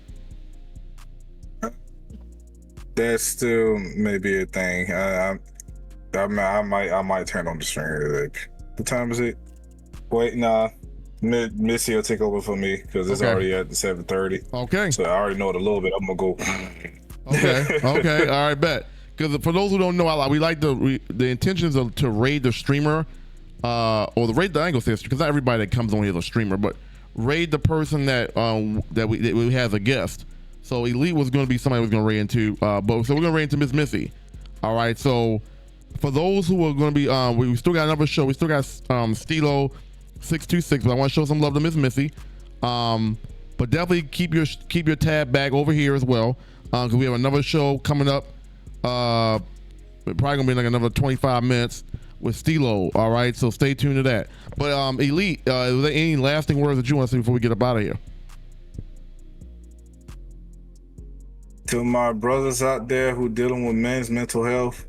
That's still maybe a thing. I might turn on the stream. Like, what time is it? Wait, nah. Missy will take over for me because it's already at 7:30. Okay. So I already know it a little bit. I'm gonna go. Okay. All right, bet. Because for those who don't know, we like the intentions of to raid the streamer, or the raid the angle system, because not everybody that comes on here is a streamer, but raid the person that we have as a guest. So Elite was going to be somebody who was going to raid into, so we're going to raid into Miss Missy. All right. So for those who are going to be, we still got another show. We still got Stilo 626, but I want to show some love to Miss Missy. But definitely keep your tab back over here as well, because we have another show coming up. Probably gonna be like another 25 minutes with Stilo. All right, so stay tuned to that. But Elite, is there any lasting words that you want to say before we get up out of here? To my brothers out there who dealing with men's mental health,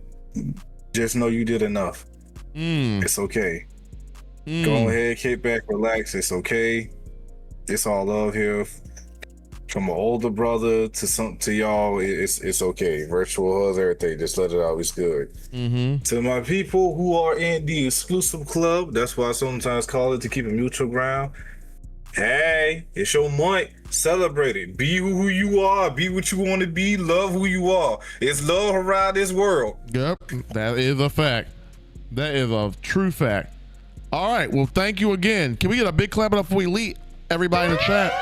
just know you did enough. It's okay. Go ahead, kick back, relax. It's okay. It's all love here. From an older brother to y'all, it's okay. Virtual hugs, everything. Just let it out. It's good. To my people who are in the exclusive club, that's why I sometimes call it to keep a mutual ground. Hey, it's your month. Celebrate it. Be who you are. Be what you want to be. Love who you are. It's love around this world. Yep, that is a fact. That is a true fact. All right, well, thank you again. Can we get a big clap it up for Elite? Everybody in the chat.